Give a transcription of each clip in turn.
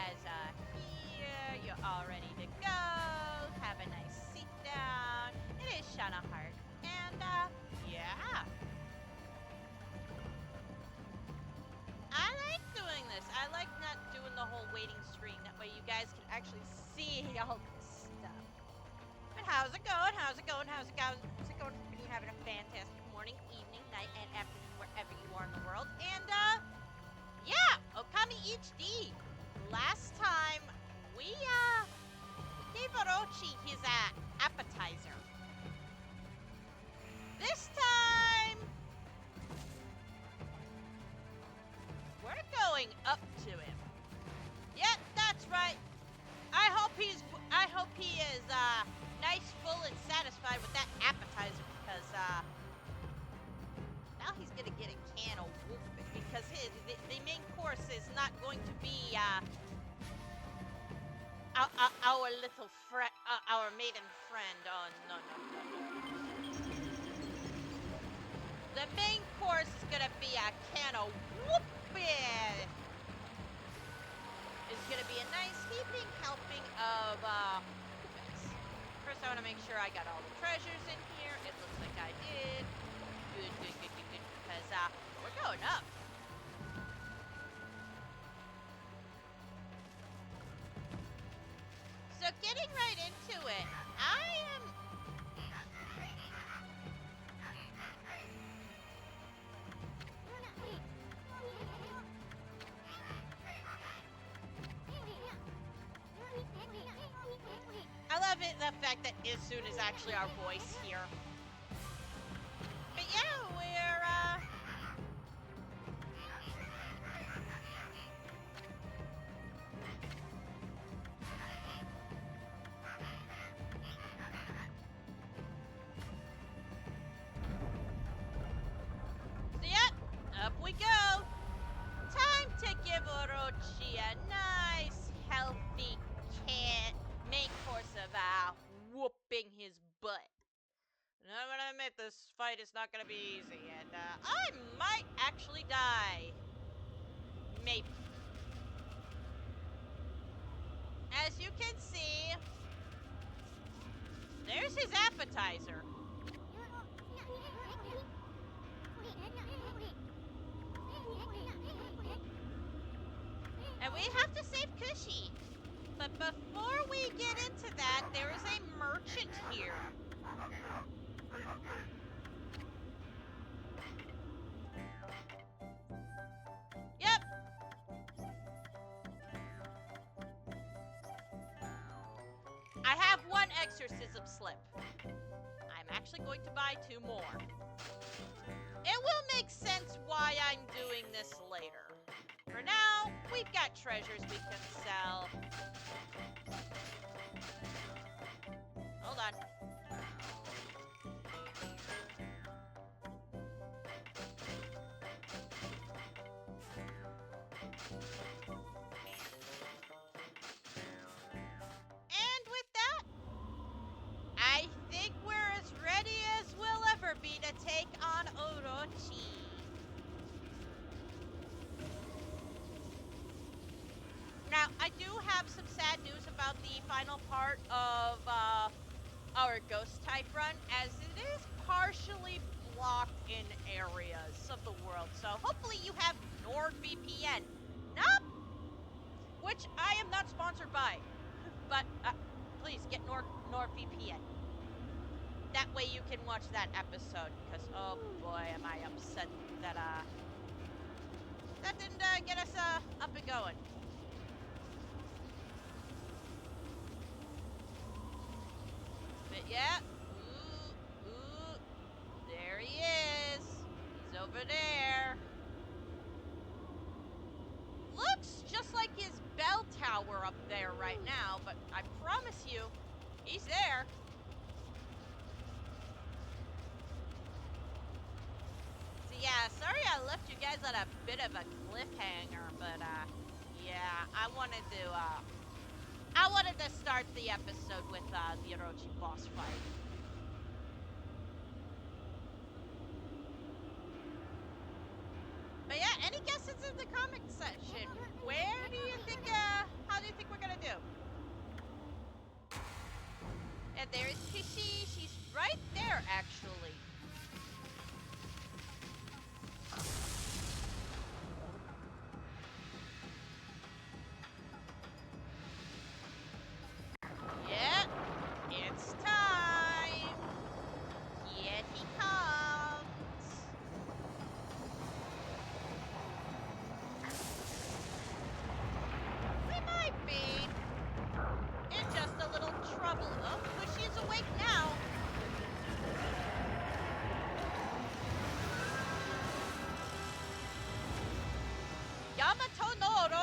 guys are here. You're all ready to go. Have a nice seat down. It is Shauna Hart. And, yeah. I like doing this. I like not doing the whole waiting screen. That way you guys can actually see all this stuff. But how's it going? How's it going? How's it going? How's it going? Are you having a fantastic morning, evening, night, and afternoon, wherever you are in the world? And, yeah, Okami HD. Last time, we, gave Orochi his, appetizer. This time, we're going up to him. Yep, that's right. I hope he is, nice, full, and satisfied with that appetizer because, now he's gonna get a can of whooping because the main course is not going to be, our little friend, our maiden friend. Oh, no. The main course is gonna be a can of whooping. It's gonna be a nice heaping helping of, whoopings. First, I want to make sure I got all the treasures in here. It looks like I did. Good, because, we're going up. So getting right into it, I love it, the fact that Isun is actually our voice here. But yeah, we're, so yeah, up we go. Time to give Orochi a nice, healthy main course of, whooping his butt. And I'm gonna admit, this fight is not gonna be easy, and, I might actually die. Maybe. As you can see, there's his appetizer. And we have to save Cushy. But before we get into that, there is a merchant here. Yep. I have one exorcism slip. I'm actually going to buy 2 more. It will make sense why I'm doing this later. For now, we've got treasures we can sell. Hold on. And with that, I think we're as ready as we'll ever be to take on Orochi. Now, I do have some sad news about the final part of our ghost type run, as it is partially blocked in areas of the world. So hopefully you have NordVPN. Nope! Which I am not sponsored by. But please get NordVPN. That way you can watch that episode. Because, oh boy, am I upset that that didn't get us up and going. But yeah, ooh, there he is. He's over there. Looks just like his bell tower up there right now, but I promise you, he's there. So yeah, sorry I left you guys on a bit of a cliffhanger, but yeah, I wanted to start the episode with the Orochi boss fight. But yeah, any guesses in the comment section? Where do you think, how do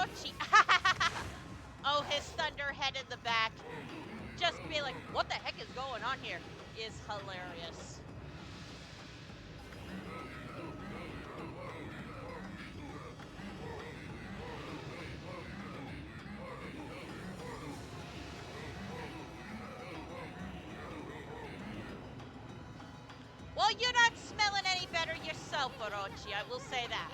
Orochi. Oh, his thunderhead in the back. Just be like, what the heck is going on here? Is hilarious. Well, you're not smelling any better yourself, Orochi. I will say that.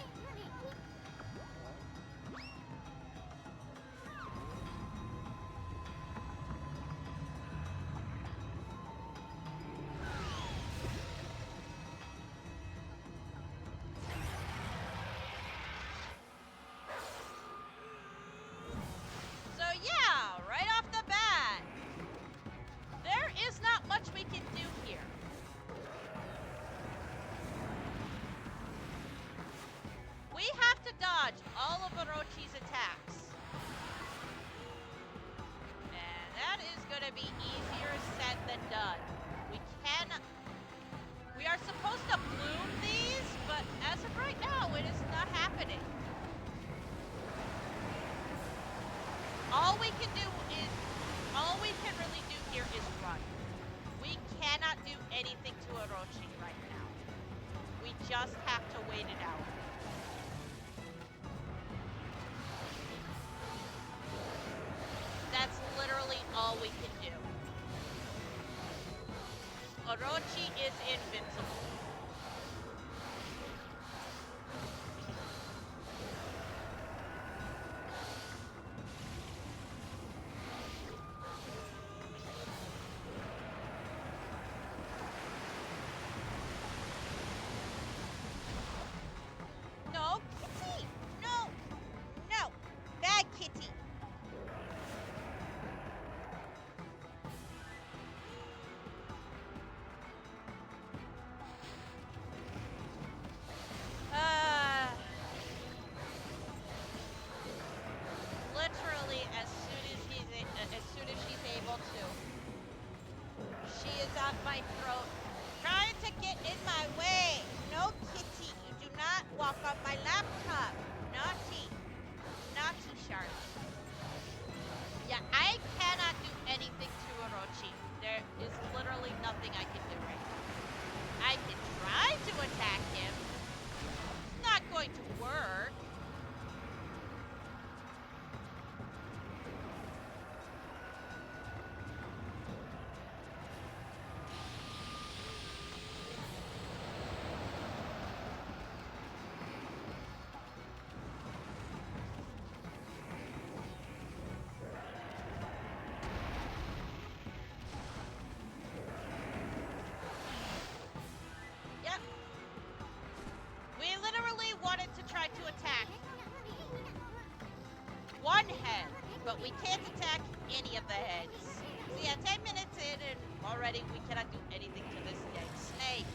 So yeah, right off the bat, there is not much we can do here. We have to dodge all of Orochi's attacks. And that is going to be easier said than done. We are supposed to bloom these, but as of right now, it is not happening. All we can really do here is run. We cannot do anything to Orochi right now. We just have to wait it out. That's literally all we can do. Orochi is invincible. No, Kitty! No! No! Bad Kitty! Literally, as soon as she's able to, she is at my throat, trying to get in my way. No, Kitty, you do not walk on my laptop. Naughty, naughty Charlotte. Yeah, I cannot do anything to Orochi. There is literally nothing I can do right now. I can try to attack him. It's not going to work. Yep. We literally wanted to try to attack one head, but we can't attack any of the heads. So yeah, 10 minutes in and already we cannot do anything to this dead snake.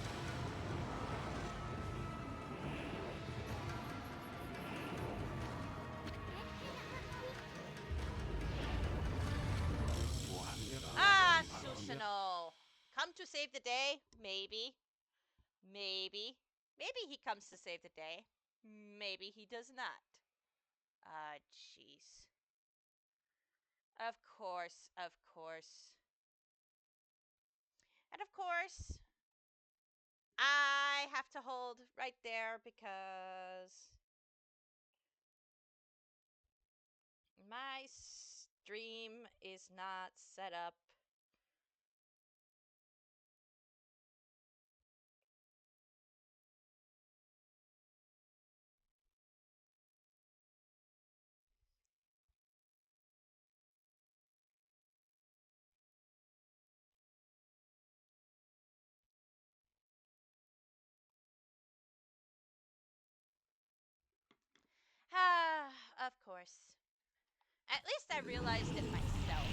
Ah, Susanoo. Come to save the day? Maybe. Maybe. Maybe he comes to save the day. Maybe he does not. Ah, jeez. Of course, of course. And of course, I have to hold right there because my stream is not set up. Ah, of course. At least I realized it myself.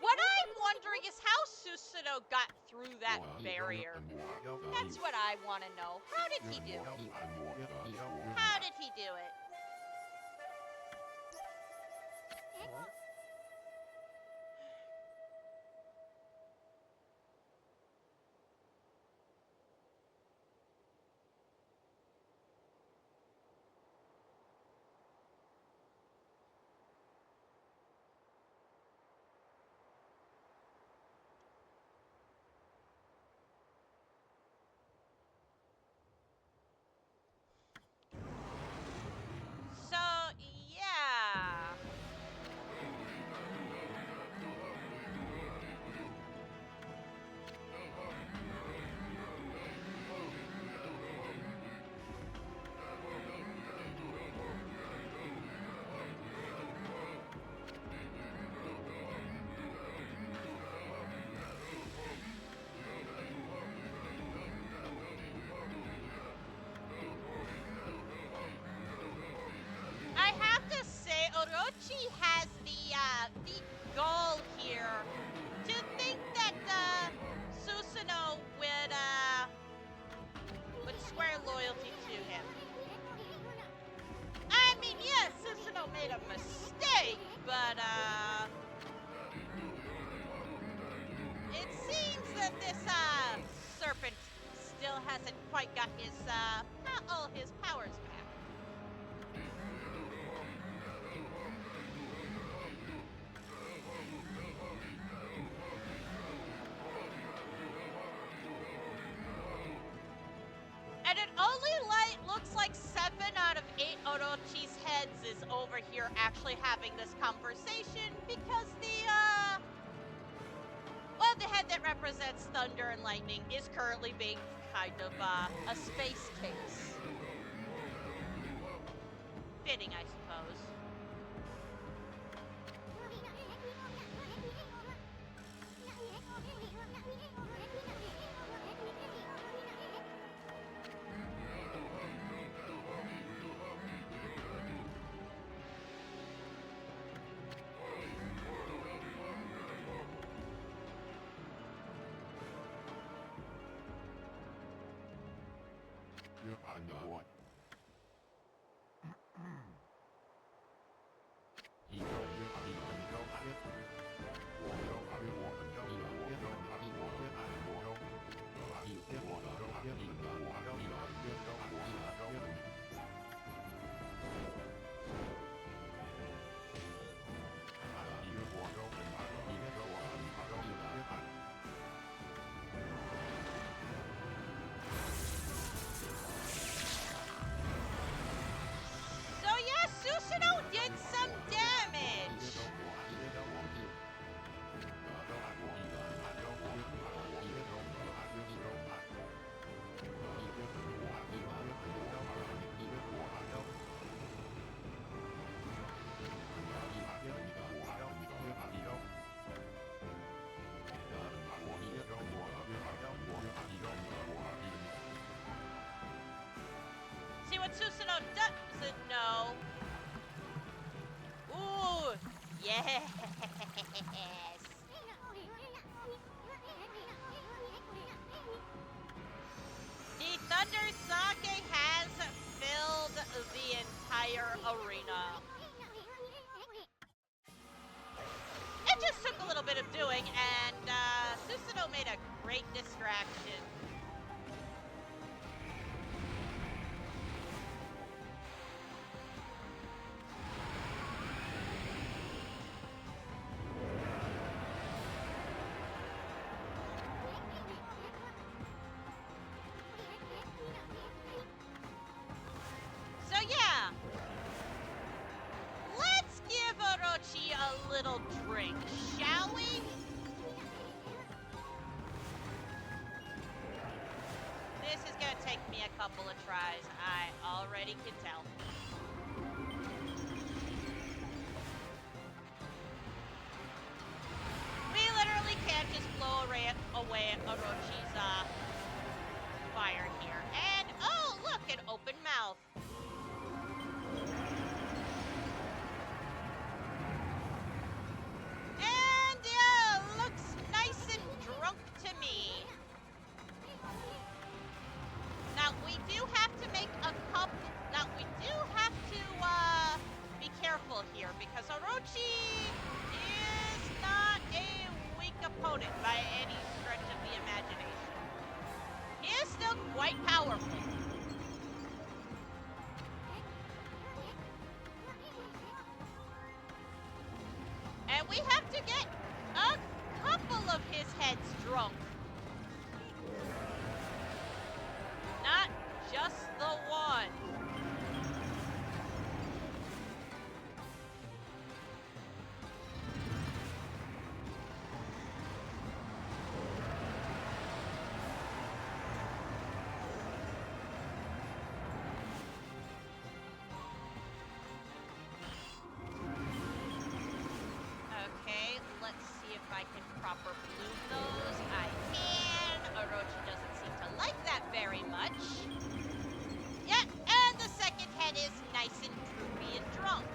What I'm wondering is how Susanoo got through that barrier. That's what I want to know. How did he do it? How did he do it? Orochi has the goal here to think that Susanoo would swear loyalty to him. I mean, yes, Susanoo made a mistake, but it seems that this Serpent still hasn't quite got all his powers back. And it only looks like 7 out of 8 Orochi's heads is over here actually having this conversation because the head that represents thunder and lightning is currently being kind of a space case. Fitting, I suppose. Susanoo did some damage. See what Susanoo doesn't know. Ooh, yes. The Thunder Sake has filled the entire arena. It just took a little bit of doing, and Susanoo made a great distraction. So yeah, let's give Orochi a little drink, shall we? This is gonna take me a couple of tries, I already can tell. We literally can't just blow away Orochi's fire here. And oh, look, an open mouth. And looks nice and drunk to me. Now we do have to make a couple. Now we do have to be careful here because Orochi is not a weak opponent by any stretch of the imagination. He is still quite powerful. And we have to get a couple of his heads drunk. Not just the one. Okay, let's see if I can proper bloom those. I can. Orochi doesn't seem to like that very much. Yeah, and the second head is nice and droopy and drunk.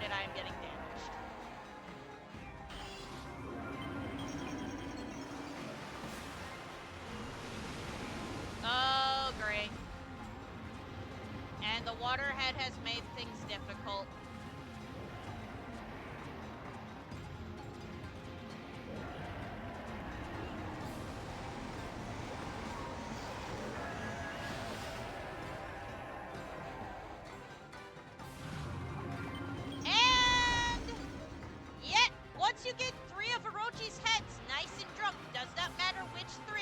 around it, I am getting damaged. Oh, great. And the waterhead has made things difficult. And yet, once you get 3 of Orochi's heads nice and drunk, does not matter which 3,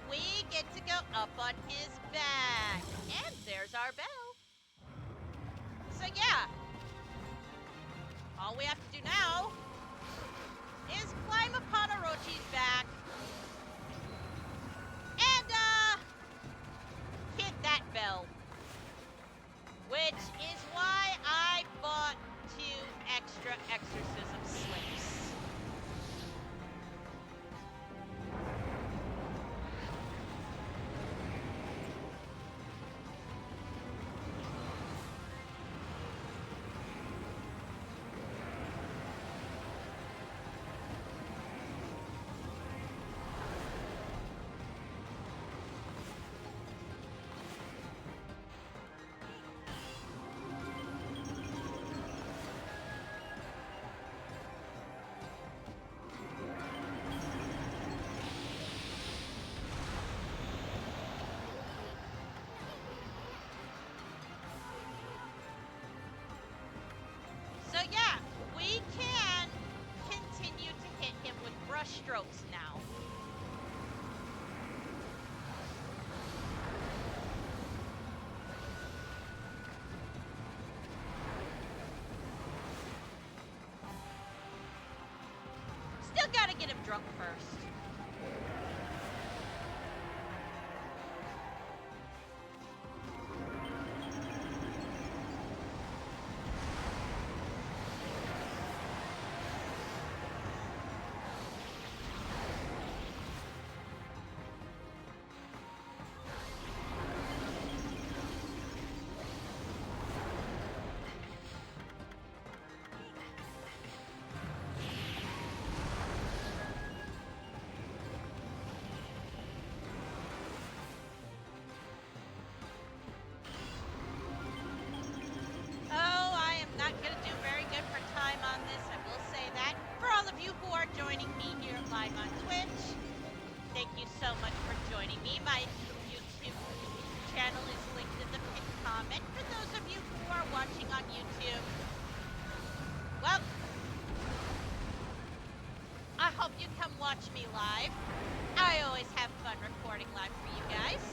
we get to go up on his back. And there's our bell. So yeah, all we have to do now is climb upon Orochi's back and hit that bell. Which is why I bought 2 extra exorcism slips. So yeah, we can continue to hit him with brush strokes now. Still gotta get him drunk first. Not going to do very good for time on this, I will say that. For all of you who are joining me here live on Twitch, thank you so much for joining me. My YouTube channel is linked in the pinned comment. For those of you who are watching on YouTube, well, I hope you come watch me live. I always have fun recording live for you guys.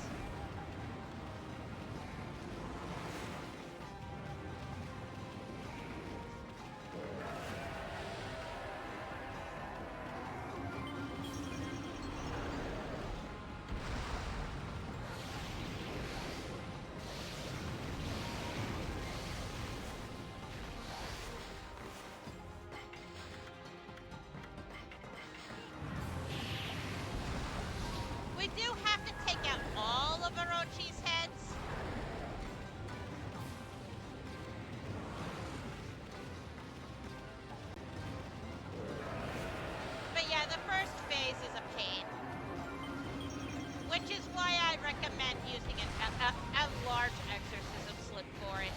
We do have to take out all of Orochi's heads. But yeah, the first phase is a pain. Which is why I recommend using a large exorcism slip for it.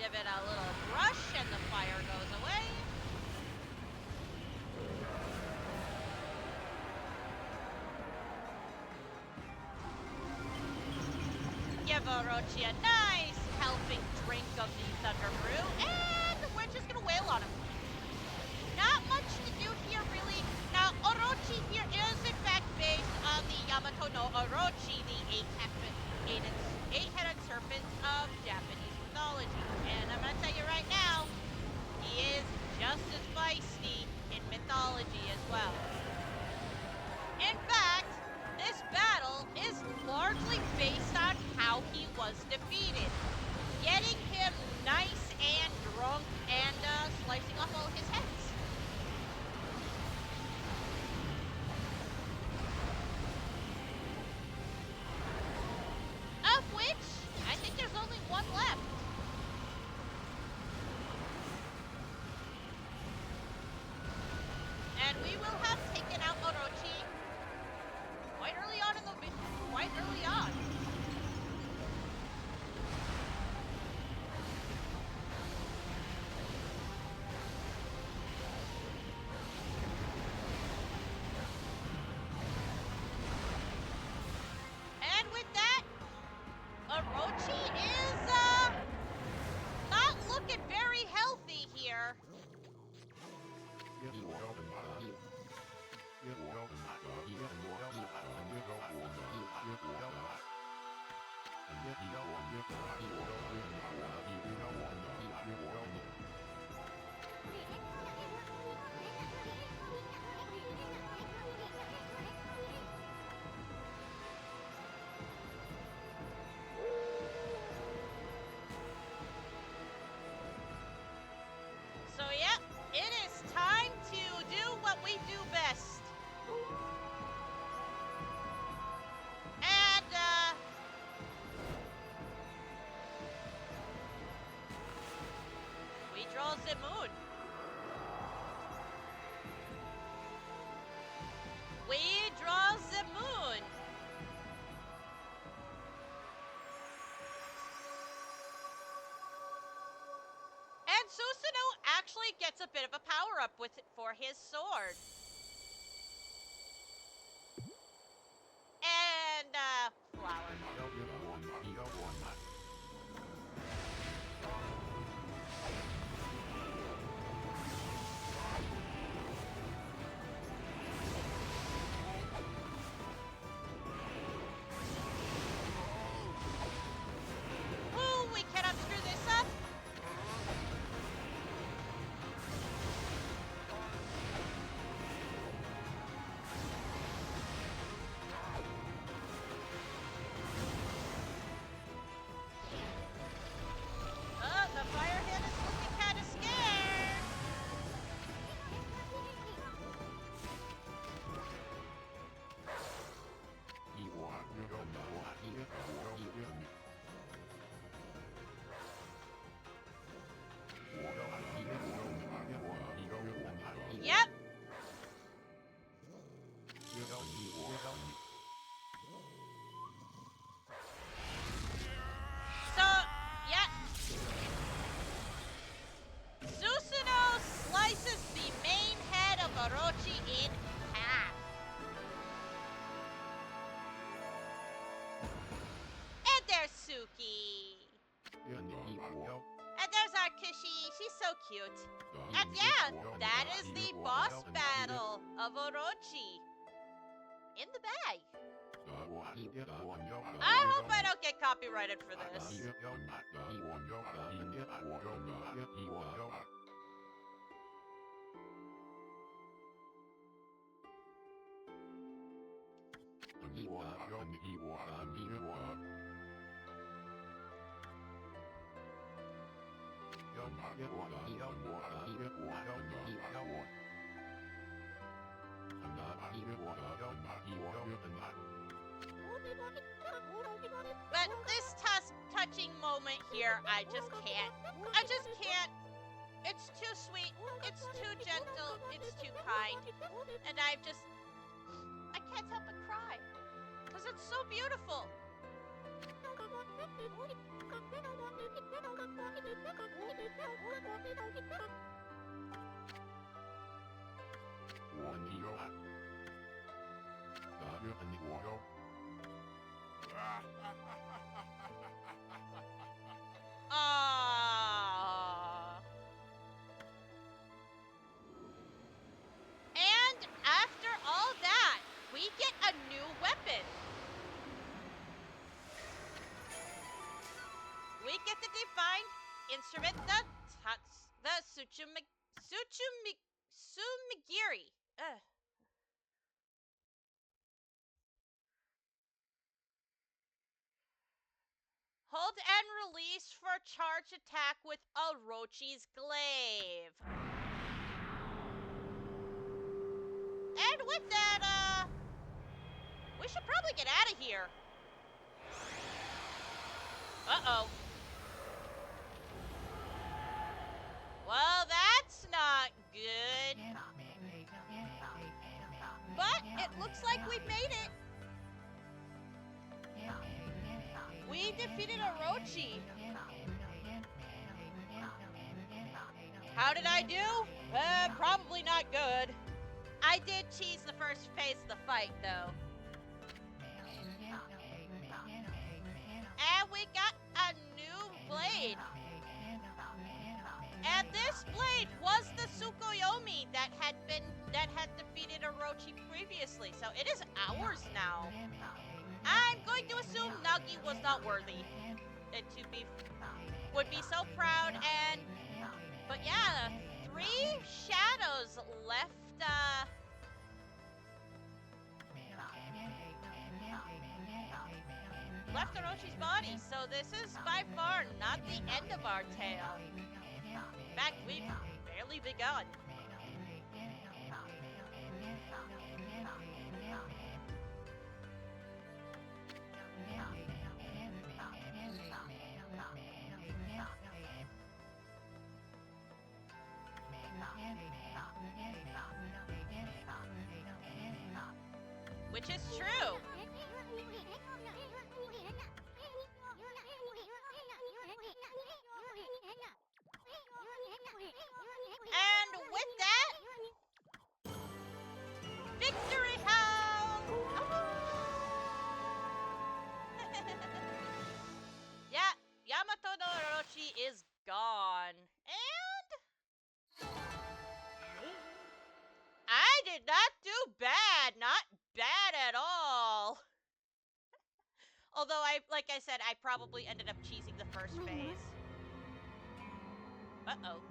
Give it a little brush and the fire goes away. Give Orochi a nice helping drink of the Thunder Brew, and we're just gonna wail on him. Not much to do here, really. Now, Orochi here is in fact based on the Yamato no Orochi, the eight-headed serpent of Japanese mythology. And I'm gonna tell you right now, he is just as feisty in mythology as well. In fact, this battle is largely based on how he was defeated. Getting him nice and drunk and slicing off all his heads. Of which, I think there's only one left. And we will have taken out Orochi quite early on in the quite early on. And with that, Orochi is not looking very healthy here. So yeah, it is time to do what we do best. And we draw the moon. We draw the moon. And Susanoo actually gets a bit of a power-up with it for his sword. And, flower. Ooh, we cannot screw this up. The fire hand is looking kind of scared. Yep. So, yeah. Susanoo slices the main head of Orochi in half. And there's Suki. And there's our Kishi. She's so cute. And yeah, that is the boss battle of Orochi. In the bag. I hope I don't get copyrighted for this. But this touching moment here, I just can't. It's too sweet, it's too gentle, it's too kind. And I can't help but cry. Because it's so beautiful. Ah. And after all that, we get a new weapon. We get the divine instrument, the Sumigiri. Hold and release for charge attack with Orochi's glaive. And with that, we should probably get out of here. Uh-oh. Well, that's not good. But it looks like we made it. We defeated Orochi. How did I do? Probably not good. I did cheese the first phase of the fight, though. And we got a new blade. And this blade was the Tsukuyomi that had defeated Orochi previously, so it is ours now. I'm going to assume Nagi was not worthy. It would be so proud, but yeah, 3 shadows left. Left Orochi's body, so this is by far not the end of our tale. In fact, we've barely begun. Which is true. And with that, victory howl! Yeah, Yamato no Orochi is gone. And I did not do bad. Not bad at all. Although like I said, I probably ended up cheesing the first phase. Uh-oh.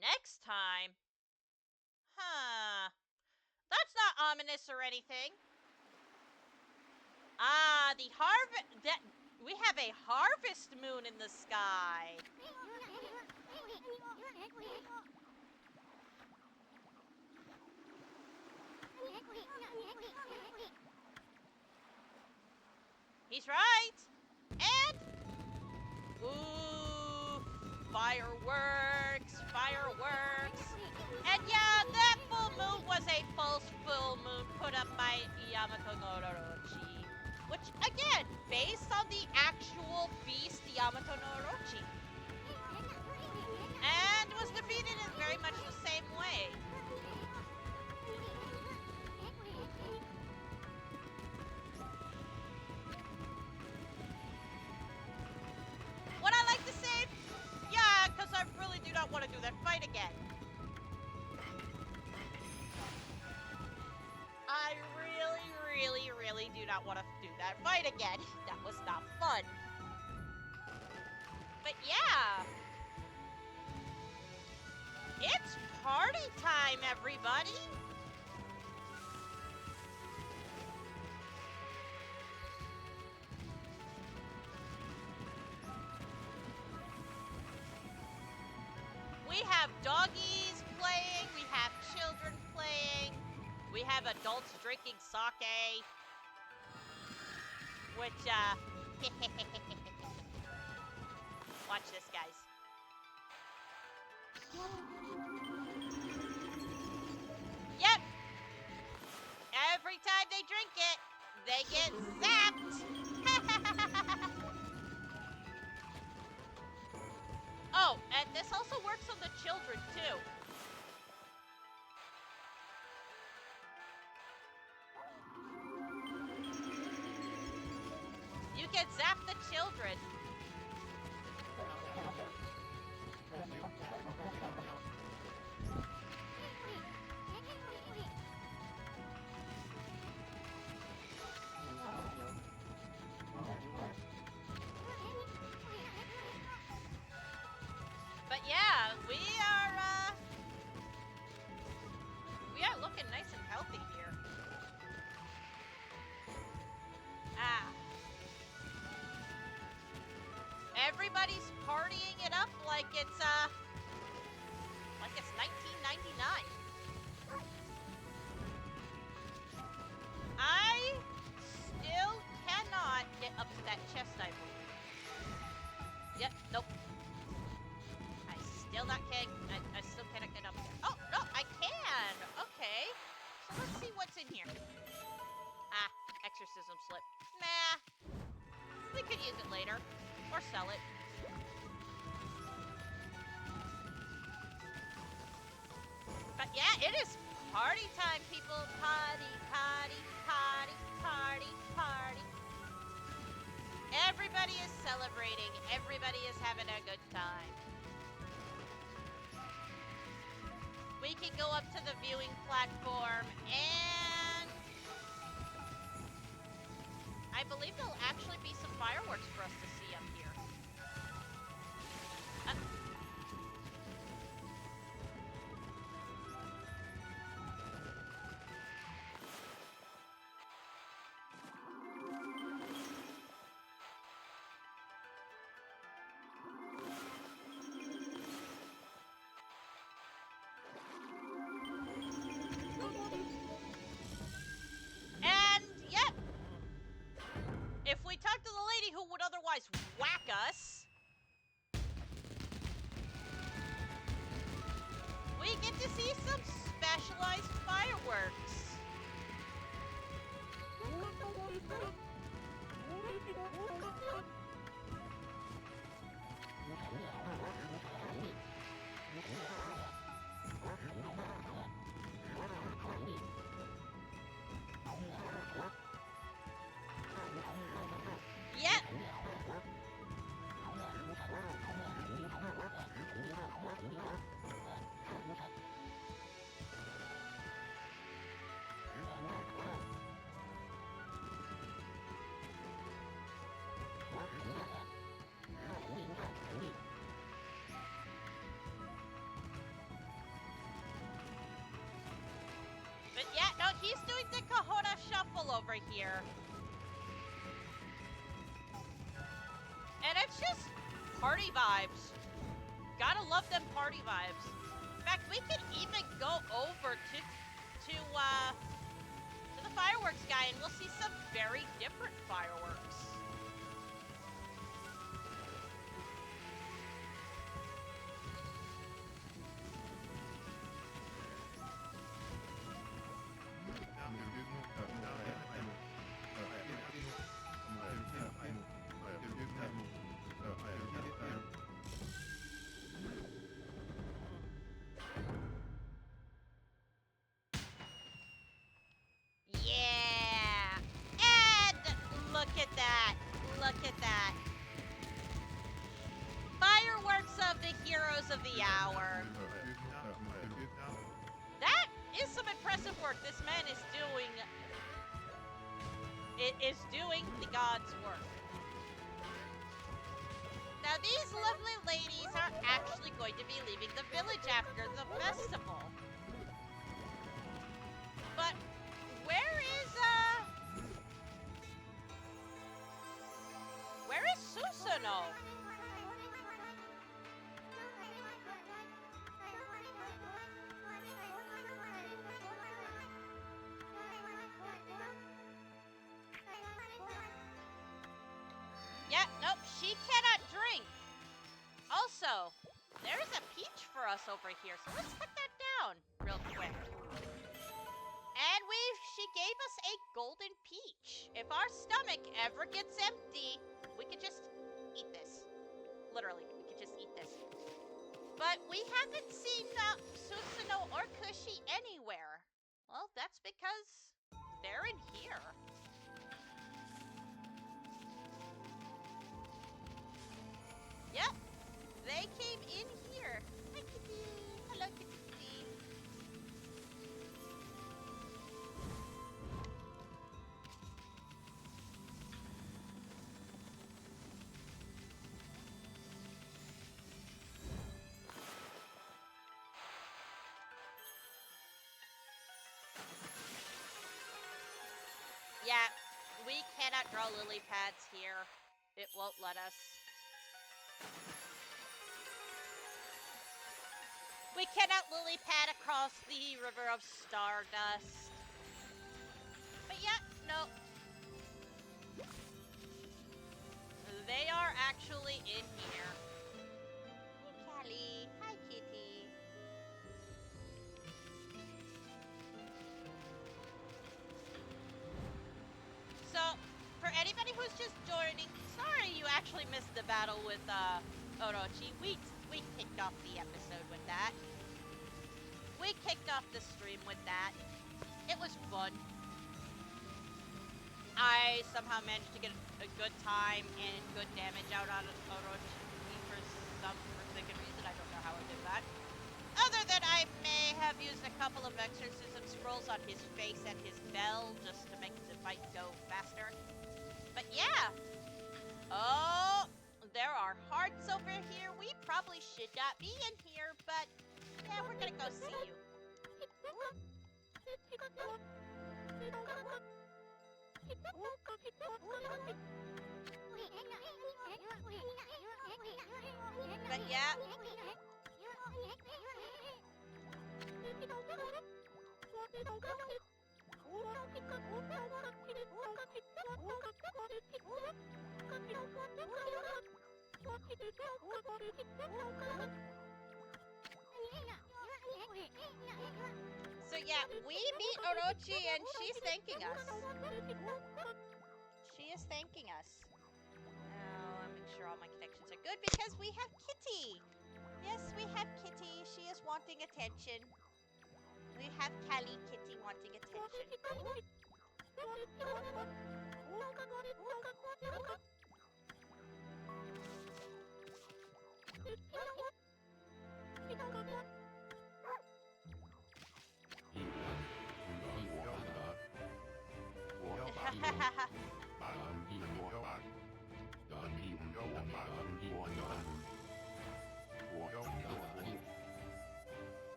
Next time? Huh. That's not ominous or anything. Ah, we have a harvest moon in the sky. He's right. And ooh, fireworks. And yeah, that full moon was a false full moon put up by Yamato no Orochi. Which, again, based on the actual beast Yamato no Orochi. And was defeated in very much the same way. Would I like to save? Yeah, because I really do not want to do that fight again. I really do not want to do that fight again. That was not fun. But yeah. It's party time, everybody. We have doggies playing, we have children playing, we We have adults drinking sake, which, watch this, guys. Yep. Every time they drink it, they get zapped. Oh, and this also works on the children, too. You can zap the children. But yeah, we are looking nice and healthy here. Ah. Everybody's partying it up like it's 1999. I still cannot get up to that chest, I believe. Yep, nope. I still cannot get up there. Oh, no, I can! Okay. So let's see what's in here. Ah, exorcism slip. Nah. We could use it later. Or sell it. But yeah, it is party time, people. Party, party, party, party, party. Everybody is celebrating. Everybody is having a good time. We can go up to the viewing platform and I believe there'll actually be some fireworks for us to see up here. And, yep. If we talk to the lady who would otherwise whack us, we get to see some specialized fireworks. Yep. But yeah, no, he's doing the Kahuna Shuffle over here. And it's just party vibes. Gotta love them party vibes. In fact, we could even go over to the fireworks guy and we'll see some very different fireworks. Yeah! And look at that! Look at that! Fireworks of the heroes of the hour. That is some impressive work. This man is doing... It is doing the God's work. Now, these lovely ladies are actually going to be leaving the village after the festival. But where is Susanoo? Also, there's a peach for us over here, so let's cut that down real quick. And she gave us a golden peach. If our stomach ever gets empty, we could just eat this. Literally, we could just eat this. But we haven't seen Susanoo or Kushi anywhere. Well, that's because they're in here. Yep, they came in here. Hi, kitty. Hello, kitty. Yeah, we cannot draw lily pads here. It won't let us. We cannot lily pad across the River of Stardust. But yeah, no. They are actually in here. Hey, Callie. Hi, kitty. So, for anybody who's just joining, sorry you actually missed the battle with Orochi. We kicked off the episode with that. We kicked off the stream with that. It was fun. I somehow managed to get a good time and good damage out on Orochi for some freaking reason. I don't know how I did that. Other than I may have used a couple of exorcism scrolls on his face and his bell just to make the fight go faster. But yeah. Oh, there are hearts over here. We probably should not be in here, but yeah, we're gonna go see you. But yeah. So yeah, we meet Orochi and she's thanking us. She is thanking us. Now, I'll make sure all my connections are good because we have Kitty. Yes, we have Kitty. She is wanting attention. We have Callie Kitty wanting attention.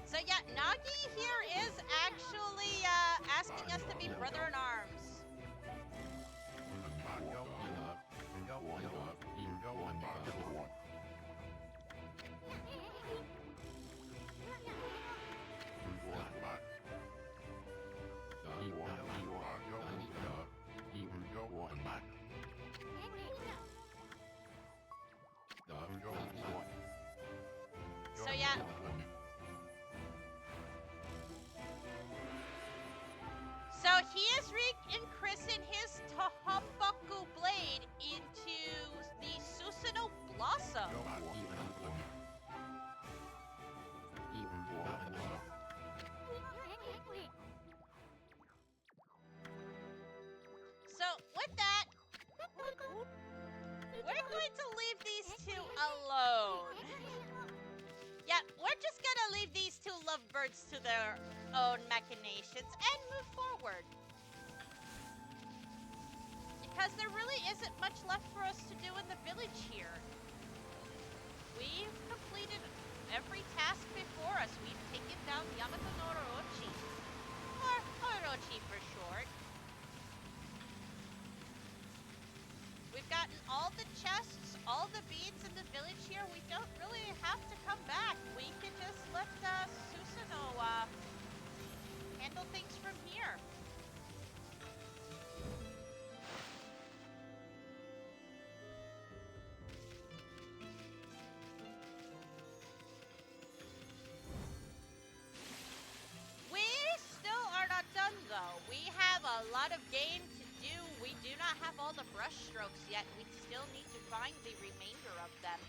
So yeah, Nagi here is actually asking us to be brother in arms. So yeah. So he is re-increasing his Tohoboku blade into the Susanoo Blossom. So with that, we're going to leave these two alone. Yeah, we're just gonna leave these two lovebirds to their own machinations and move forward. Because there really isn't much left for us to do in the village here. We've completed every task before us. We've taken down Yamato no Orochi. Or Orochi for short. We've gotten all the chests, all the beads in the village here. We don't really have to come back. We can just let Susanoo handle things from here. lot of game to do. We do not have all the brush strokes yet. We still need to find the remainder of them.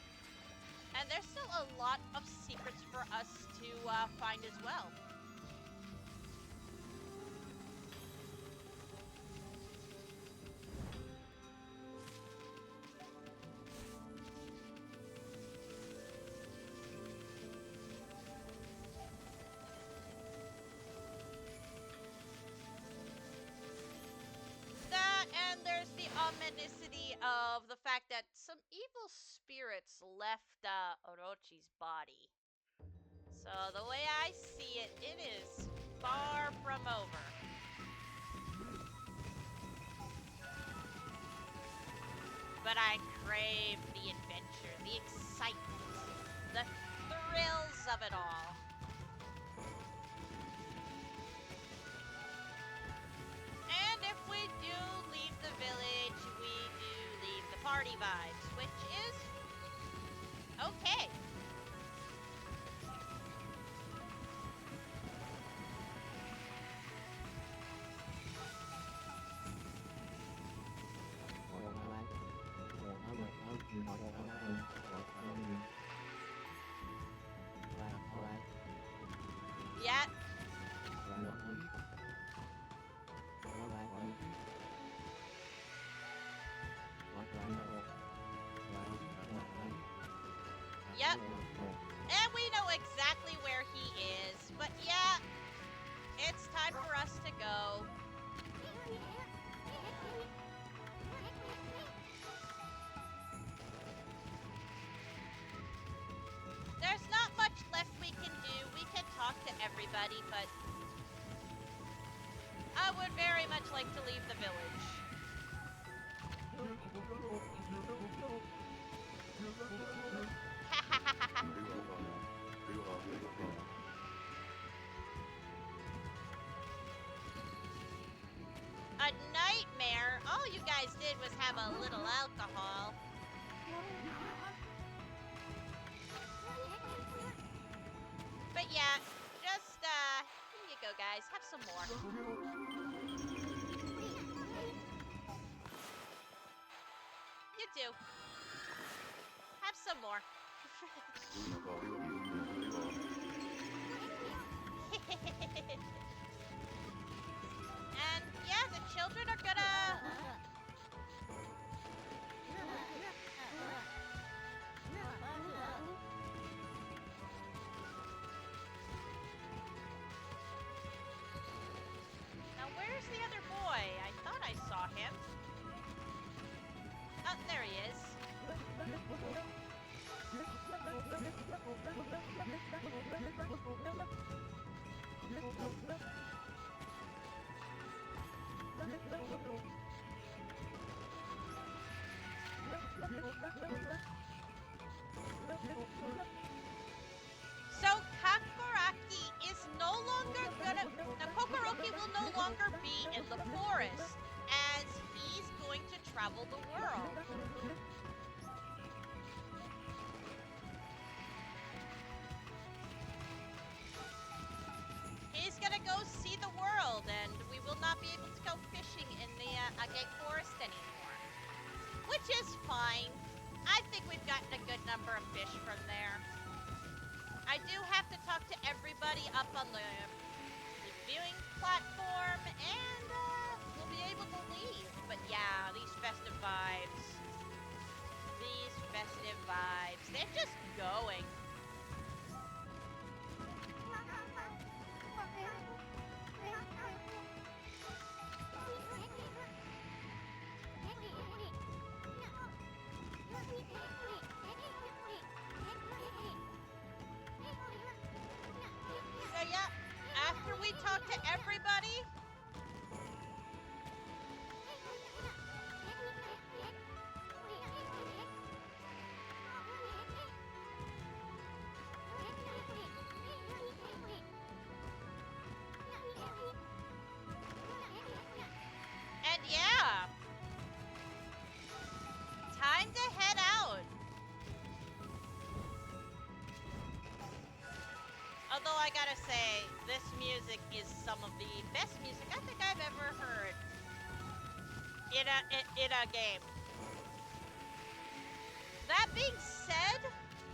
And there's still a lot of secrets for us to find as well. That, and there's the ominousity of the fact that some evil spirits left Orochi's body. So the way I see it, it is far from over. But I crave the adventure, the excitement, the thrills of it all. And if we do leave the village, we do leave the party vibes, which is okay. Yeah. Yep. And we know exactly where he is. But yeah, it's time for us to go. There's not much left we can do. We can talk to everybody, but I would very much like to leave the village. A nightmare? All you guys did was have a little alcohol. But yeah, just, here you go, guys. Have some more. You do. Have some more. And yeah, the children are gonna... Now where's the other boy? I thought I saw him. Oh, there he is. So Kakaraki is no longer gonna... Now Kokoroki will no longer be in the forest, as he's going to travel the world. He's gonna go see the world, and we will not be able to go fishing in the Agate Forest anymore. Which is fine. I think we've gotten a good number of fish from there. I do have to talk to everybody up on the viewing platform, and we'll be able to leave. But yeah, these festive vibes. These festive vibes. They're just going. So yeah, after we talk to everybody, and yeah, time to head out. Although I gotta say, this music is some of the best music I think I've ever heard. in a game. That being said,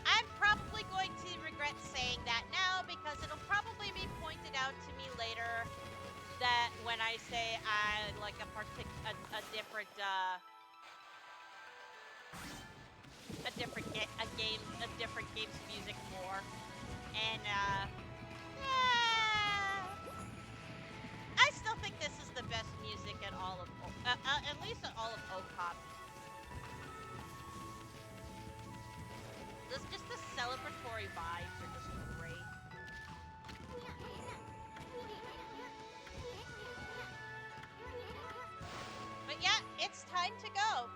I'm probably going to regret saying that now because it'll probably be pointed out to me later that when I say I like a different game's music more, and yeah, I still think this is the best music in all of at least in all of Okami. Just the celebratory vibes are just great. But yeah, it's time to go.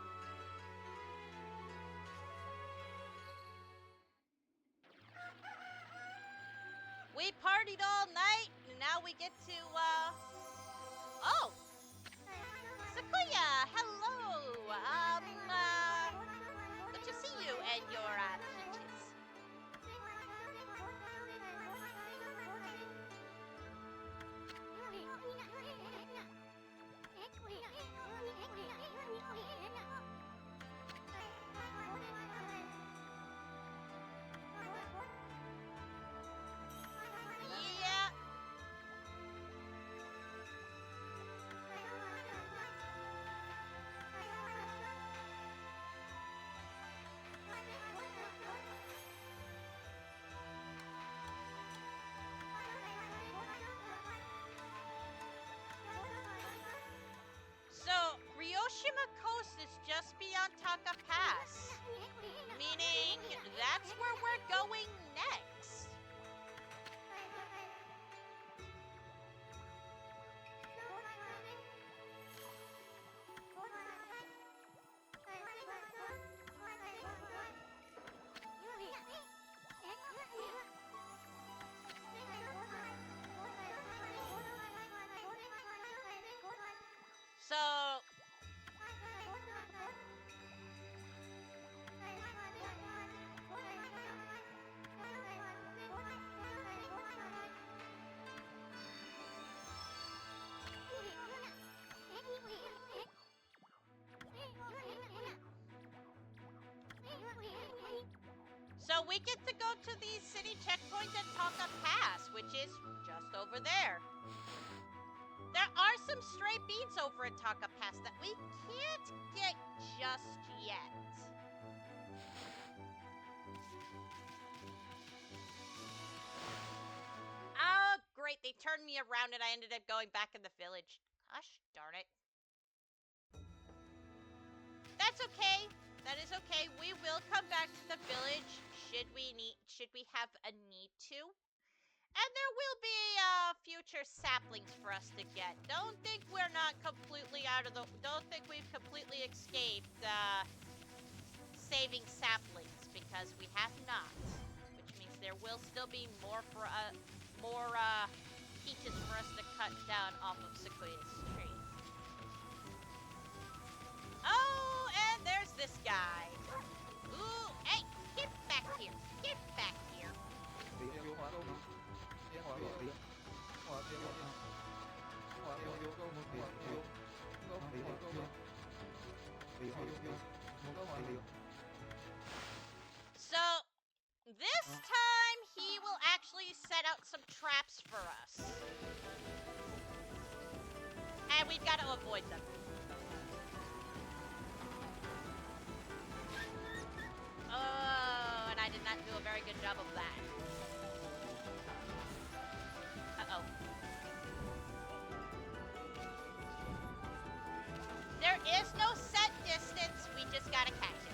We partied all night, and now we get to, oh! Sakuya, hello! Good to see you and your, peaches. Yeah. So, Ryoshima Coast is just beyond Taka Pass, meaning that's where we're going next. So, we get to go to the city checkpoint at Taka Pass, which is just over there. There are some stray beans over at Taka Pass that we can't get just yet. Oh, great. They turned me around and I ended up going back in the village. Gosh darn it. That's okay. That is okay. We will come back to the village should we have a need to. And there will be future saplings for us to get. Don't think we're not completely don't think we've completely escaped saving saplings, because we have not. Which means there will still be more peaches for us to cut down off of Sequoia's tree. Oh, and there's this guy. Ooh, hey, get back here. Get back here. So, this time he will actually set out some traps for us. And we've got to avoid them. Oh, and I did not do a very good job of that. Uh-oh. There is no set distance, we just gotta catch it.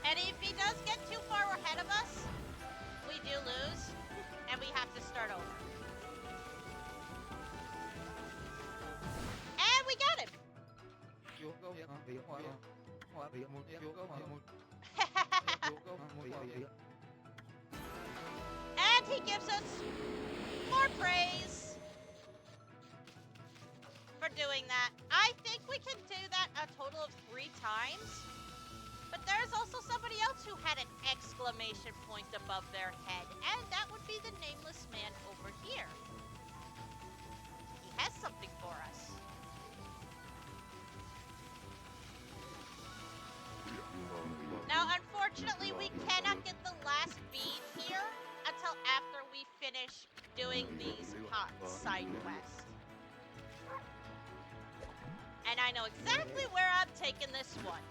And if he does get too far ahead of us, we do lose, and we have to start over. And we got him! And he gives us more praise for doing that. I think we can do that a total of 3 times. But there's also somebody else who had an exclamation point above their head, and that would be the nameless man over here. He has something for us. Now, unfortunately, we cannot get the last bead here until after we finish doing these side quests. And I know exactly where I'm taking this one.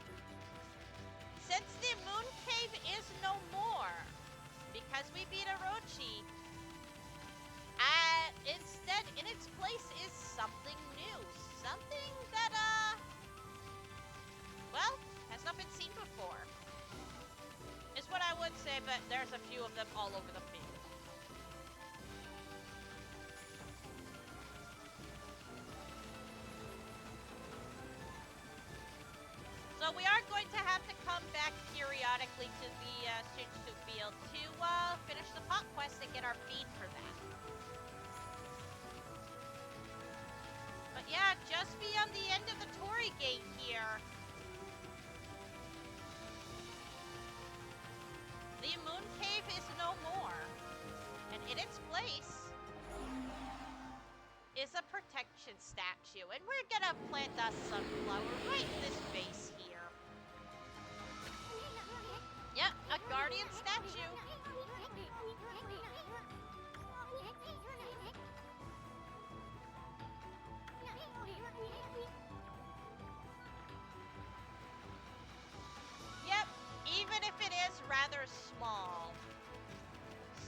Since the moon cave is no more, because we beat Orochi, instead, in its place is something new. Something that, well, has not been seen before. Is what I would say, but there's a few of them all over the field. So we are going to have to come back periodically to the Shinsu field to finish the pot quest and get our feed for that. But yeah, just beyond the end of the Torii Gate here, the moon cave is no more. And in its place is a protection statue. And we're gonna plant a sunflower right in this base here. Yep, a guardian statue. Yep, even if it is rather small.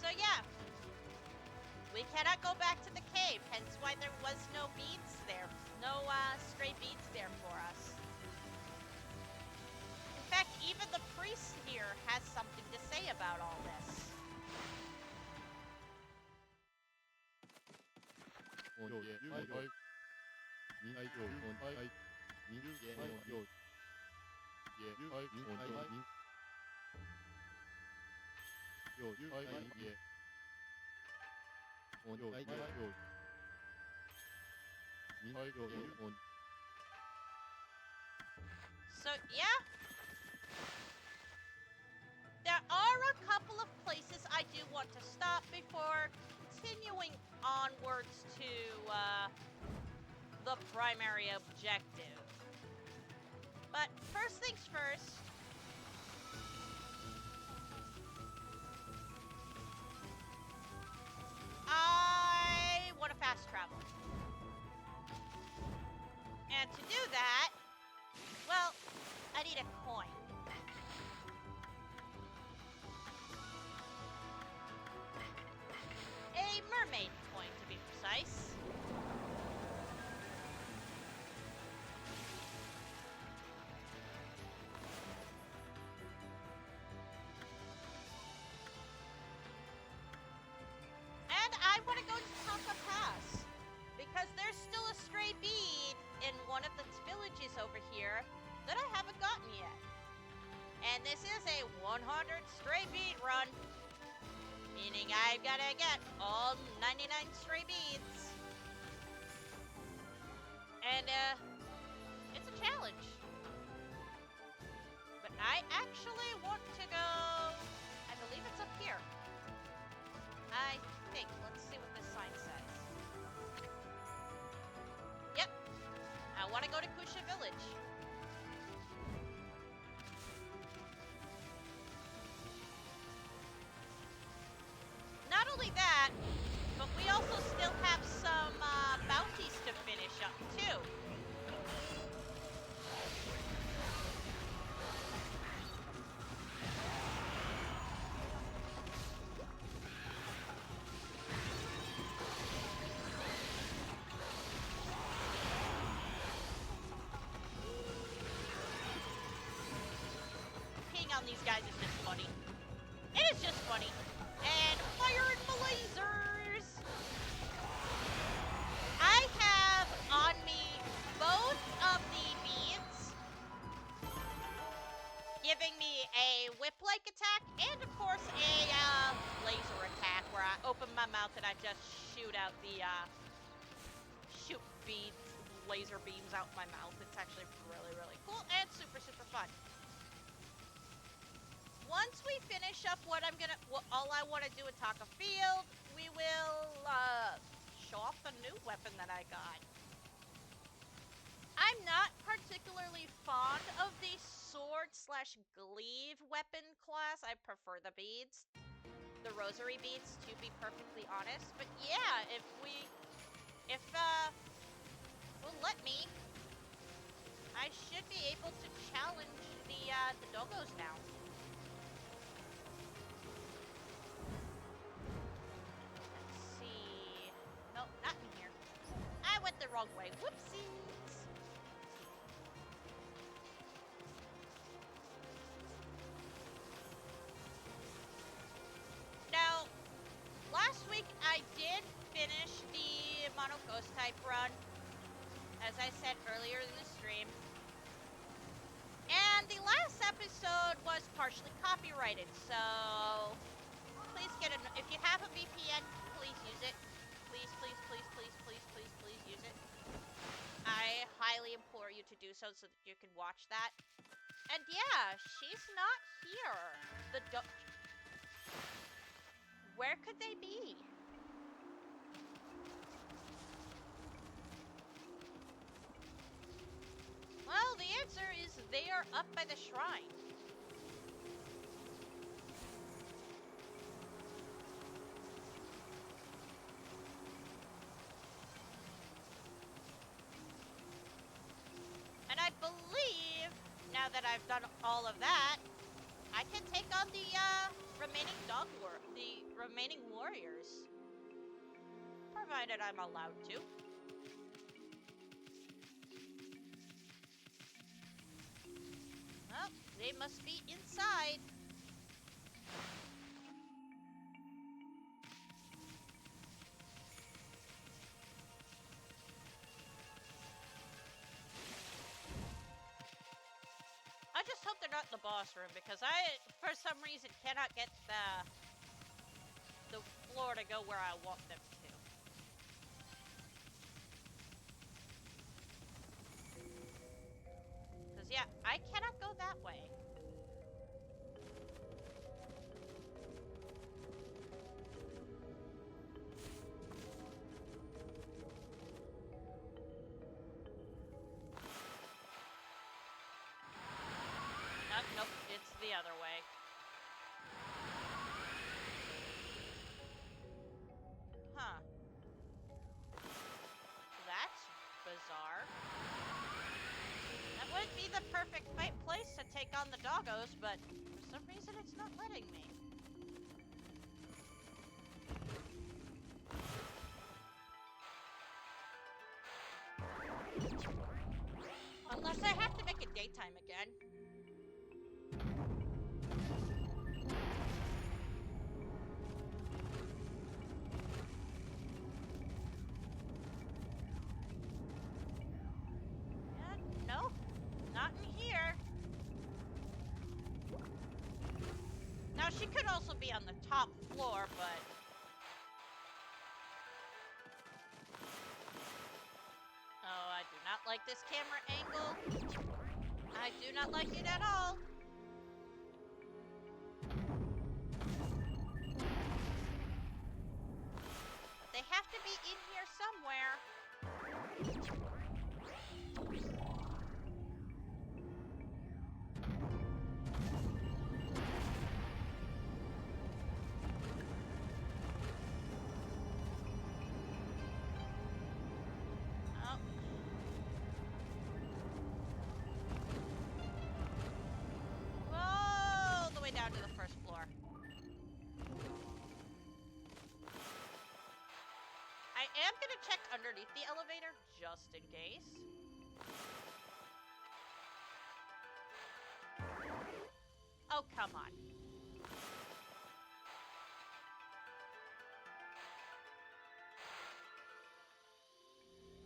So yeah, we cannot go back to the cave, hence why there was no beads there. No stray beads there for us. In fact, even the priest here has something to say about all this. So yeah, there are a couple of places I do want to stop before continuing onwards to the primary objective. But first things first, I want to fast travel. And to do that, well, I need a coin. A mermaid coin, to be precise. And I want to go to Taka Pass, because there's still a stray bead in one of the villages over here that I haven't gotten yet. And this is a 100 stray bead run, meaning I've got to get all 99 stray beads. And it's a challenge. But I actually want to go, I believe it's up here. I think. Let's see what this sign says. Yep. I want to go to Kusha Village. Not only that, but we also still have some bounties to finish up too. On these guys is just funny. It is just funny. And firing lasers! I have on me both of the beads, giving me a whip-like attack, and of course a laser attack where I open my mouth and I just shoot out the shoot beads laser beams out my mouth. It's actually really, really cool and super, super fun. Once we finish up all I want to do at Taka Field, we will show off the new weapon that I got. I'm not particularly fond of the sword/glaive weapon class. I prefer the beads, the rosary beads, to be perfectly honest. But yeah, will let me, I should be able to challenge the doggos now. Let's see. Nope, not in here. I went the wrong way. Whoopsies. Now, last week I did finish the Mono Ghost type run, as I said earlier in the stream. And the last episode was partially copyrighted, so please if you have a VPN, please use it. Please, please, please, please, please, please, please use it. I highly implore you to do so that you can watch that. And yeah, she's not here. Where could they be? Well, the answer is they are up by the shrine. And I believe, now that I've done all of that, I can take on the remaining warriors. Provided I'm allowed to. Well, they must be inside. I just hope they're not in the boss room, because I, for some reason, cannot get the floor to go where I want them to. Because, yeah, I cannot go that way. Nope, it's the other way. Huh. That's bizarre. That would be the perfect place to take on the doggos, but for some reason it's not letting me. Unless I have to make it daytime again. Nope, not in here. Now, she could also be on the top floor, but... Oh, I do not like this camera angle. I do not like it at all. But they have to be in here somewhere. Down to the first floor. I am gonna check underneath the elevator just in case. Oh, come on.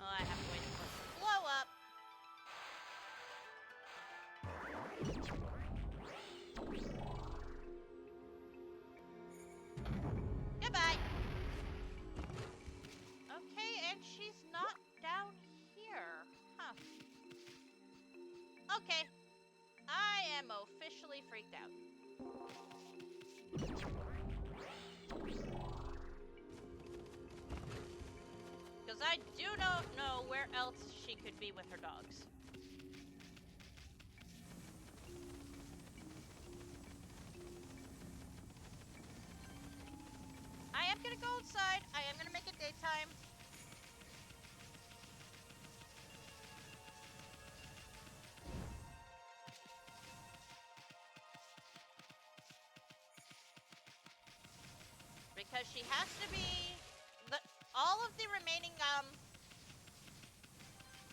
Oh, I have to wait for it to blow up. Goodbye. Okay, and she's not down here. Okay. I am officially freaked out. Because I do not know where else she could be with her dogs. I am gonna go outside. I am gonna make it daytime. Because she has to be... all of the remaining,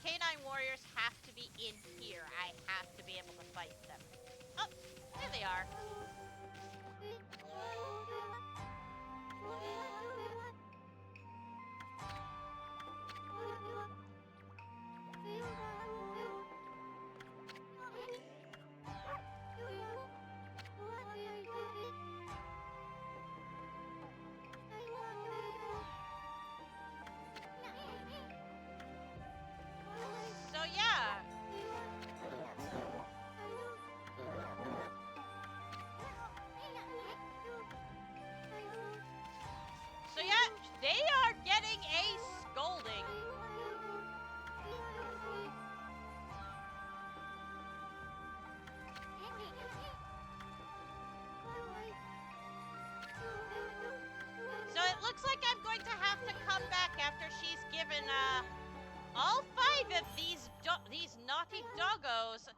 canine warriors have to be in here. I have to be able to fight them. Oh, there they are. So yeah. So yeah, they are getting a scolding. So it looks like I'm going to have to come back after she's given all 5 of these naughty doggos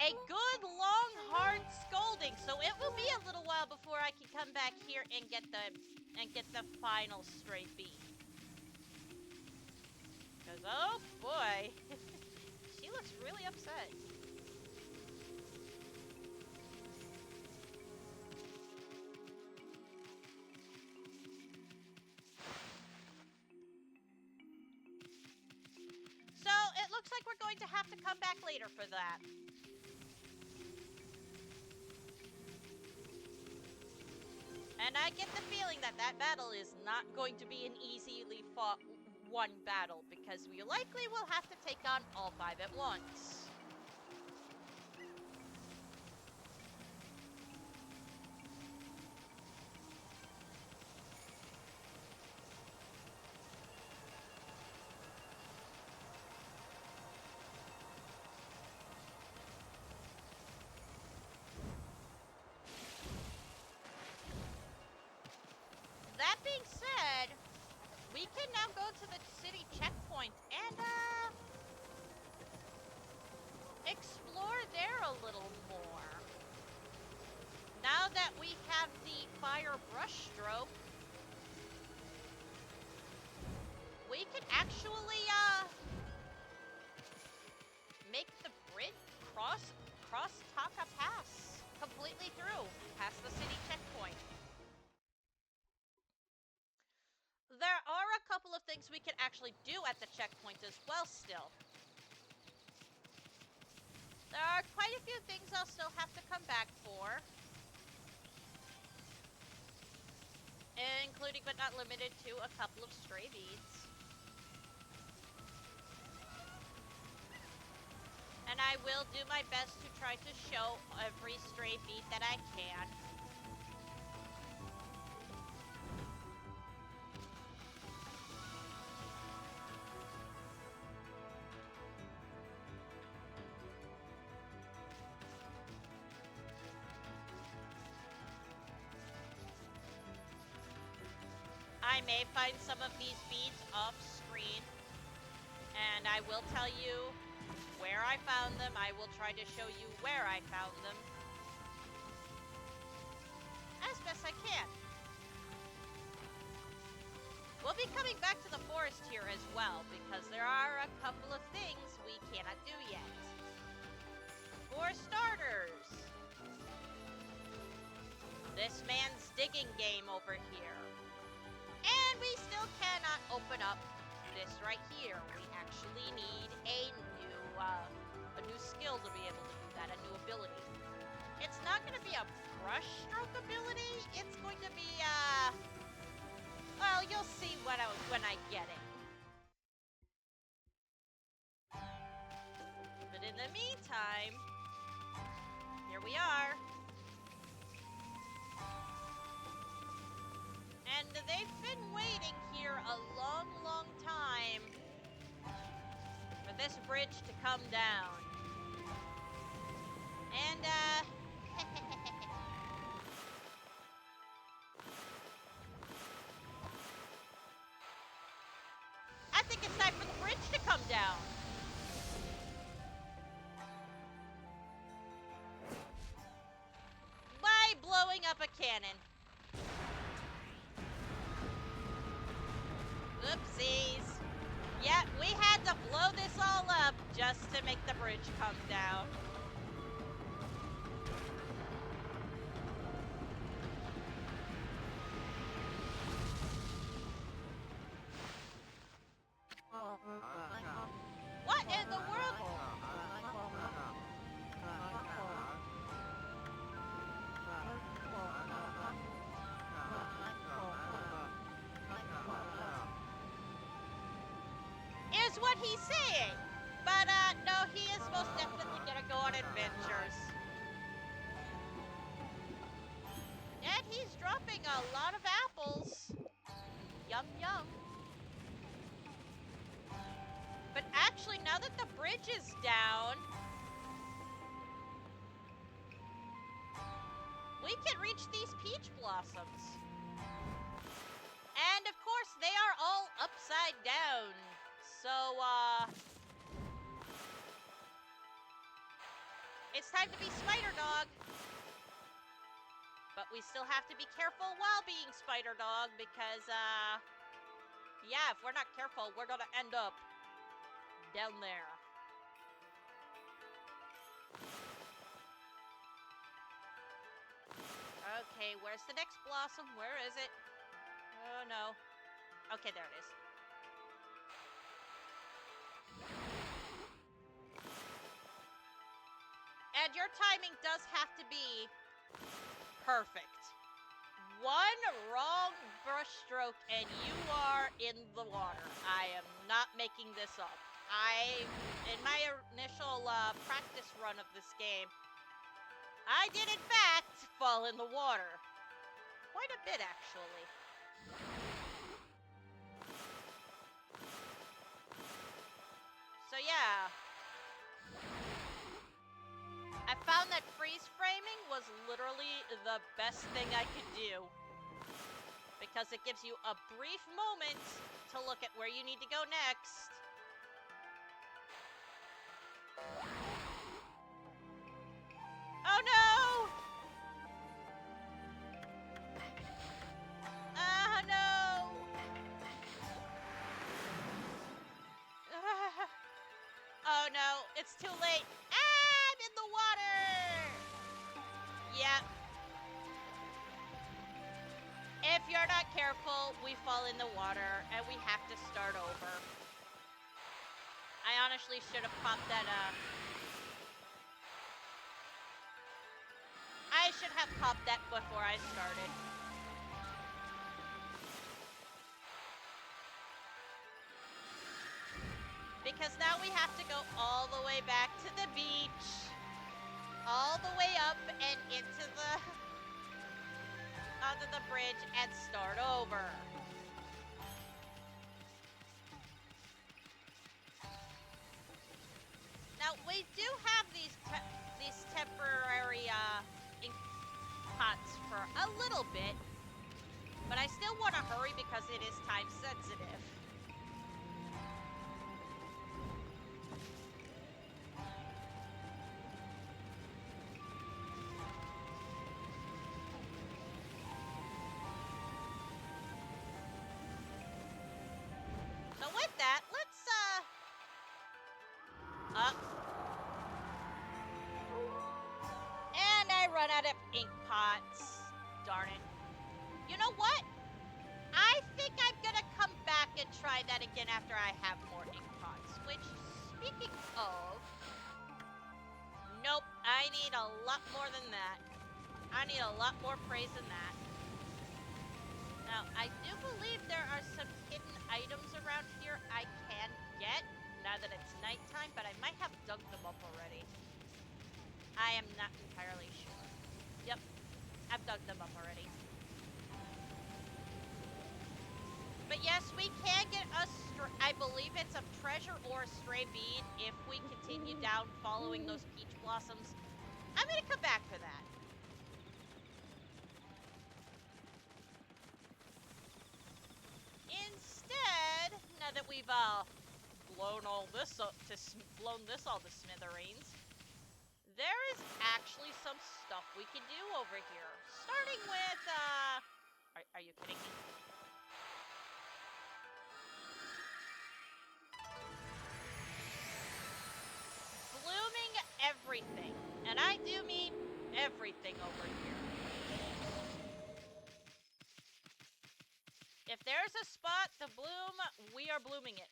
a good long hard scolding. So it will be a little while before I can come back here and get the final stray beat. Cause oh boy, she looks really upset. So it looks like we're going to have to come back later for that. And I get the feeling that that battle is not going to be an easily fought one battle, because we likely will have to take on all 5 at once. That being said, we can now go to the city checkpoint and explore there a little more. Now that we have the fire brushstroke, we can actually make the bridge cross Taka Pass completely through past the city checkpoint. There are a couple of things we can actually do at the checkpoint as well still. There are quite a few things I'll still have to come back for. Including but not limited to a couple of stray beads. And I will do my best to try to show every stray bead that I can. I may find some of these beads off screen, and I will tell you where I found them. I will try to show you where I found them as best I can. We'll be coming back to the forest here as well, because there are a couple of things we cannot do yet. For starters, this man's digging game over here. And we still cannot open up this right here. We actually need a new skill to be able to do that, a new ability. It's not going to be a brush stroke ability. It's going to be, well, you'll see when I get it. we are. And they've been waiting here a long, long time for this bridge to come down. And, I think it's time for the bridge to come down. By blowing up a cannon. Oopsies. Yeah, we had to blow this all up just to make the bridge come down. What in the world? Is what he's saying. But, no, he is most definitely gonna go on adventures. And he's dropping a lot of apples. Yum, yum. But actually, now that the bridge is down, we can reach these peach blossoms. And of course, they are all upside down. So, it's time to be Spider Dog. But we still have to be careful while being Spider Dog because, yeah, if we're not careful, we're gonna end up down there. Okay, where's the next blossom? Where is it? Oh, no. Okay, there it is. And your timing does have to be perfect. One wrong brush stroke and you are in the water. I am not making this up. In my initial practice run of this game, I did in fact fall in the water. Quite a bit, actually. So yeah. I found that freeze framing was literally the best thing I could do. Because it gives you a brief moment to look at where you need to go next. Oh no! Oh no! Oh no, it's too late. Ah, I'm in the water! Yep. If you're not careful, we fall in the water and we have to start over. I honestly should have popped that up. I should have popped that before I started. Because now we have to go all the way back to the beach. All the way up and onto the bridge and start over. Now we do have these temporary ink pots for a little bit, but I still want to hurry because it is time sensitive. So with that, let's and I run out of ink pots. Darn it. You know what? I think I'm gonna come back and try that again after I have more ink pots. Which, speaking of, nope, I need a lot more than that. I need a lot more praise than that. Now, I do believe there are some hidden items around here I can get now that it's nighttime, but I might have dug them up already. I am not entirely sure. believe it's a treasure or a stray bead if we continue down following those peach blossoms. I'm gonna come back for that. Instead, now that we've blown all this all to smithereens, there is actually some stuff we can do over here. Starting with are you kidding me? Blooming everything, and I do mean everything over here. If there's a spot to bloom, we are blooming it.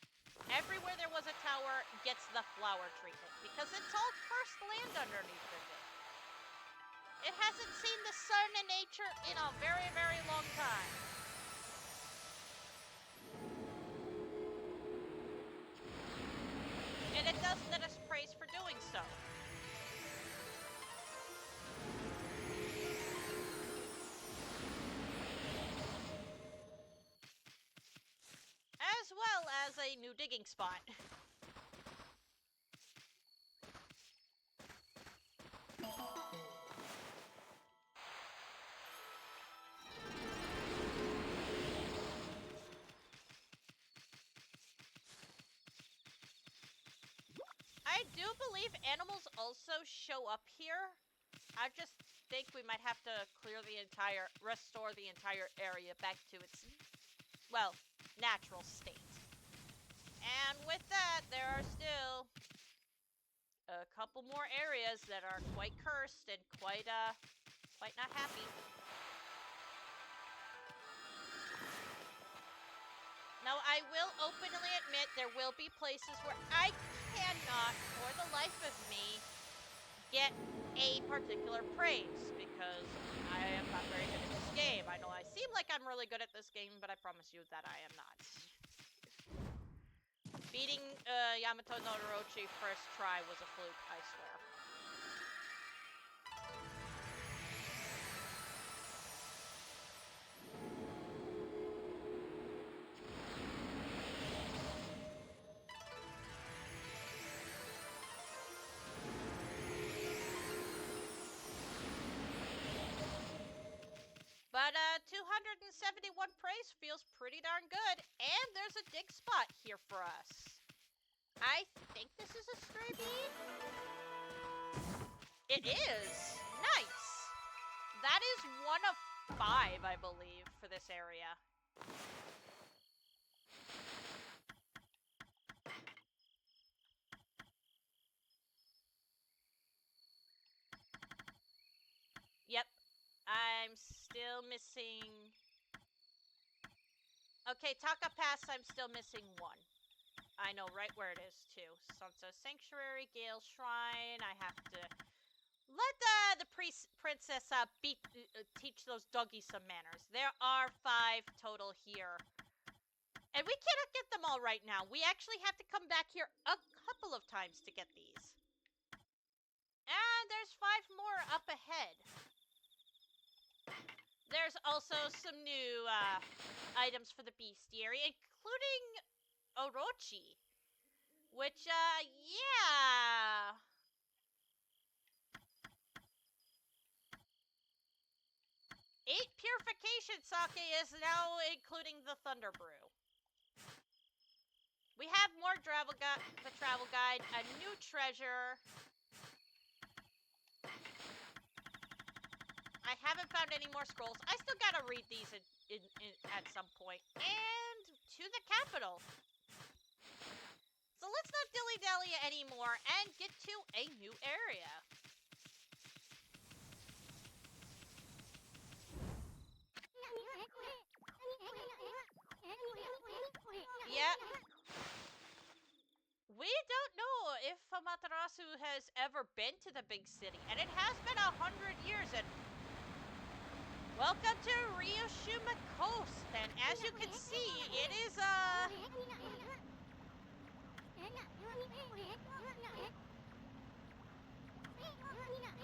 Everywhere there was a tower gets the flower treatment, because it's all cursed land underneath of it. It hasn't seen the sun in nature in a very, very long time. And it doesn't let us praise for doing so. As well as a new digging spot. I do believe animals also show up here. I just think we might have to restore the entire area back to its, well, natural state. And with that, there are still a couple more areas that are quite cursed and quite not happy. Now, I will openly admit there will be places where I cannot, for the life of me, get a particular praise, because I am not very good at this game. I know I seem like I'm really good at this game, but I promise you that I am not. Beating Yamato no Orochi first try was a fluke, I swear. But 271 praise feels pretty darn good, and there's a dig spot here for us. I think this is a stray bead? It is! Nice! That is 1 of 5, I believe, for this area. Yep. I'm still missing... Okay, Taka Pass, I'm still missing 1. I know right where it is, too. Sansa Sanctuary, Gale Shrine. I have to let the princess teach those doggies some manners. There are 5 total here. And we cannot get them all right now. We actually have to come back here a couple of times to get these. And there's 5 more up ahead. There's also some new items for the bestiary, including Orochi. Which, yeah. 8 purification sake is now including the Thunder Brew. We have more the travel guide, a new treasure. I haven't found any more scrolls. I still gotta read these at some point. And to the capital. So let's not dilly-dally anymore and get to a new area. Yeah. We don't know if Amaterasu has ever been to the big city, and it has been 100 years, and welcome to Ryoshima Coast, and as you can see, it is,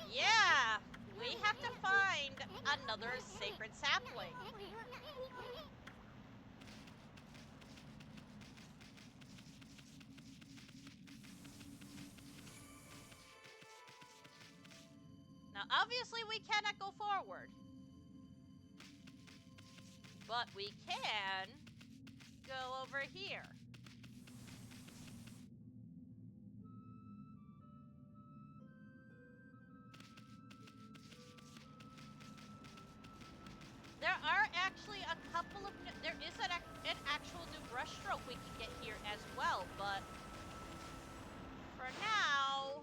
yeah, we have to find another sacred sapling. Now, obviously, we cannot go forward. But we can go over here. There are actually a couple of... There is an actual new brushstroke we can get here as well, but... For now...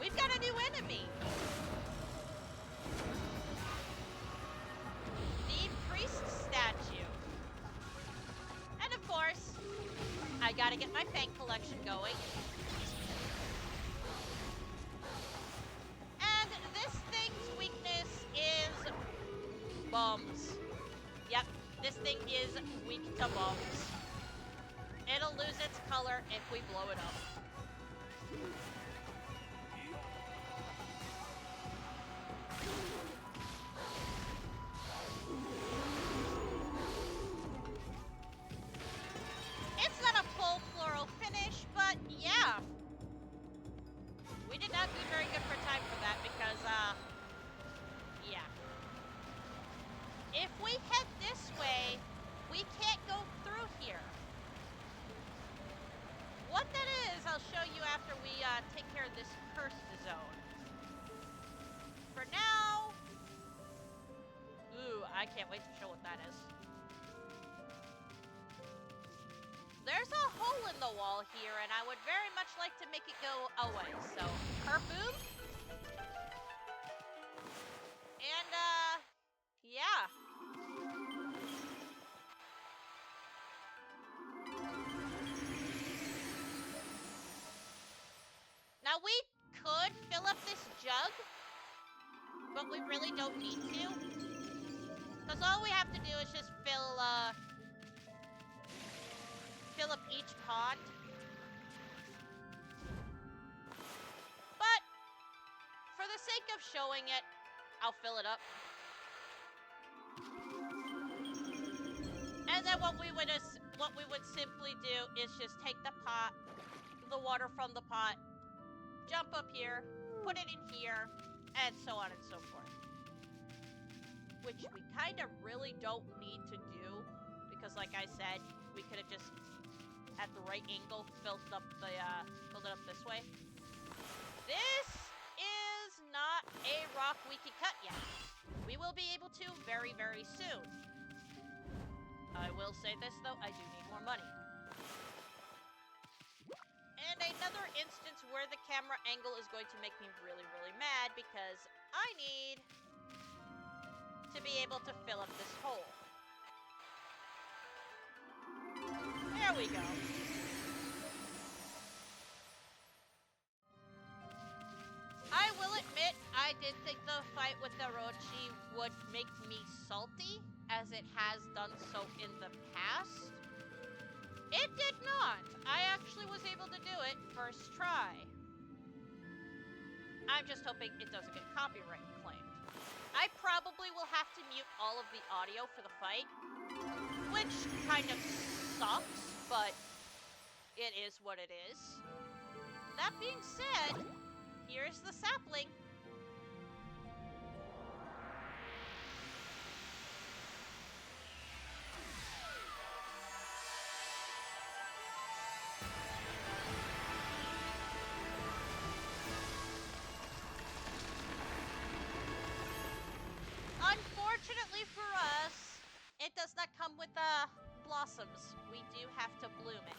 We've got a new enemy! The priest statue. And of course, I gotta get my Fang collection going. And this thing's weakness is bombs. Yep, this thing is weak to bombs. It'll lose its color if we blow it up. It's not a full floral finish, but yeah. We did not do very good for time for that because, yeah. If we head this way, we can't go through here. What that is, I'll show you after we take care of this cursed zone. For now... Ooh, I can't wait to show what that is. There's a hole in the wall here, and I would very much like to make it go away. So, kerboom. And, yeah. Now, we could fill up this jug, but we really don't need to. Because all we have to do is just fill up each pond. But, for the sake of showing it, I'll fill it up. And then what we would simply do is just take the water from the pot, jump up here, put it in here, and so on and so forth. Which we kind of really don't need to do, because like I said, we could have just, at the right angle, filled it up this way. This is not a rock we can cut yet. We will be able to very, very soon. I will say this, though, I do need more money. And another instance where the camera angle is going to make me really, really mad because I need to be able to fill up this hole. There we go. I will admit, I did think the fight with Orochi would make me salty, as it has done so in the past. It did not. I actually was able to do it first try. I'm just hoping it doesn't get copyright claimed. I probably will have to mute all of the audio for the fight, which kind of sucks, but it is what it is. That being said, here's the sapling. Unfortunately for us, it does not come with blossoms. We do have to bloom it.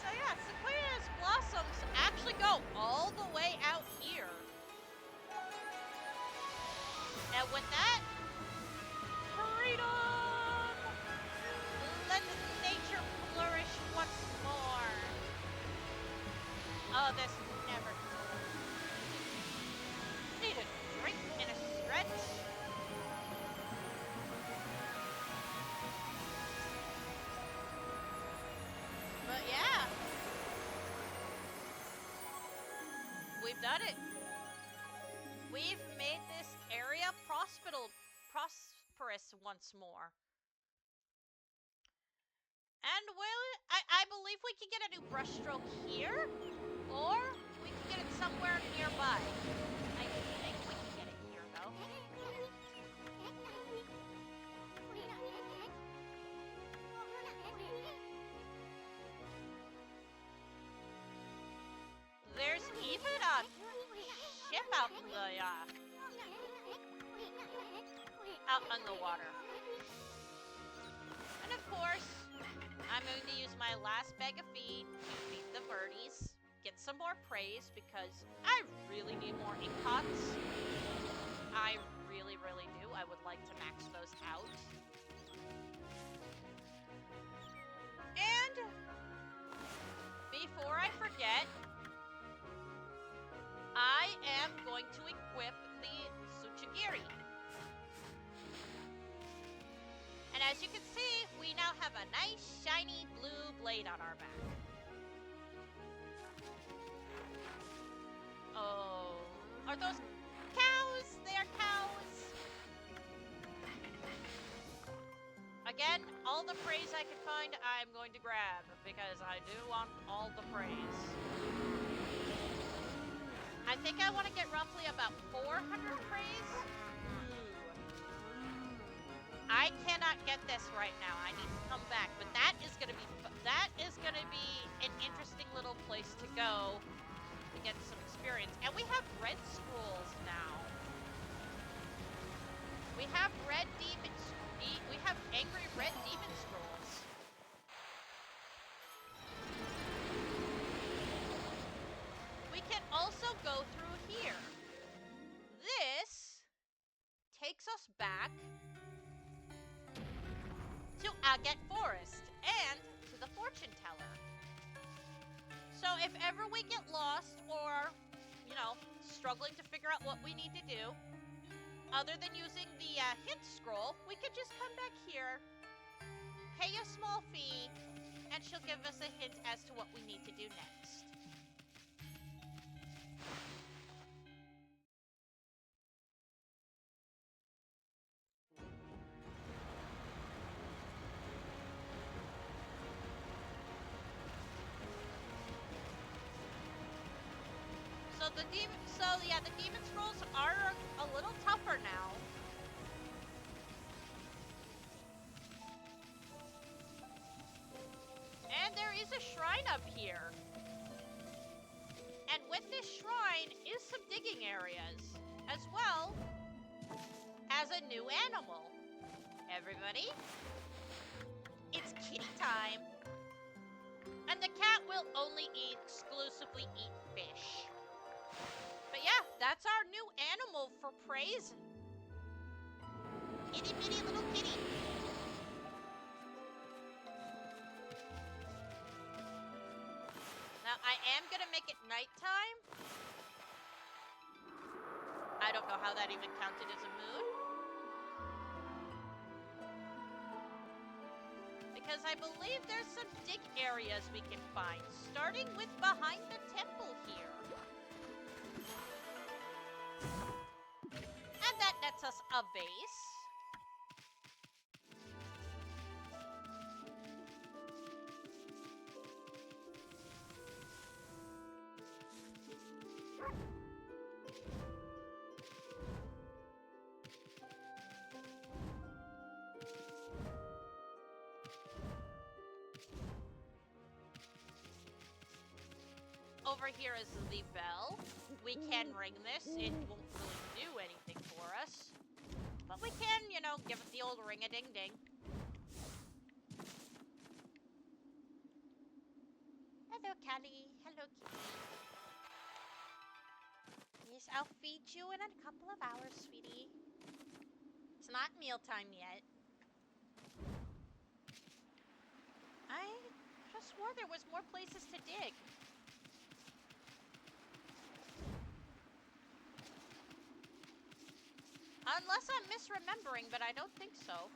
So yeah, Sequoia's blossoms actually go all the way out here. And with that, freedom! Let nature flourish once more. Oh, this never... Need a drink and a stretch. But yeah. We've done it. We've made this area prosperous once more. And I believe we can get a new brushstroke here, or we can get it somewhere nearby. I think we can get it here, though. There's even a ship out in the, out on the water. And of course, I'm going to use my last bag of feed to feed the birdies, get some more praise because I really need more ink pots. I really, really do. I would like to max those out. And before I forget, I am going to equip the Tsuchigiri. And as you can see, we now have a nice, shiny blue blade on our back. Oh, are those cows? They are cows. Again, all the praise I can find, I'm going to grab because I do want all the praise. I think I want to get roughly about 400 praise. I cannot get this right now. I need to come back, but that is gonna be an interesting little place to go to get some experience. And we have red scrolls now. We have we have angry red demon scrolls. We can also go through here. This takes us back to Agate Forest and to the fortune teller. So if ever we get lost or, you know, struggling to figure out what we need to do, other than using the hint scroll, we could just come back here, pay a small fee, and she'll give us a hint as to what we need to do next. The demon scrolls are a little tougher now. And there is a shrine up here. And with this shrine is some digging areas, as well as a new animal. Everybody, it's kitty time. And the cat will only exclusively eat fish. But yeah, that's our new animal for praise. Itty bitty little kitty. Now, I am gonna make it nighttime. I don't know how that even counted as a mood. Because I believe there's some dig areas we can find, starting with behind the temple here. And that nets us a base. Over here is the bell. We can ring this. It won't really do anything for us. But we can, you know, give it the old ring-a-ding-ding. Hello, Callie. Hello, kitty. Yes, I'll feed you in a couple of hours, sweetie. It's not mealtime yet. I just swore there was more places to dig. Unless I'm misremembering, but I don't think so.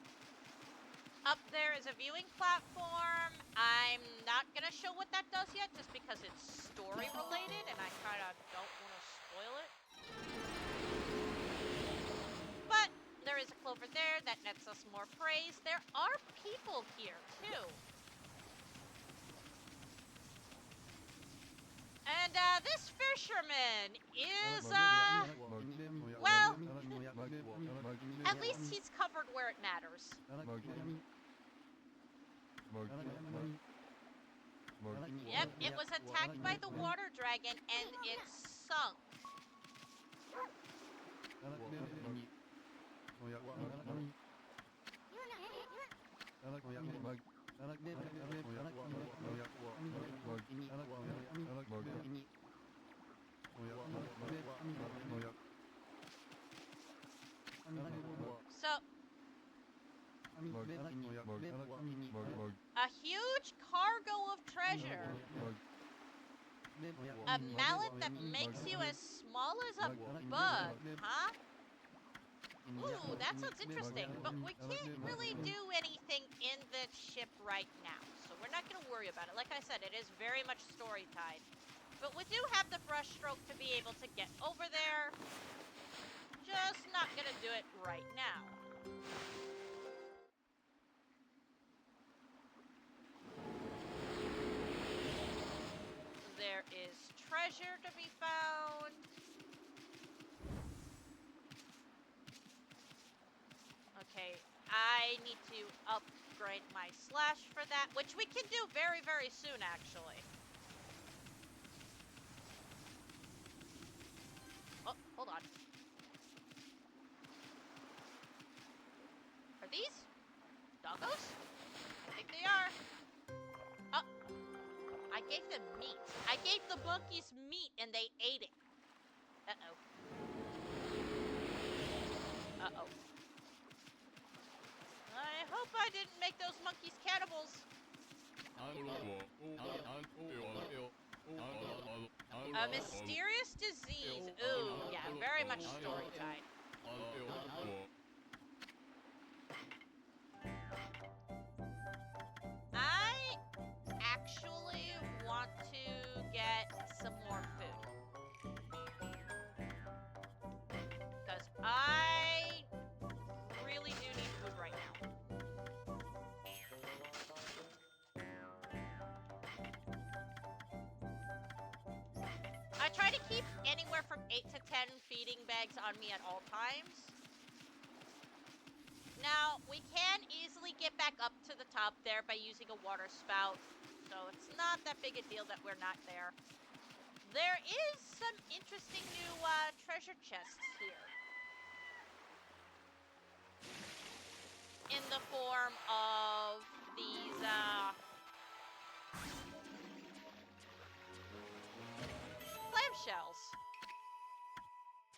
Up there is a viewing platform. I'm not gonna show what that does yet, just because it's story related, and I kind of don't want to spoil it. But there is a clover there that nets us more praise. There are people here, too. this fisherman is, well, at least he's covered where it matters. Yep, it was attacked by the water dragon and it sunk. So, a huge cargo of treasure. A mallet that makes you as small as a bug, huh? Ooh, that sounds interesting, but we can't really do anything in the ship right now, so we're not going to worry about it. Like I said, it is very much story-tied. But we do have the brushstroke to be able to get over there. Just not going to do it right now. There is treasure to be found. Okay, I need to upgrade my slash for that, which we can do very, very soon, actually. Oh, hold on. Are these doggos? I think they are. Oh, I gave them meat. I gave the monkeys meat and they ate it. Uh-oh. Uh-oh. I hope I didn't make those monkeys cannibals. A mysterious disease. Ooh, yeah, very much story-tied. I actually want to get some more food. Because I really do need food right now. I try to keep anywhere from 8 to 10 feeding bags on me at all times. Now, we can easily get back up to the top there by using a water spout, so it's not that big a deal that we're not there. There is some interesting new treasure chests here. In the form of these, clamshells.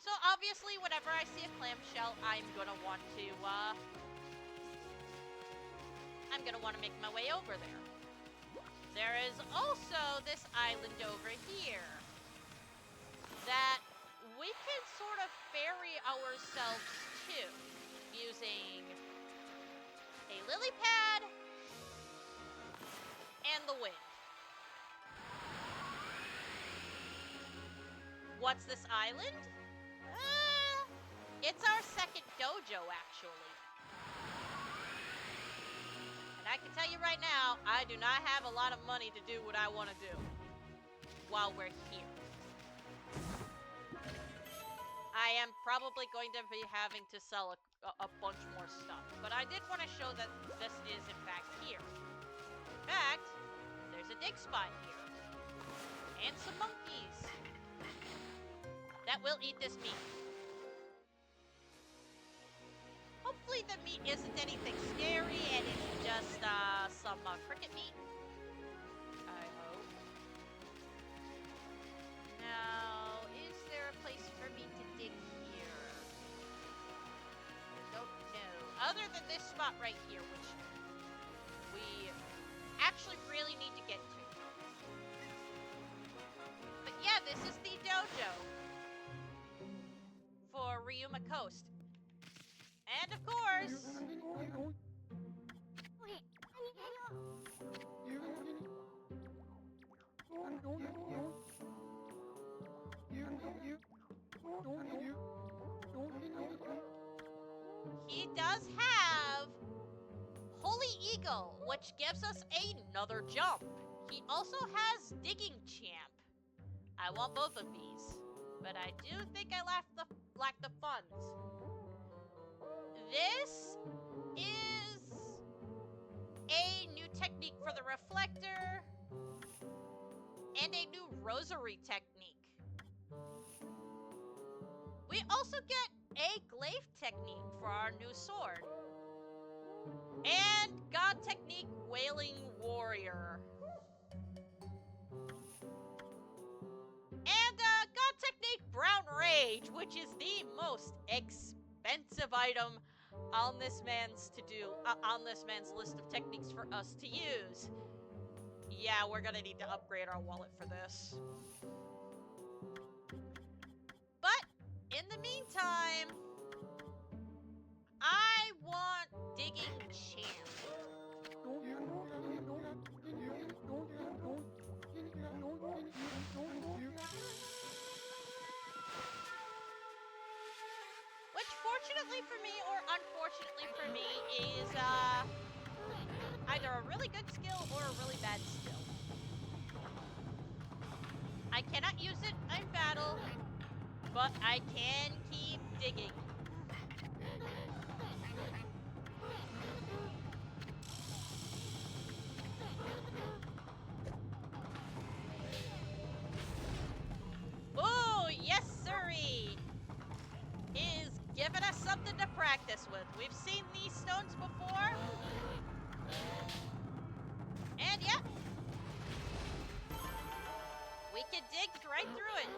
So obviously, whenever I see a clamshell, I'm gonna want to make my way over there. There is also this island over here that we can sort of ferry ourselves to using a lily pad and the wind. What's this island? It's our second dojo, actually. And I can tell you right now, I do not have a lot of money to do what I want to do while we're here. I am probably going to be having to sell a bunch more stuff, but I did want to show that this is, in fact, here. In fact, there's a dig spot here. And some monkeys that will eat this meat. Hopefully the meat isn't anything scary and it's just some cricket meat. I hope. Now, is there a place for me to dig here? Don't know. Other than this spot right here, which we actually really need to get to. But yeah, this is the dojo for Ryuma Coast. And of course, he does have Holy Eagle, which gives us another jump. He also has Digging Champ. I want both of these. But I do think I lack the funds. This is a new technique for the reflector and a new rosary technique. We also get a glaive technique for our new sword. And god technique wailing warrior. And god technique brown rage, which is the most expensive item on this man's on this man's list of techniques for us to use. Yeah, we're gonna need to upgrade our wallet for this. But in the meantime, I want digging champ. Which, fortunately for me or unfortunately for me, is either a really good skill or a really bad skill. I cannot use it in battle, but I can keep digging. Ooh, yes sirree! Is giving us something to practice with. We've seen these stones before. And yeah, we can dig right through it.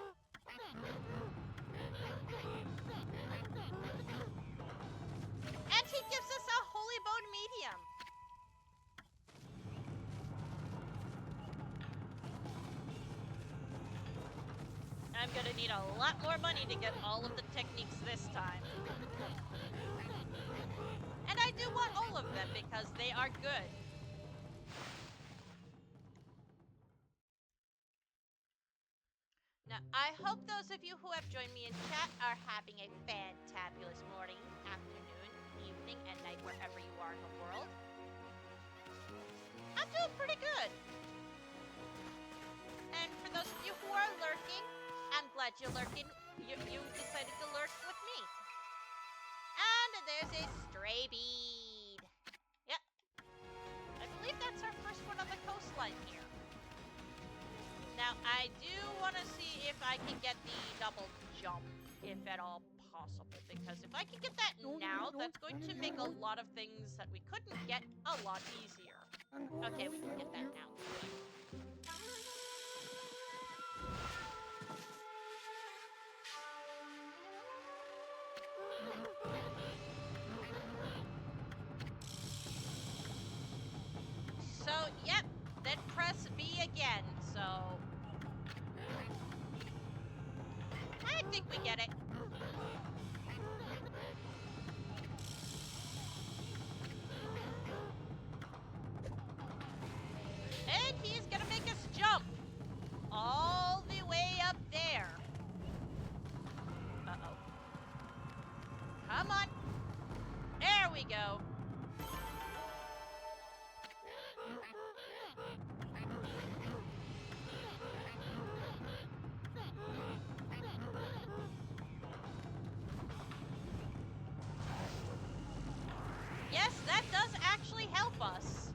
And he gives us a holy bone medium. I'm gonna need a lot more money to get all of the techniques this time. And I do want all of them because they are good. Now, I hope those of you who have joined me in chat are having a fantabulous morning, afternoon, evening, and night wherever you are in the world. I'm doing pretty good. And for those of you who are lurking, I'm glad you're lurking. You decided to lurk with me. And there's a stray bead. Yep. I believe that's our first one on the coastline here. Now, I do want to see if I can get the double jump, if at all possible. Because if I can get that now, that's going to make a lot of things that we couldn't get a lot easier. Okay, we can get that now. So, yep, then press B again, so... I think we get it. And he's gonna make us jump all the way up there. Uh-oh. Come on. There we go. Yes, that does actually help us.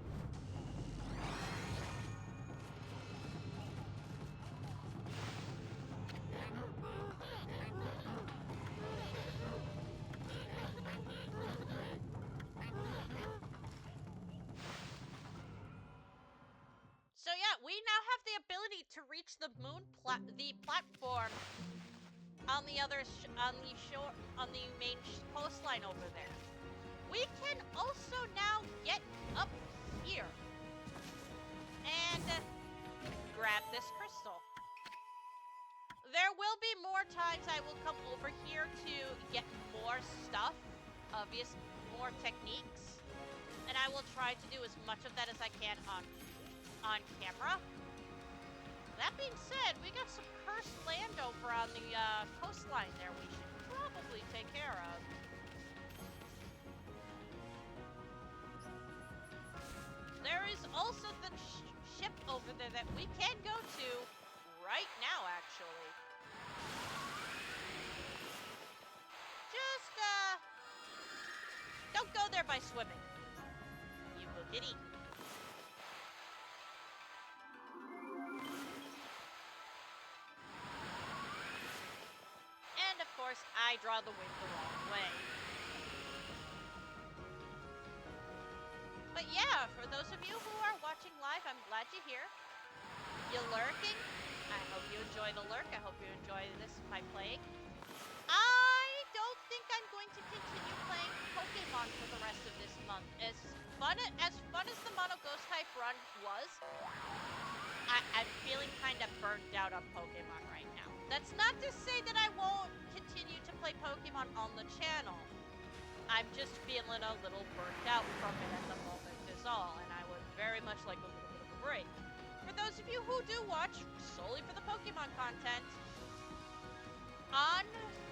So yeah, we now have the ability to reach the platform on the on the main coastline over there. We can also now get up here and grab this crystal. There will be more times I will come over here to get more stuff, more techniques, and I will try to do as much of that as I can on camera. That being said, we got some cursed land over on the coastline there we should probably take care of. There is also the ship over there that we can go to right now, actually. Just, don't go there by swimming. You will get eaten. And, of course, I draw the wind the wrong way. But yeah, for those of you who are watching live, I'm glad you're here. You're lurking. I hope you enjoy the lurk. I hope you enjoy this, my playing. I don't think I'm going to continue playing Pokemon for the rest of this month. As fun as the Mono Ghost type run was, I'm feeling kind of burnt out on Pokemon right now. That's not to say that I won't continue to play Pokemon on the channel. I'm just feeling a little burnt out from it at the moment is all, and I would very much like a little bit of a break. For those of you who do watch solely for the Pokemon content, on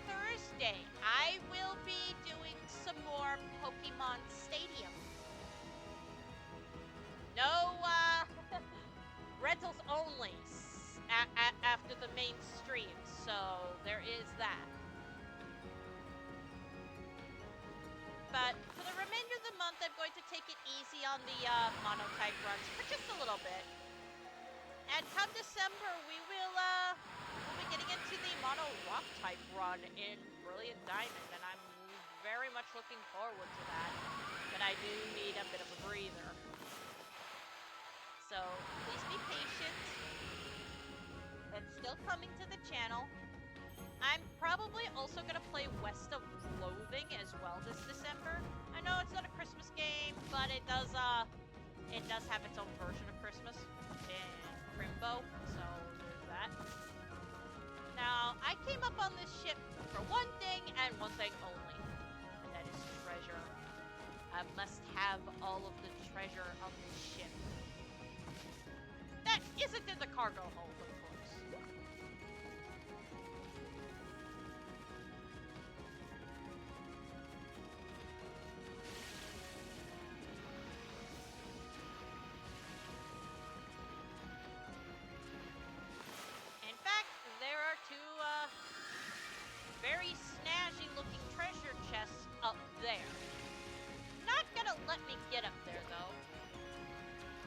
Thursday, I will be doing some more Pokemon Stadium. No, rentals only after the main stream, so there is that. But for the remainder of the month, I'm going to take it easy on the mono-type runs for just a little bit. And come December, we'll be getting into the mono-rock-type run in Brilliant Diamond, and I'm very much looking forward to that. But I do need a bit of a breather. So please be patient. It's still coming to the channel. I'm probably also going to play West of Loathing as well this December. I know it's not a Christmas game, but it does have its own version of Christmas in Crimbo, so there's that. Now, I came up on this ship for one thing and one thing only, and that is treasure. I must have all of the treasure on this ship. That isn't in the cargo hold, of course. There are two very snazzy looking treasure chests up there. Not gonna let me get up there though.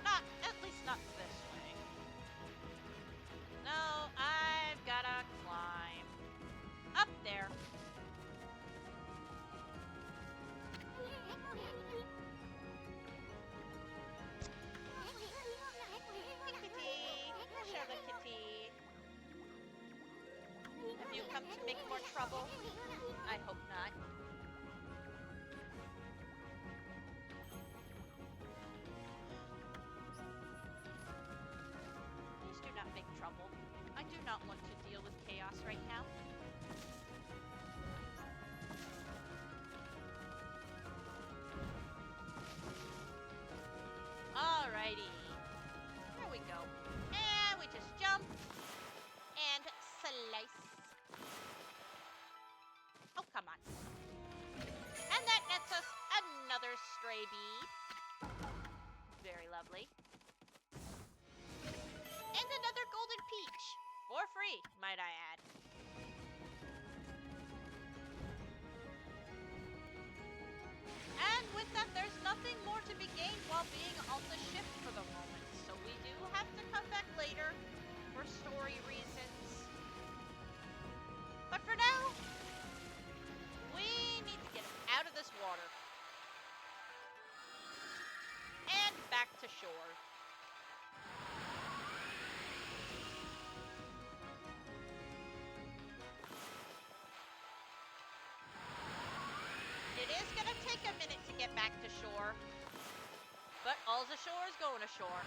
At least not this way. No, I've gotta climb up there. Kitty, show the kitty. Have you come to make more trouble? I hope not. Please do not make trouble. I do not want to deal with chaos right now. Alrighty. There we go. And we just jump. And slice. Oh, come on. And that nets us another stray bead. Very lovely. And another golden peach. For free, might I add. And with that, there's nothing more to be gained while being on the ship for the moment. So we do have to come back later for story reasons. But for now, we need to get out of this water. And back to shore. It is gonna take a minute to get back to shore. But all the shore is going ashore.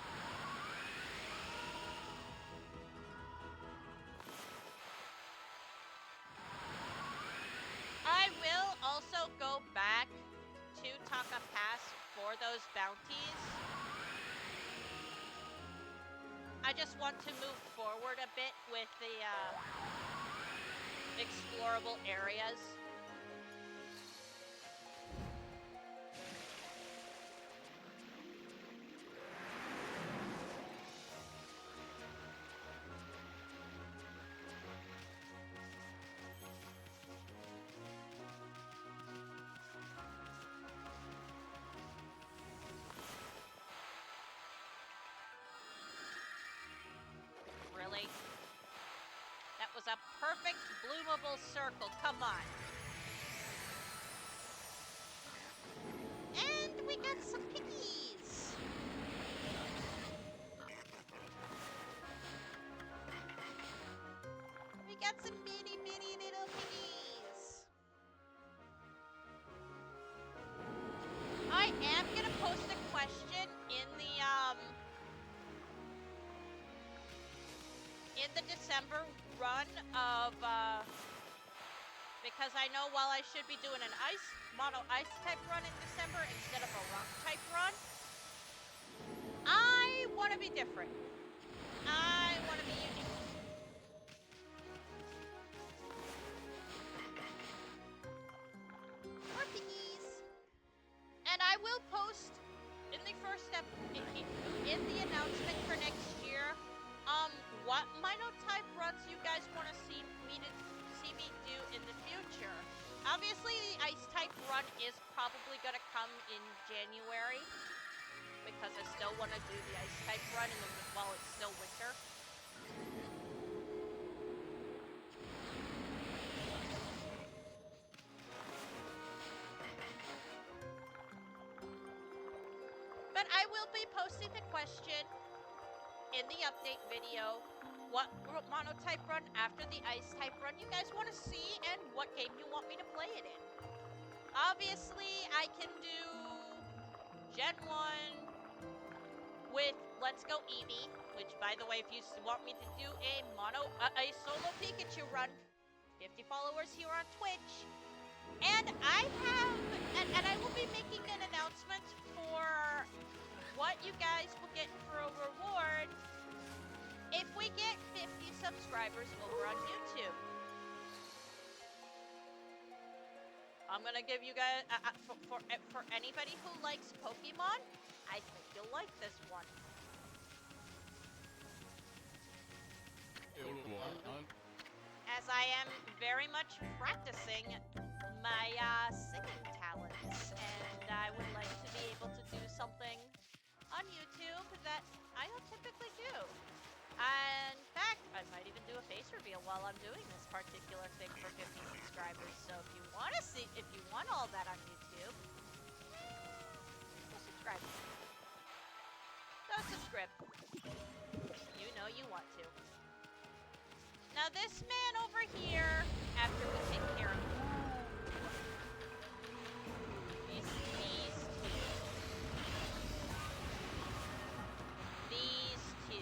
I will also go back to Taka Pass for those bounties. I just want to move forward a bit with the explorable areas. That was a perfect bloomable circle. Come on. And we got some piggies. We got some bitty little piggies. I am gonna post a question in the December run of because I know while I should be doing an mono ice type run in December instead of a rock type run, I want to be different. I want to be unique. More piggies. And I will post in the first step in the announcement for next year, what monotype runs you guys want to see me do in the future. Obviously, the ice type run is probably gonna come in January because I still want to do the ice type run while it's still winter. But I will be posting the question in the update video, what monotype run after the ice type run you guys want to see and what game you want me to play it in. Obviously, I can do Gen 1 with Let's Go Eevee, which, by the way, if you want me to do a solo Pikachu run, 50 followers here on Twitch. And I will be making an announcement for what you guys will get for a reward if we get 50 subscribers over on YouTube. I'm gonna give you guys, for anybody who likes Pokemon, I think you'll like this one. As I am very much practicing my singing talents, and I would like to be able to do something on YouTube that I don't typically do. And in fact, I might even do a face reveal while I'm doing this particular thing for 50 subscribers. So if you want to see, if you want all that on YouTube, go subscribe. Go subscribe. You know you want to. Now this man over here, after we take care of him, these two.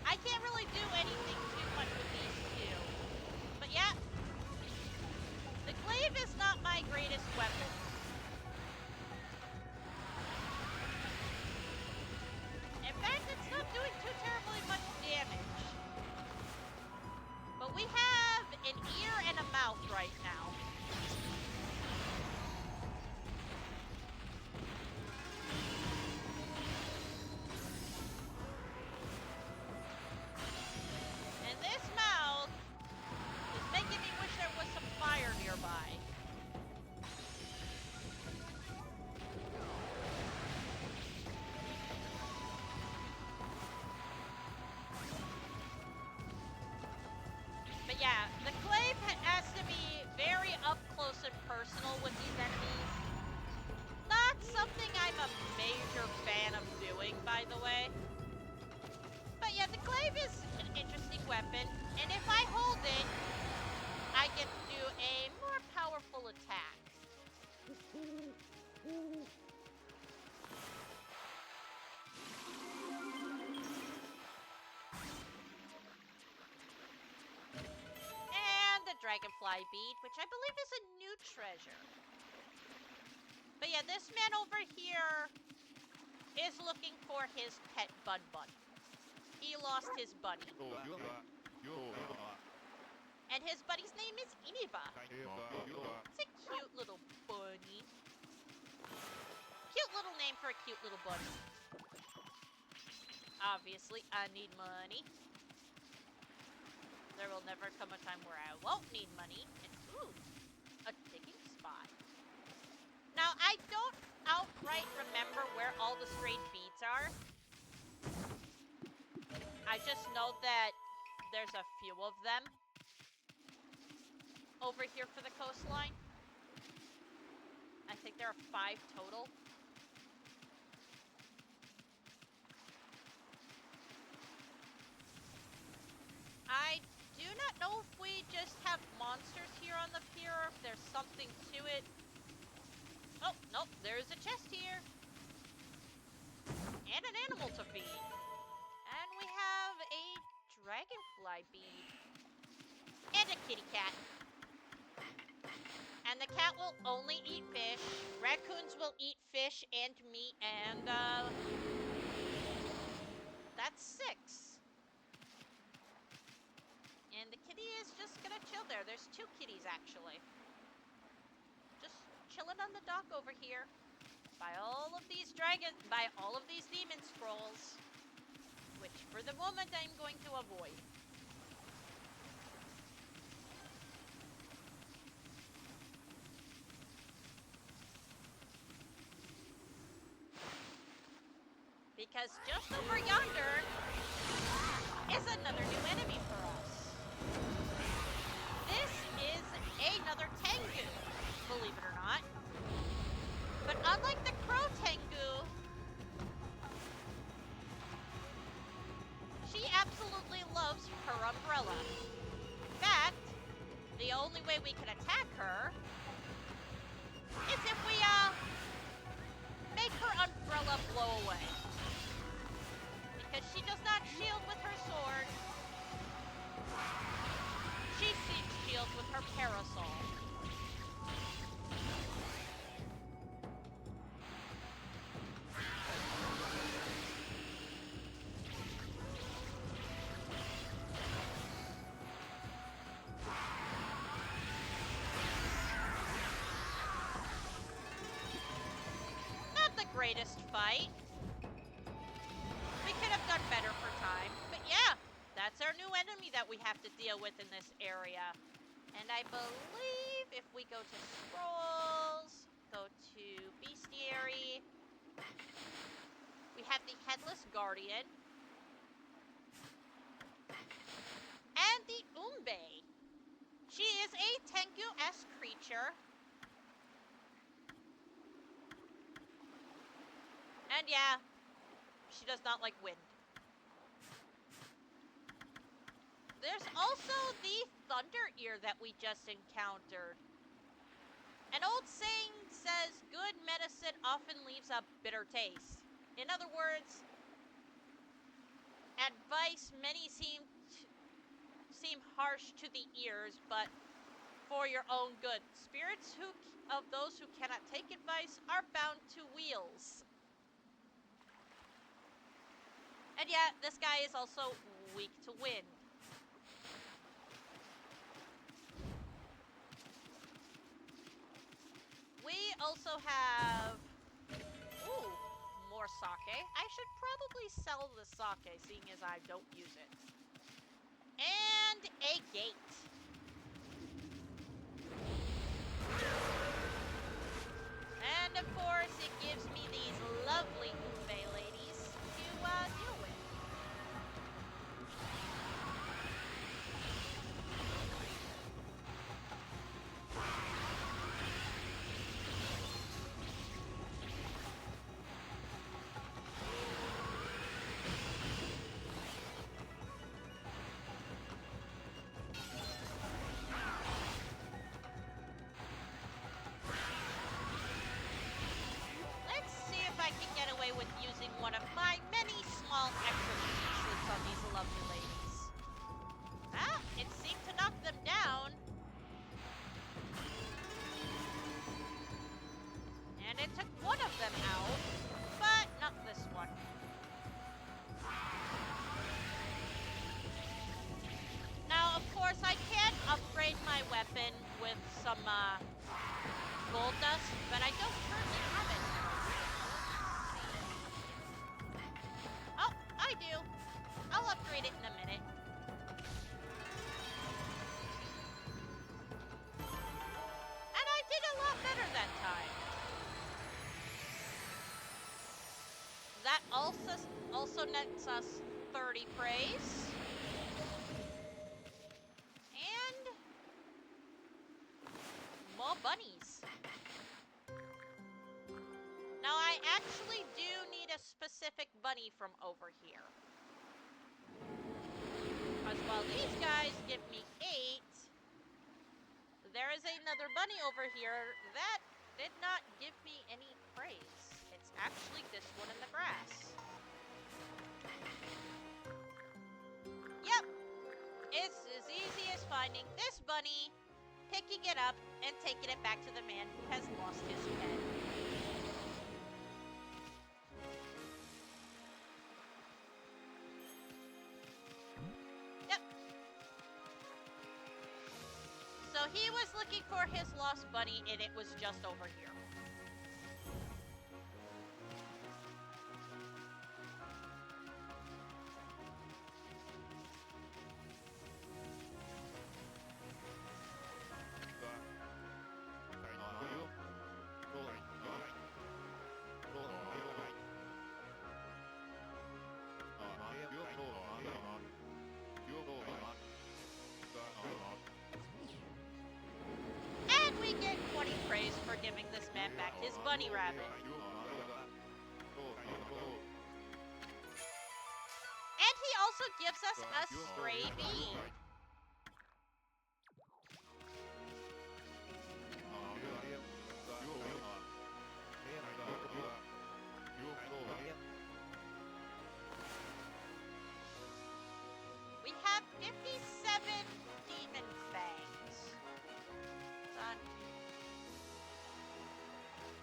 I can't really do anything too much with these two. But yeah, the glaive is not my greatest weapon. In fact, it's not doing too terribly much damage. But we have an ear and a mouth right now. And this mouth is making me wish there was some fire nearby. But yeah, the glaive has to be very up close and personal with these enemies. Not something I'm a major fan of doing, by the way. But yeah, the glaive is an interesting weapon, and if I hold it, I get to do a more powerful attack. And the dragonfly bead, which I believe is a new treasure. But yeah, this man over here is looking for his pet Bun Bun. He lost his buddy. And his buddy's name is Iniva. It's a cute little bunny. Cute little name for a cute little bunny. Obviously, I need money. There will never come a time where I won't need money. And ooh, a digging spot. Now, I don't outright remember where all the strange beads are. I just know that there's a few of them over here for the coastline. I think there are 5 total. I do not know if we just have monsters here on the pier or if there's something to it. Oh, nope, there's a chest here. And an animal to feed. And we have a dragonfly bead. And a kitty cat. And the cat will only eat fish. Raccoons will eat fish and meat, and that's 6. And the kitty is just gonna chill there. There's 2 kitties, actually. Just chilling on the dock over here. By all of these demon scrolls. Which, for the moment, I'm going to avoid. Because just over yonder is another new enemy for us. This is another Tengu, believe it or not. But unlike the Crow Tengu, she absolutely loves her umbrella. In fact, the only way we can attack her is if we, make her umbrella blow away. Because she does not shield with her sword. She shields with her parasol. Not the greatest fight. We could have done better for time. But yeah, that's our new enemy that we have to deal with in this area. And I believe if we go to Scrolls, go to Bestiary, we have the Headless Guardian, and the Umbe. She is a Tengu-esque creature. And yeah, she does not like wind. There's also the Thunder Ear that we just encountered. An old saying says, good medicine often leaves a bitter taste. In other words, advice many seem harsh to the ears, but for your own good. Spirits of those who cannot take advice are bound to wheels. And yeah, this guy is also weak to wind. We also have, ooh, more sake. I should probably sell the sake, seeing as I don't use it. And a gate. And of course, it gives me these lovely Umbe ladies to deal with. With using one of my many small extra pieces on these lovely ladies. Ah, it seemed to knock them down. And it took one of them out, but not this one. Now, of course, I can upgrade my weapon with some gold dust, but I don't currently have it. I do. I'll upgrade it in a minute. And I did a lot better that time. That also nets us 30 praise. And more bunnies. Now I actually do need a specific bunny from over here. Because while these guys give me 8, there is another bunny over here that did not give me any praise. It's actually this one in the grass. Yep, it's as easy as finding this bunny, picking it up, and taking it back to the man who has lost his pet. Yep. So he was looking for his lost bunny, and it was just over here. And we get 20 praise for giving this man back his bunny rabbit. And he also gives us a stray bee. We have 57 demon fangs. Son.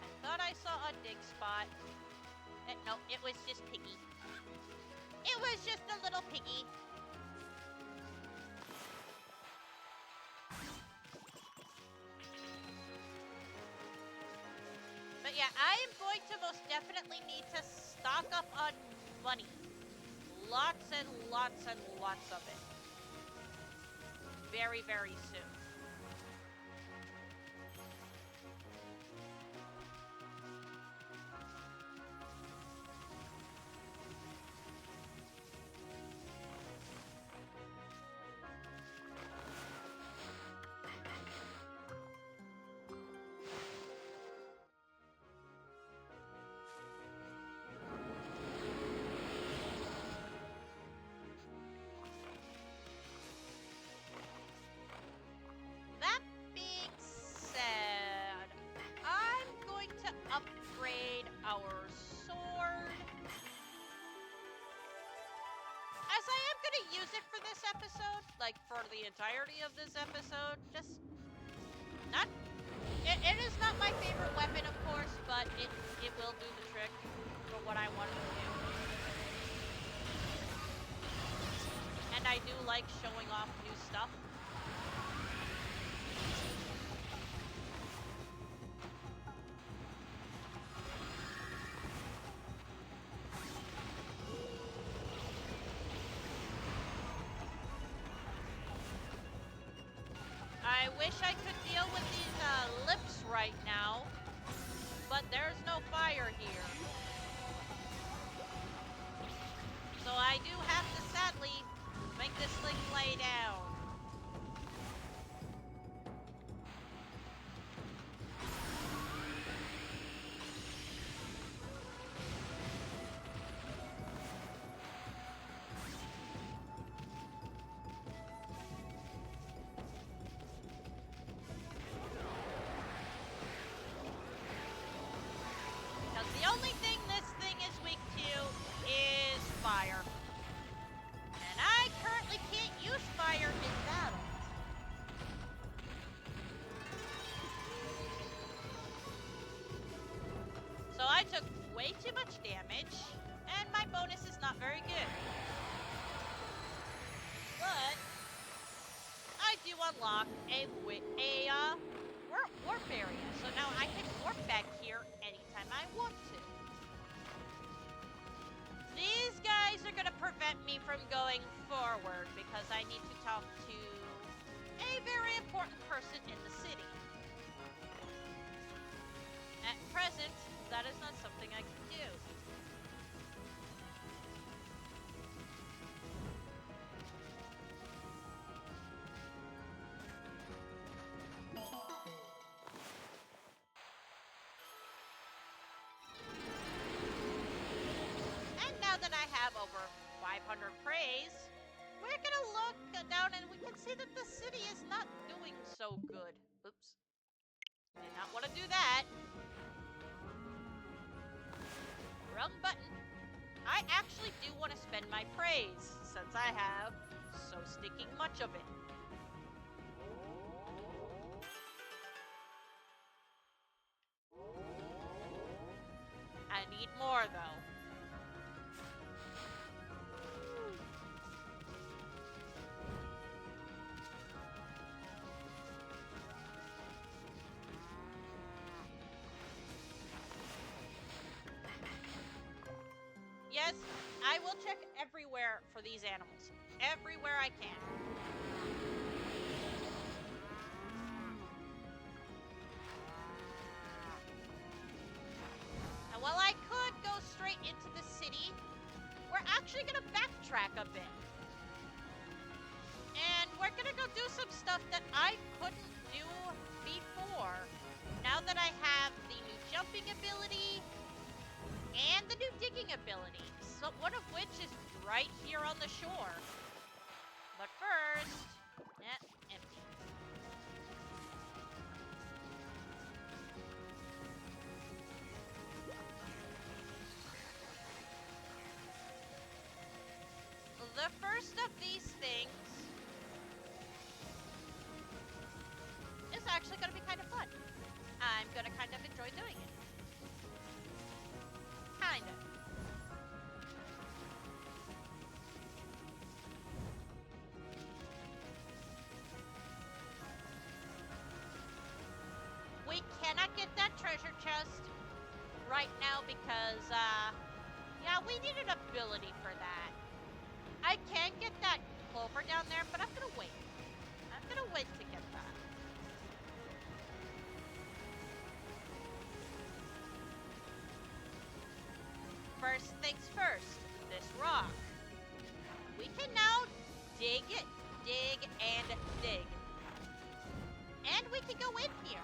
I thought I saw a dig spot. No, it was just Piggy. It was just a little piggy. But yeah, I am going to most definitely need to stock up on money. Lots and lots and lots of it. Very, very soon. That being said, I'm going to upgrade our sword. As I am going to use it for this episode, like for the entirety of this episode, just not... It is not my favorite weapon, of course, but it will do the trick for what I want it to do. And I do like showing off new stuff. I wish I could deal with these lips right now, but there's no fire here. So I do have to sadly make this thing lay down. Because the only thing this thing is weak to is fire. And I currently can't use fire in battle. So I took way too much damage, and my bonus is not very good. But I do unlock a warp area, so now I can warp back here anytime I want to. These guys are going to prevent me from going forward because I need to talk to a very important person in the city. At present, that is not something I can do. have over 500 praise, we're gonna look down and we can see that the city is not doing so good. Oops. Did not want to do that. Wrong button. I actually do want to spend my praise, since I have so stinking much of it. I need more, though. Yes, I will check everywhere for these animals. Everywhere I can. And while I could go straight into the city, we're actually going to backtrack a bit. And we're going to go do some stuff that I couldn't do before. Now that I have the new jumping ability and the new digging ability, so one of which is right here on the shore. But first, empty. The first of these things is actually going to be kind of fun. I'm going to kind of enjoy doing it. Kind of. We cannot get that treasure chest right now because, yeah, we need an ability for that. I can get that clover down there, but I'm gonna wait. I'm gonna wait to get that. First things first, this rock. We can now dig it, dig and dig. And we can go in here.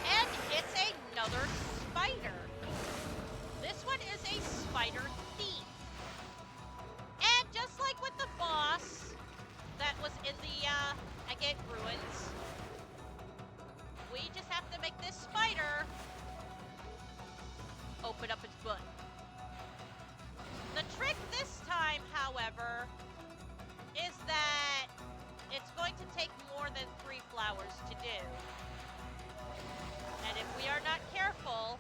And it's another spider. This one is a spider thief. And just like with the boss that was in the Agate Ruins, we just have to make this spider open up its butt. The trick this time, however, is that it's going to take more than 3 flowers to do. And if we are not careful,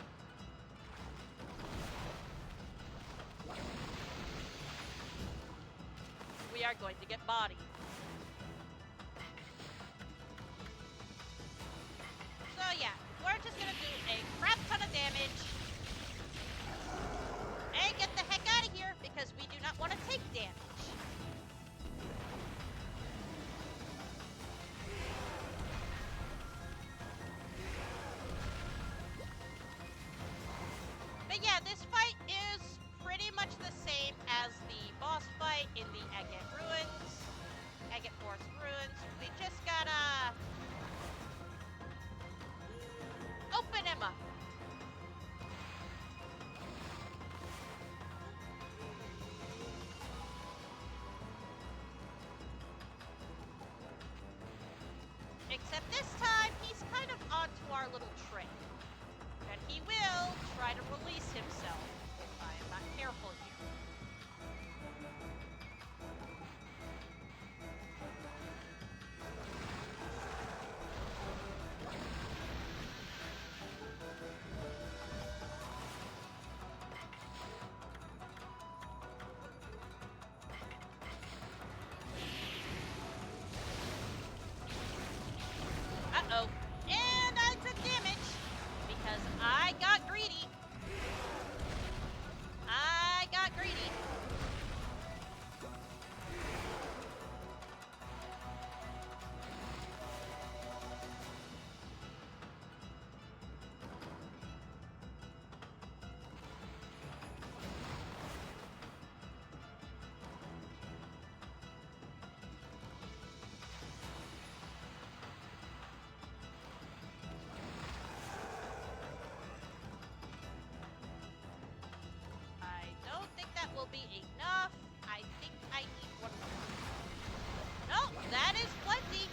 we are going to get bodied. So yeah, we're just gonna do a crap ton of damage and get the heck out of here because we do not want to take damage. But yeah, this fight is pretty much the same as the boss fight in the Agate Ruins, Agate Forest Ruins. We just gotta open him up. Except this time, he's kind of onto our little trick. And he will try to release himself if I am not careful here. Uh-oh. And I took damage because I got greedy. I got will be enough. I think I need one more. No, that is plenty.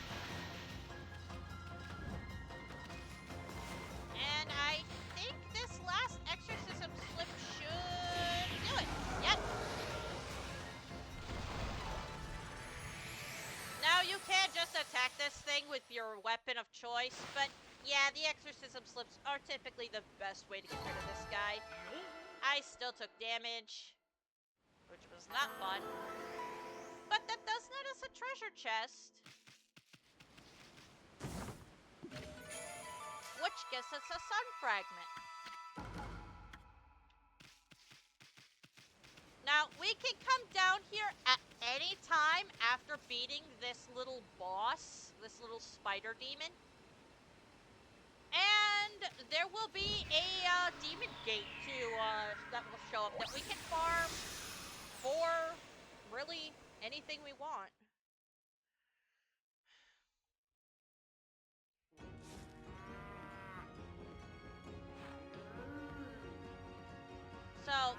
And I think this last exorcism slip should do it. Yep. Now you can't just attack this thing with your weapon of choice, but yeah, the exorcism slips are typically the best way to get rid of this guy. I still took damage, which was not fun. But that does net us a treasure chest, which gives us a sun fragment. Now, we can come down here at any time after beating this little boss, this little spider demon. And there will be a demon gate too that will show up that we can farm for really anything we want. So,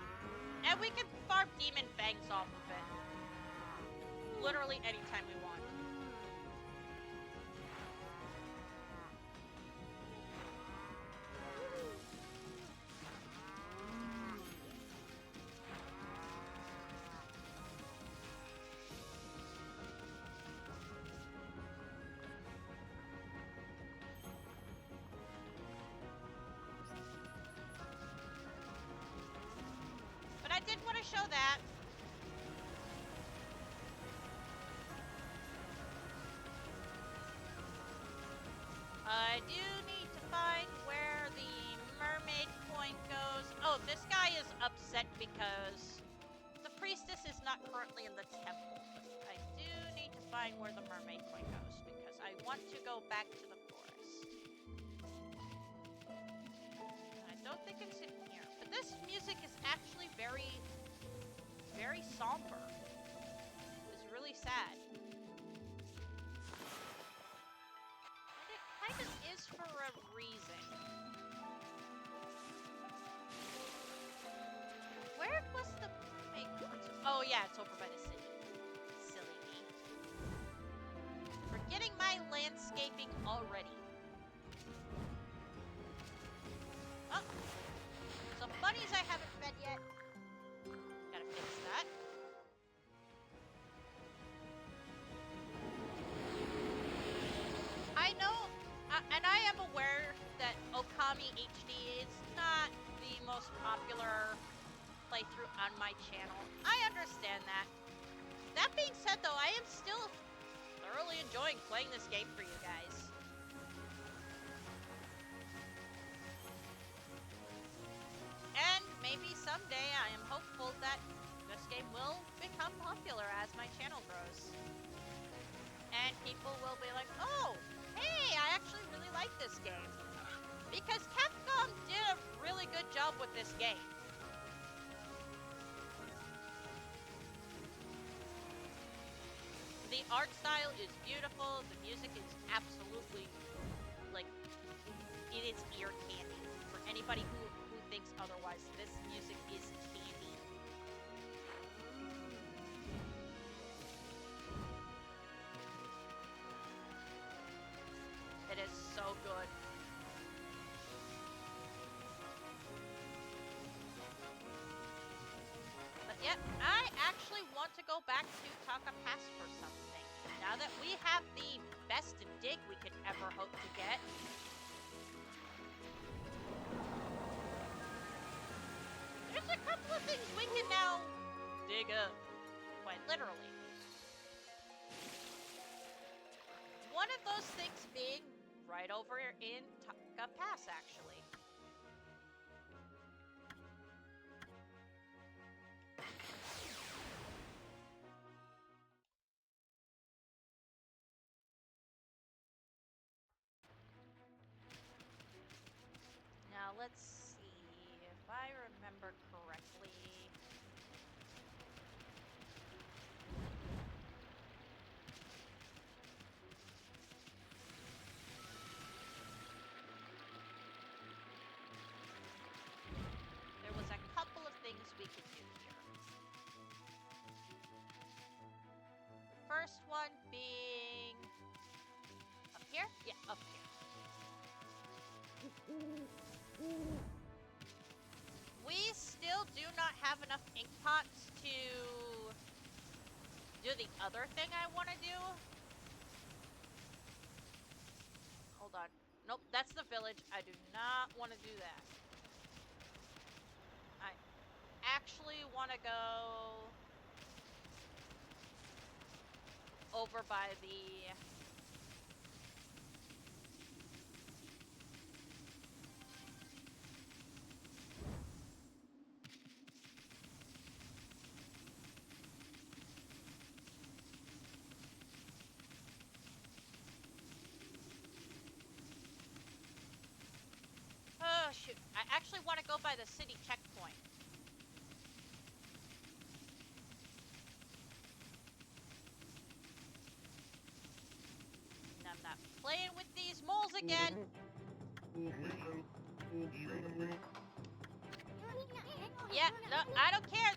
and we can farm demon fangs off of it. Literally anytime we want. But I did want to show that. I do need to find where the mermaid point goes. Oh, this guy is upset because the priestess is not currently in the temple. I do need to find where the mermaid point goes because I want to go back to the forest. I don't think it's in here. But this music is actually very, very somber. It's really sad. And it kind of is for a reason. Where was the mermaid? Oh yeah, it's over by the city. Silly me. Forgetting my landscaping already. Oh, some bunnies I haven't fed yet. Gotta fix that. I know, and I am aware that Okami HD is not the most popular playthrough on my channel. I understand that. That being said, though, I am still thoroughly enjoying playing this game for you guys. And maybe someday I am hopeful that this game will become popular as my channel grows. And people will be like, oh, hey, I actually really like this game. Because Capcom did a really good job with this game. The art style is beautiful, the music is absolutely, like, it is ear candy. For anybody who thinks otherwise, this music is candy. It is so good. But yeah, I actually want to go back to Taka Pass for something. Now that we have the best dig we could ever hope to get. There's a couple of things we can now dig up, quite literally. One of those things being right over in Taka Pass, actually. Now let's see if I remember correctly. one being up here? Yeah, up here. We still do not have enough ink pots to do the other thing I want to do. Hold on. Nope, that's the village. I do not want to do that. I actually want to go over by the... Oh, shoot. I actually want to go by the city checkpoint. And I'm not playing with these moles again. Yeah, no, I don't care.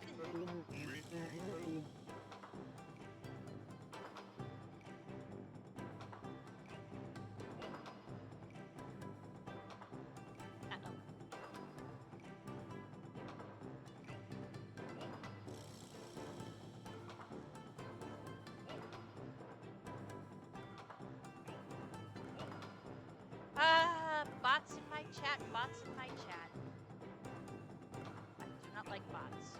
Uh-oh. Bots in my chat, bots in my chat. I do not like bots.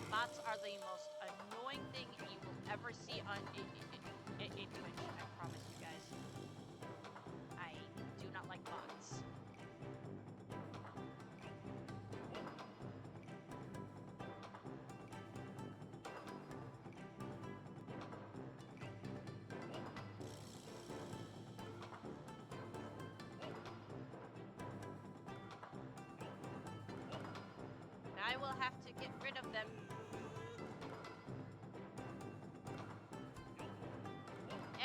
Bots are the most annoying thing you will ever see on in Twitch, I promise you guys. I do not like bots. I will have to get rid of them.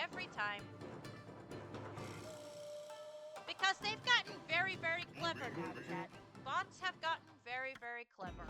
Every time. Because they've gotten very, very clever now, chat. Bots have gotten very, very clever.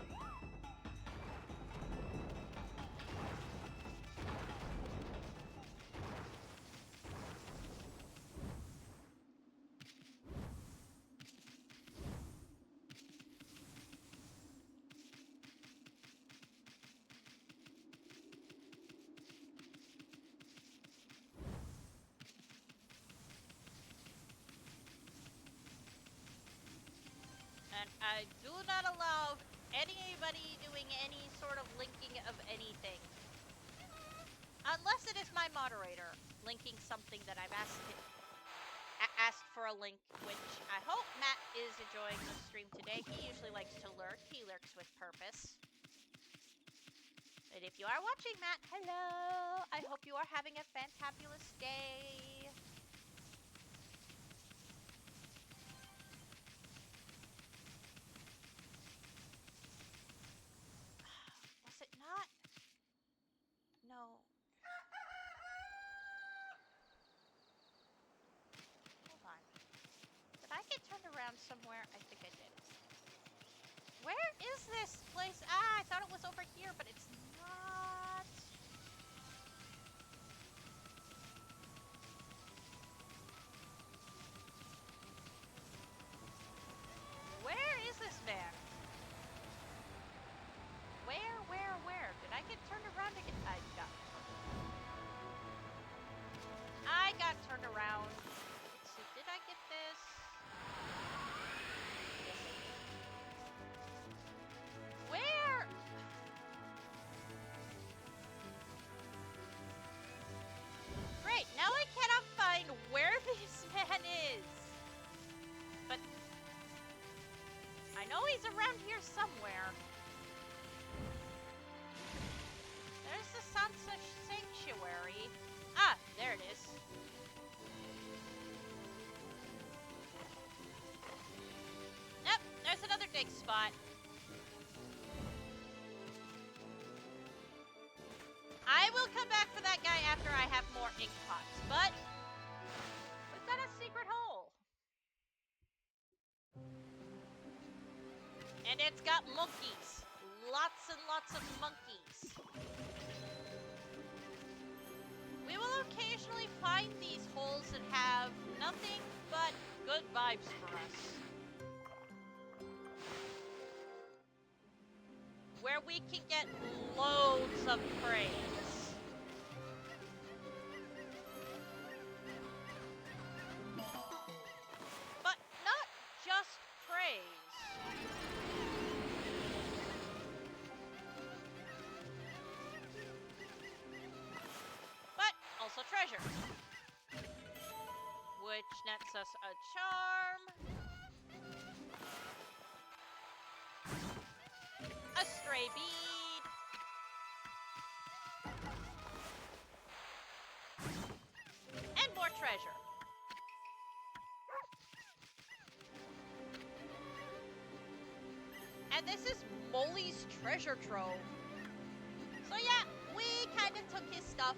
And I do not allow anybody doing any sort of linking of anything. Unless it is my moderator linking something that I've asked for a link, which I hope Matt is enjoying the stream today. He usually likes to lurk. He lurks with purpose. And if you are watching, Matt, hello! I hope you are having a fantabulous day. Was it not? No. Hold on. Did I get turned around somewhere? I think I did. Where is this place? Ah, I thought it was over here, but it's not. Where is this man? Where? Did I get turned around again? I got turned around. So did I get this? Yes, I did. Where? Great, now I cannot find where this man is. But I know he's around here somewhere. There's the Sansa Sanctuary. Ah, there it is. Yep, there's another dig spot. I will come back for that guy after I have more ink pots, but we've got a secret hole. And it's got monkeys. Lots and lots of monkeys. nothing but good vibes for us. Where we can get loads of praise. But not just praise. But also treasure. Which nets us a charm. A stray bead. And more treasure. And this is Molly's treasure trove. So yeah, we kind of took his stuff.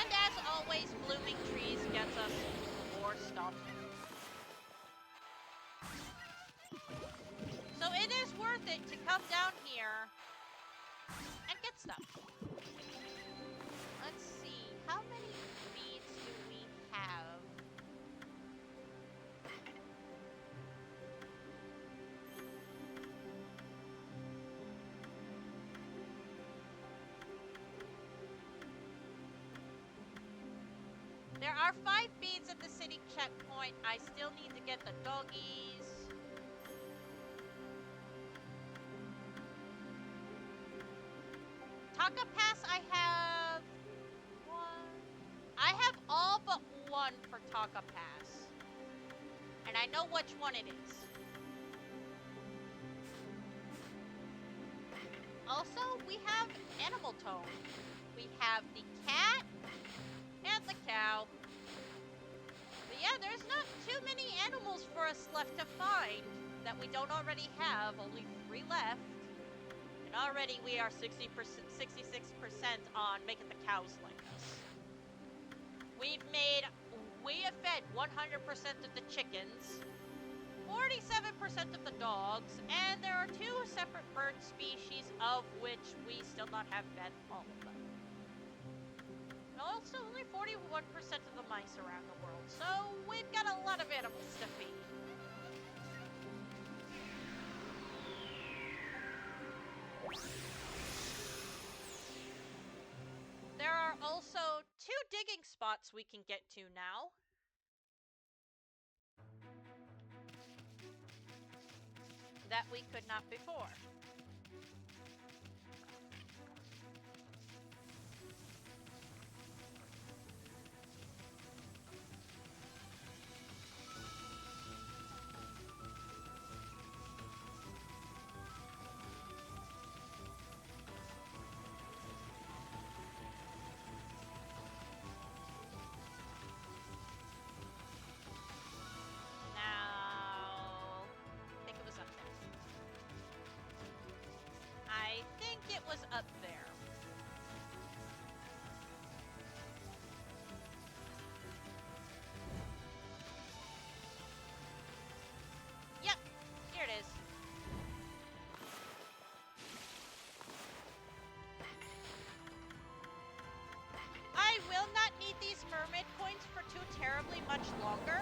And as always, blooming trees gets us more stuff. So it is worth it to come down here and get stuff. Let's see, how many beads do we have? There are 5 beads at the city checkpoint. I still need to get the doggies. Taka Pass, I have one. I have all but one for Taka Pass. And I know which one it is. Also, we have Animal Tone. We have the cat and the cow. But yeah, there's not too many animals for us left to find that we don't already have. Only 3 left. And already we are 66% on making the cows like us. We have fed 100% of the chickens, 47% of the dogs, and there are 2 separate bird species of which we still not have fed all of them. And also only 41% of the mice around the world, so we've got a lot of animals to feed. There are also 2 digging spots we can get to now. That we could not before. Was up there. Yep, here it is. I will not need these mermaid coins for too terribly much longer,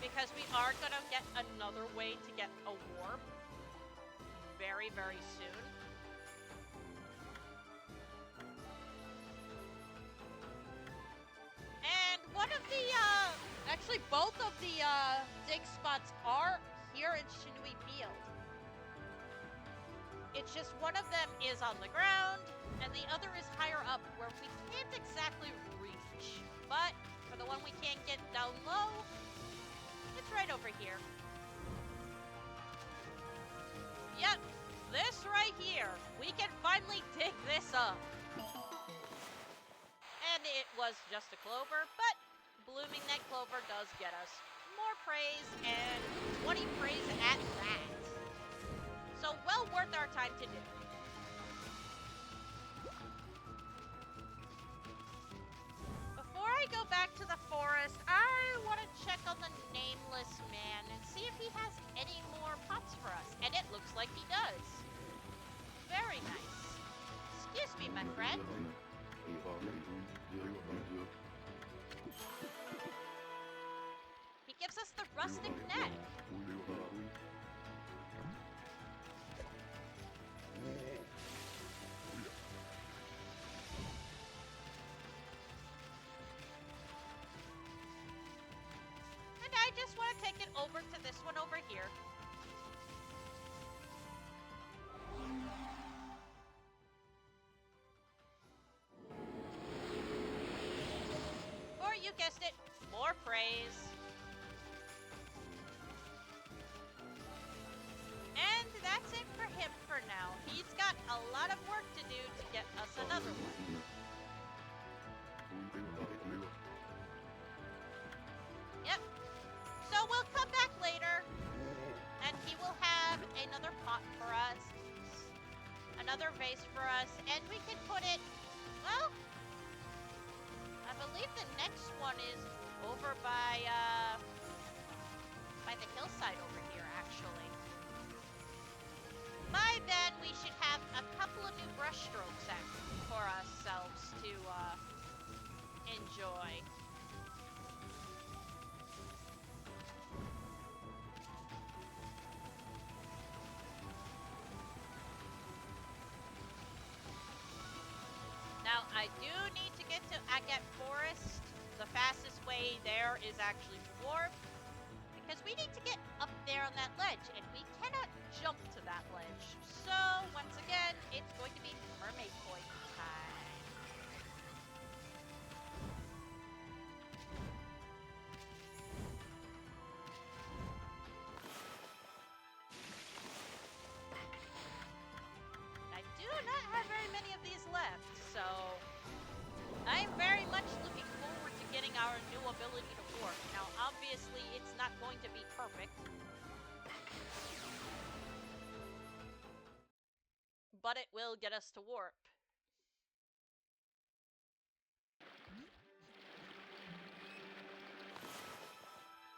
because we are gonna get another way to get a warp very, very soon. And one of the, actually both of the, dig spots are here in Shinui Field. It's just one of them is on the ground, and the other is higher up where we can't exactly reach. But for the one we can't get down low, it's right over here. Yep, this right here. We can finally dig this up. And it was just a clover, but blooming that clover does get us more praise, and 20 praise at that. So well worth our time to do. Before I go back to the forest, I want to check on the nameless man and see if he has any more pots for us. And it looks like he does. Very nice. Excuse me, my friend. He gives us the rustic neck. And I just want to take it over to this one over here. Or you guessed it, more praise. And that's it for him for now. He's got a lot of work to do to get us another one. Yep. So we'll come back later, and he will have another pot for us, another vase for us, and we can put it, well, I believe the next one is over by the hillside over here, actually. By then, we should have a couple of new brush strokes for ourselves to enjoy. Now, I do need to get to Agate Forest. The fastest way there is actually warp, because we need to get up there on that ledge, and we cannot jump to that ledge. So, once again, it's going to be mermaid point time. I do not have very many of these left, so I'm very much looking forward to getting our new ability to warp. Now, obviously, it's not going to be perfect, but it will get us to warp.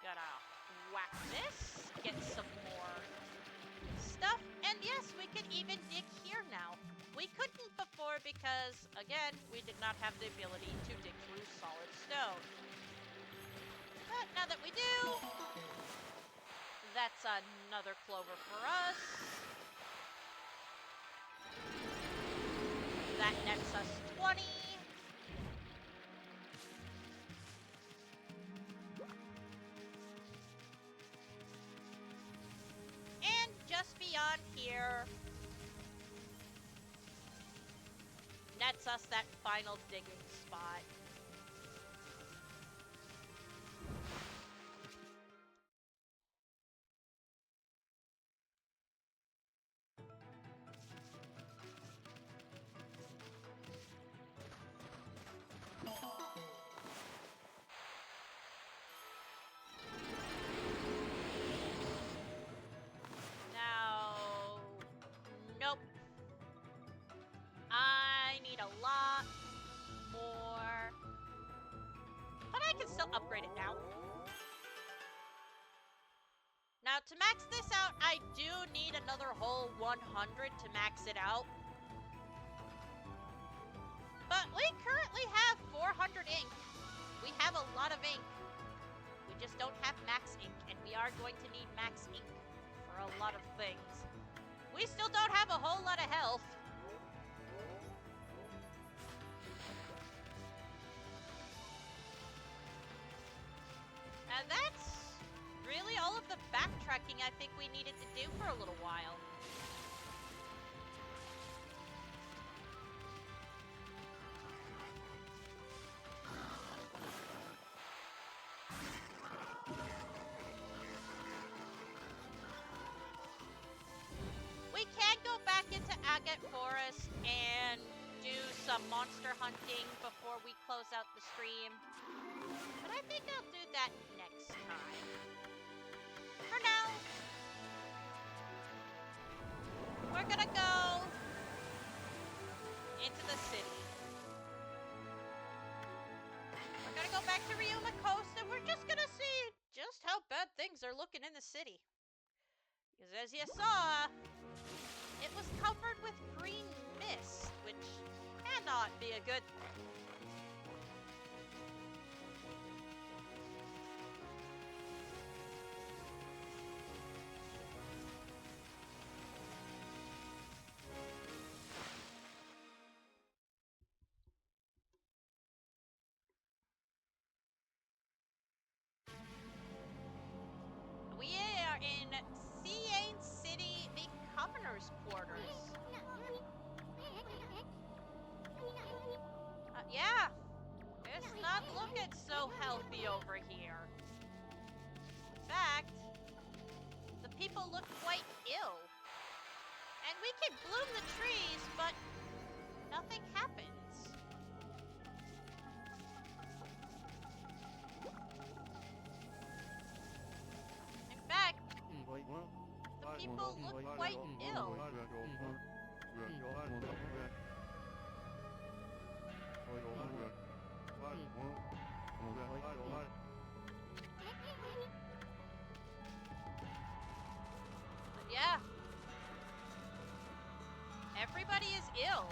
Gotta whack this, get some more stuff, and yes, we can even dig here now. We couldn't before because, again, we did not have the ability to dig through solid stone. But now that we do, that's another clover for us. That nets us 20. And just beyond here, nets us that final digging spot. Now, nope. I need a lot more, but I can still upgrade it now. Now, to max this out, I do need another whole 100 to max it out. But we currently have 400 ink. We have a lot of ink. We just don't have max ink, and we are going to need max ink for a lot of things. We still don't have a whole lot of health. And that's really all of the backtracking I think we needed to do for a little while. We can go back into Agate Forest and do some monster hunting before we close out the stream. But I think I'll do that next time. For now, we're gonna go into the city. We're gonna go back to Ryuma Coast and we're just gonna see just how bad things are looking in the city. Because as you saw, it was covered with green mist, which cannot be a good thing. We are in Siane City, the Governor's Quarters. Yeah, it's not looking so healthy over here. In fact, the people look quite ill. And we can bloom the trees, but nothing happens. In fact, the people look quite ill. But yeah, everybody is ill.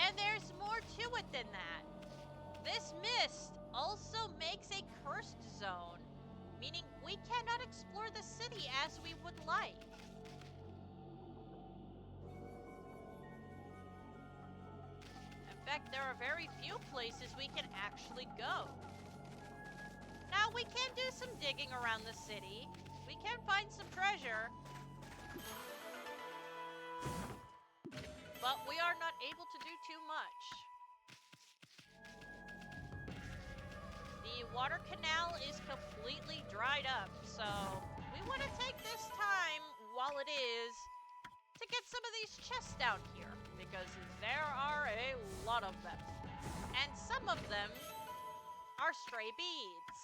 And there's more to it than that. This mist also makes a cursed zone, meaning we cannot explore the city as we would like. In fact, there are very few places we can actually go. Now, we can do some digging around the city. We can find some treasure. But we are not able to do too much. The water canal is completely dried up, so we want to take this time while it is to get some of these chests down here, because there are a lot of them. And some of them are stray beads.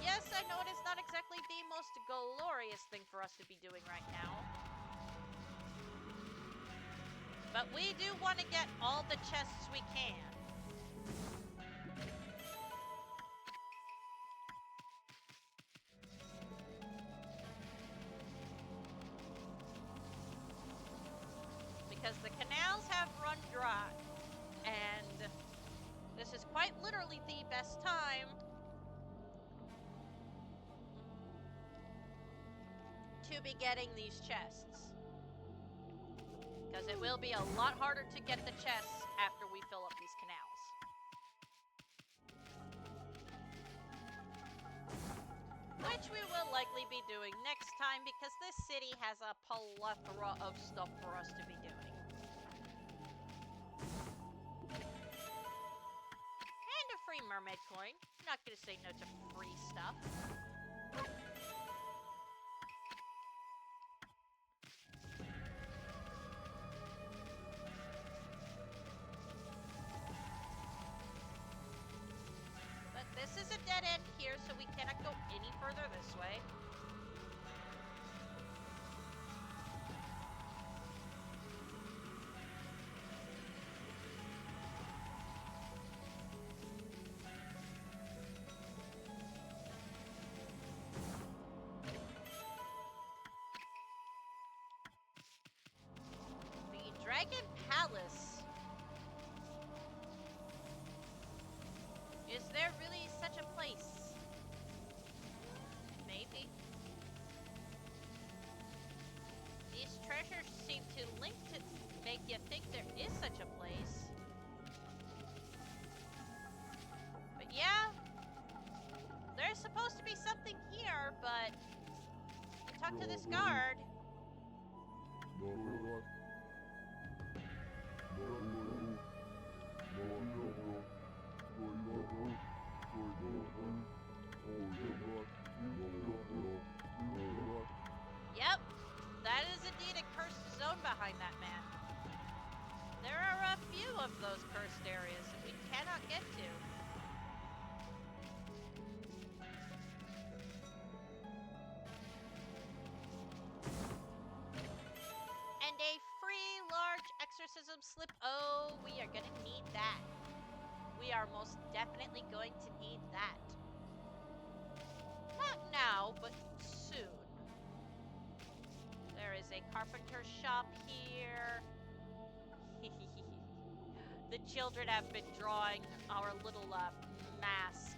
Yes, I know it is not exactly the most glorious thing for us to be doing right now. But we do want to get all the chests we can. Because the canals have run dry. And this is quite literally the best time to be getting these chests. Because it will be a lot harder to get the chests after we fill up these canals. Which we will likely be doing next time, because this city has a plethora of stuff for us to be doing. And a free mermaid coin. Not gonna say no to free stuff. But this is a dead end here, so we cannot go any further this way. The Dragon Palace. Is there really such a place? Maybe. These treasures seem to link to make you think there is such a place. But yeah, there's supposed to be something here, but we talked to this guard. Yep, that is indeed a cursed zone behind that man. There are a few of those cursed areas that we cannot get to. are most definitely going to need that. Not now, but soon. There is a carpenter shop here. The children have been drawing our little mask.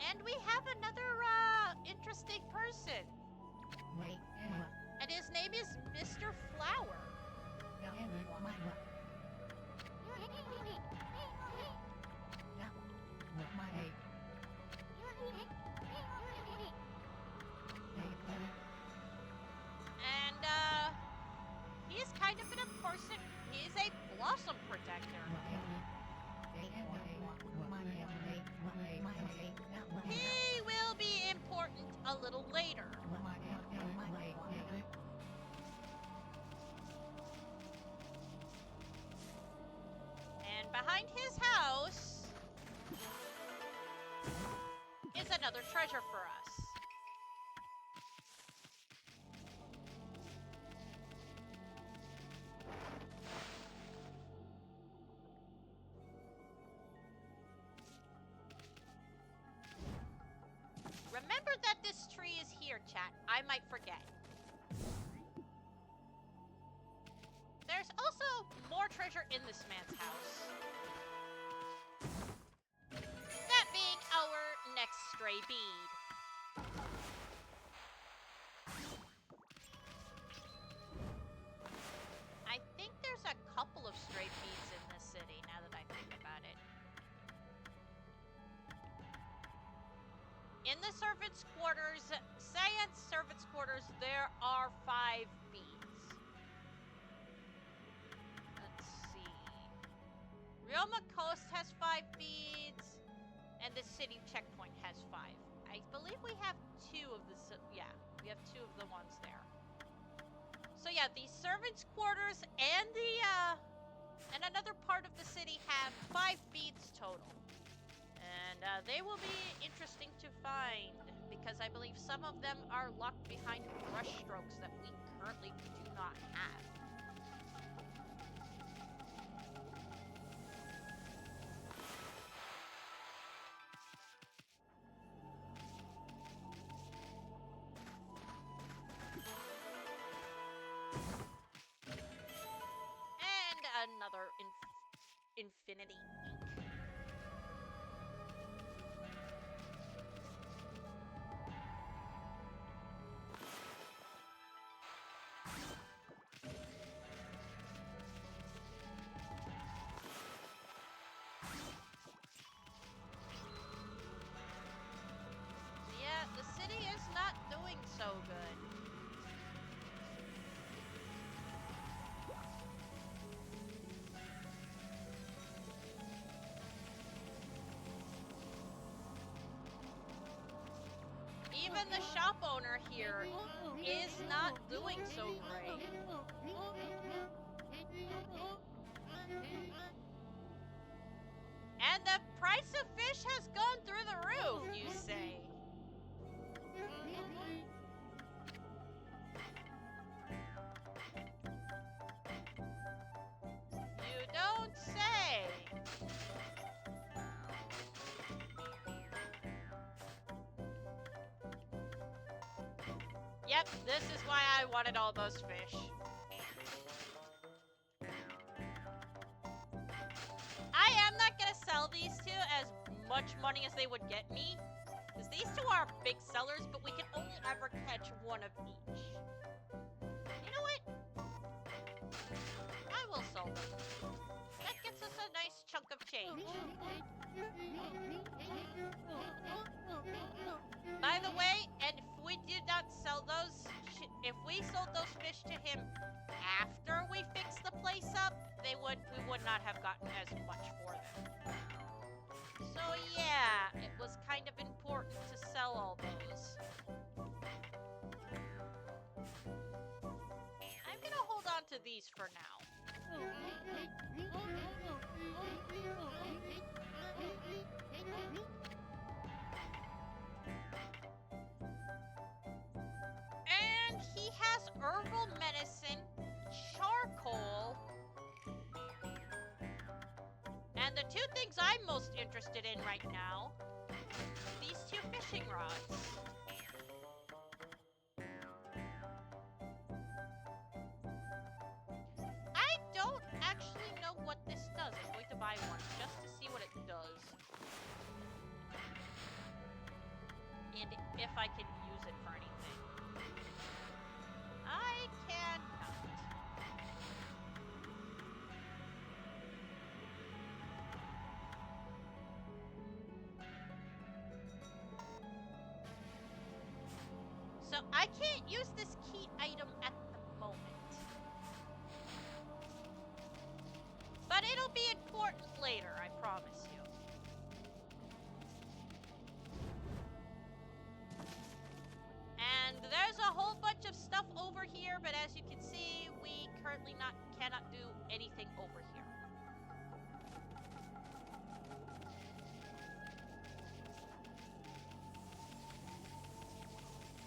And we have another interesting person. And his name is Mr. Flower. And he's kind of an important, he's a blossom protector. He will be important a little later. And behind his house is another treasure for us. Remember that this tree is here, chat. I might forget. There's also more treasure in this man's house. That being our next stray bead. I think there's a couple of stray beads in this city, now that I think about it. In the servants' quarters, Science servants' quarters, there are 5 beads. Let's see. Ryoma Coast has 5 beads, and the city checkpoint has 5. I believe we have 2 of the, yeah, we have 2 of the ones there. So yeah, the servants' quarters and the, and another part of the city have 5 beads total. And they will be interesting to find, because I believe some of them are locked behind brush strokes that we currently do not have. And another infinity ink. Yeah, the city is not doing so good. Even the shop owner here is not doing so great. And the price of fish has gone through the roof, you say? You don't say. Yep, this is why I wanted all those fish. I am not gonna sell these two as much money as they would get me, because these two are big sellers, but we can only ever catch one of each. You know what? I will sell them. That gets us a nice chunk of change. By the way, and if we did not sell those, if we sold those fish to him after we fixed the place up, we would not have gotten as much for them. So yeah, it was kind of important to sell all those. I'm gonna hold on to these for now. And he has herbal medicine, charcoal, things I'm most interested in right now. These 2 fishing rods. I don't actually know what this does. I'm going to buy one just to see what it does. And if I can use it for anything. I cannot. So I can't use this key item at the moment. But it'll be important later, I promise you. And there's a whole bunch of stuff over here, but as you can see, we currently cannot do anything over here.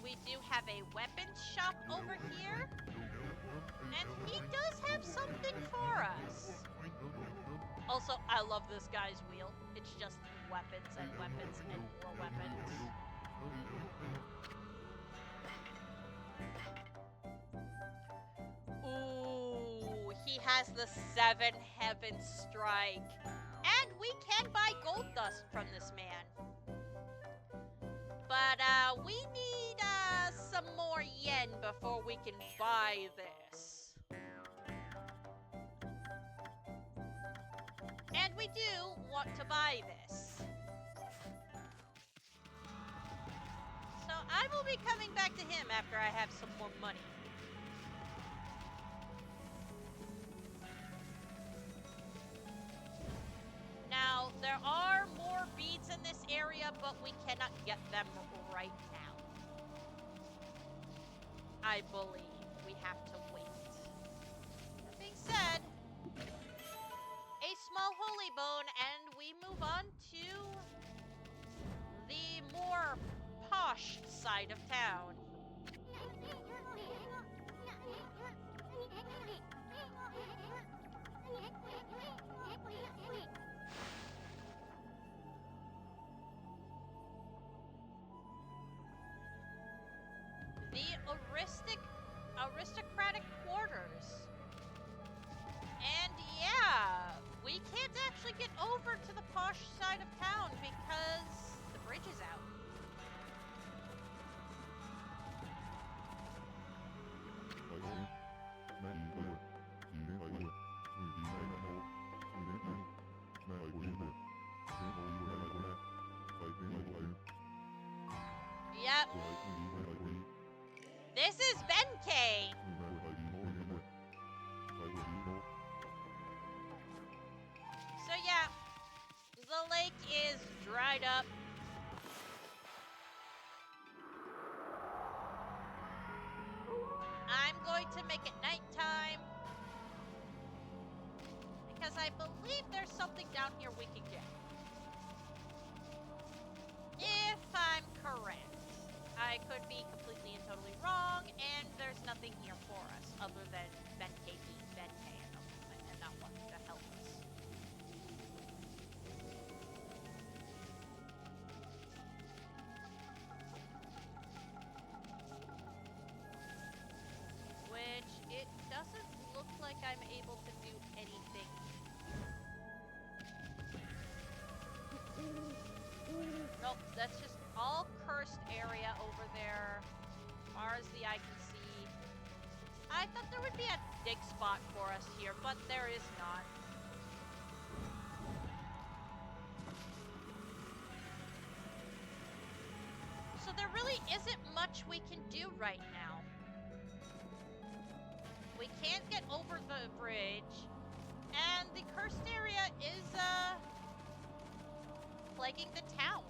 We do have a weapons shop over here, and he does have something for us. Also, I love this guy's wheel. It's just weapons and weapons and more weapons. Ooh, he has the 7 Heaven Strike. And we can buy gold dust from this man. But we need some more yen before we can buy this. And we do want to buy this. So I will be coming back to him after I have some more money. Now, there are more beads in this area, but we cannot get them right now. I believe we have to wait. That being said, a small holy bone, and we move on to the more posh side of town. The aristocratic quarters. And yeah, we can't actually get over to the posh side of town because the bridge is out. Yep. This is Benkei. So yeah, the lake is dried up. I'm going to make it nighttime because I believe there's something down here we can get. If I'm correct. I could be completely and totally wrong, and there's nothing here for us other than Benkei being Benkei and not wanting to help us. Which, it doesn't look like I'm able to do anything. Nope, that's just all cursed area over there, as far as the eye can see. I thought there would be a dig spot for us here, but there is not. So there really isn't much we can do right now. We can't get over the bridge, and the cursed area is, plaguing the town.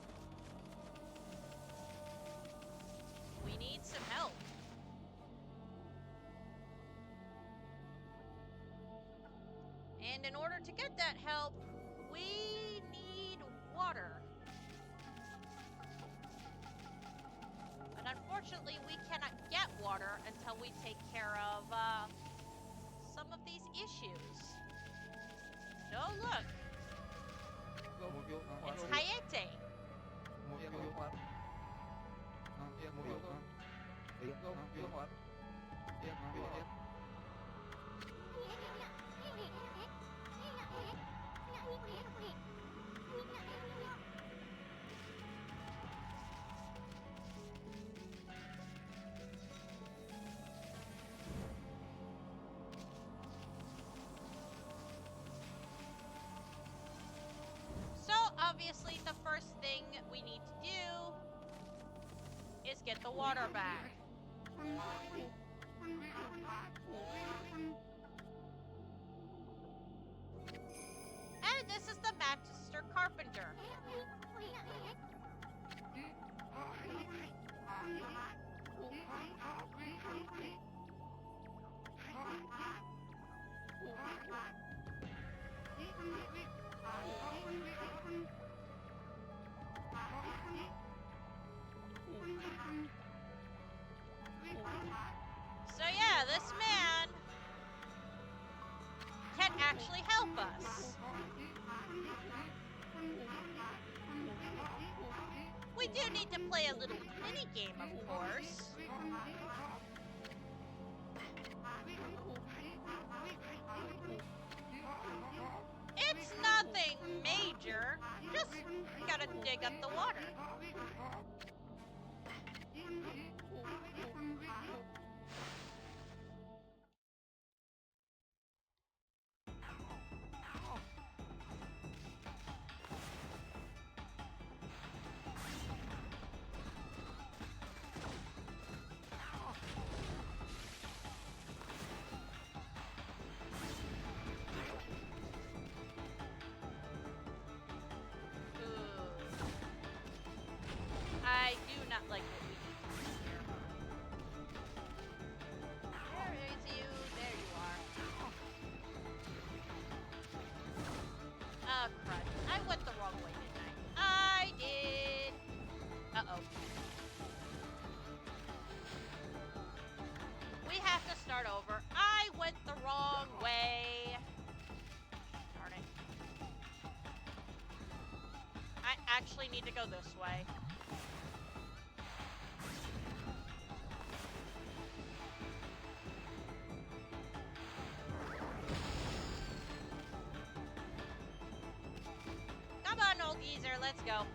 We need some help. And in order to get that help, we need water. But unfortunately, we cannot get water until we take care of some of these issues. Oh, look. It's Hayate. So, obviously, the first thing we need to do is get the water back. And this is the Master Carpenter. So yeah, this man can actually help us. We do need to play a little mini game, of course. It's nothing major, just gotta dig up the water. I do not like what we need to do here. Where is you? There you are. Oh, crud. I went the wrong way, didn't I? I did. Uh-oh. We have to start over. I went the wrong way. Darn it. I actually need to go this way. Come on, old geezer, let's go.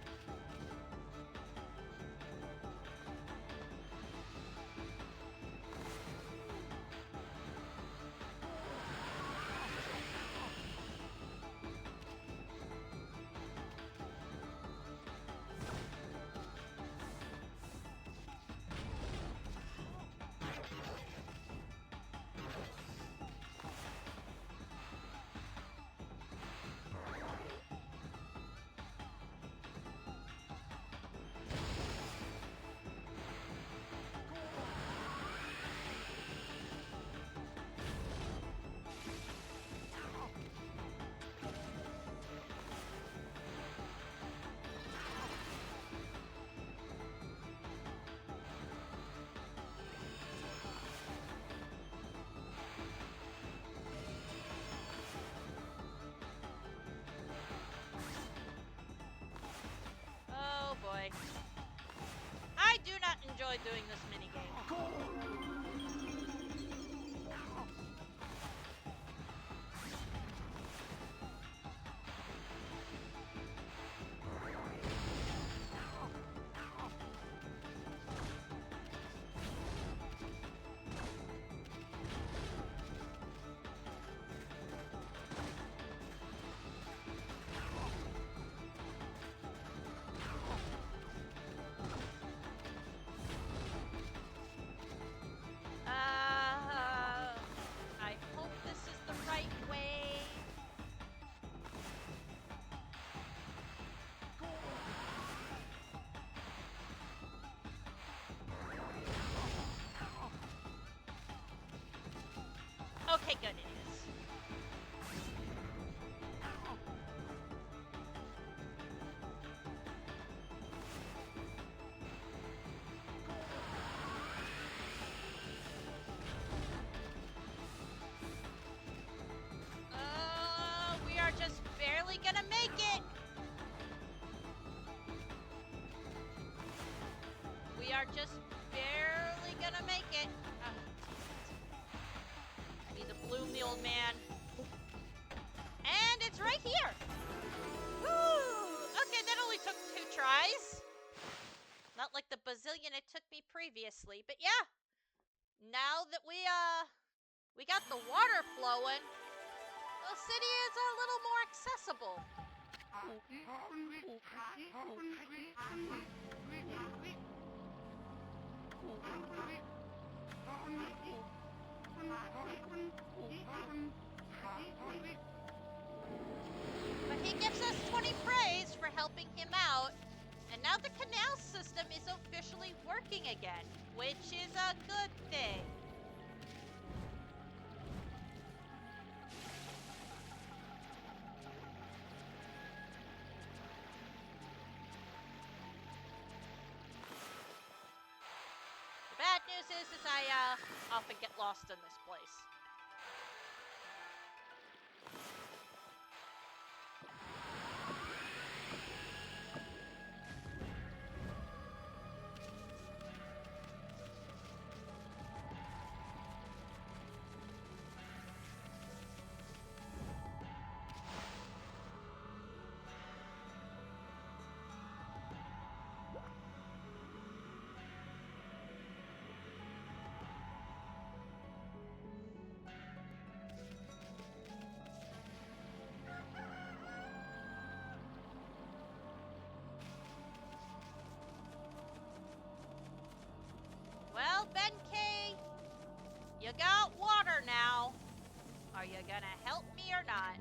I do not enjoy doing this minigame. I hope this is the right way. Okay, good, it is. We are just barely gonna make it. the old man. And it's right here. Woo! Okay, that only took 2 tries. Not like the bazillion it took me previously, but yeah. Now that we got the water flowing, the city is a little more accessible. But he gives us 20 praise for helping him out. And now the canal system is officially working again, which is a good thing. The bad news is I often get lost in this place. Well, Benkei, you got water now. Are you gonna help me or not?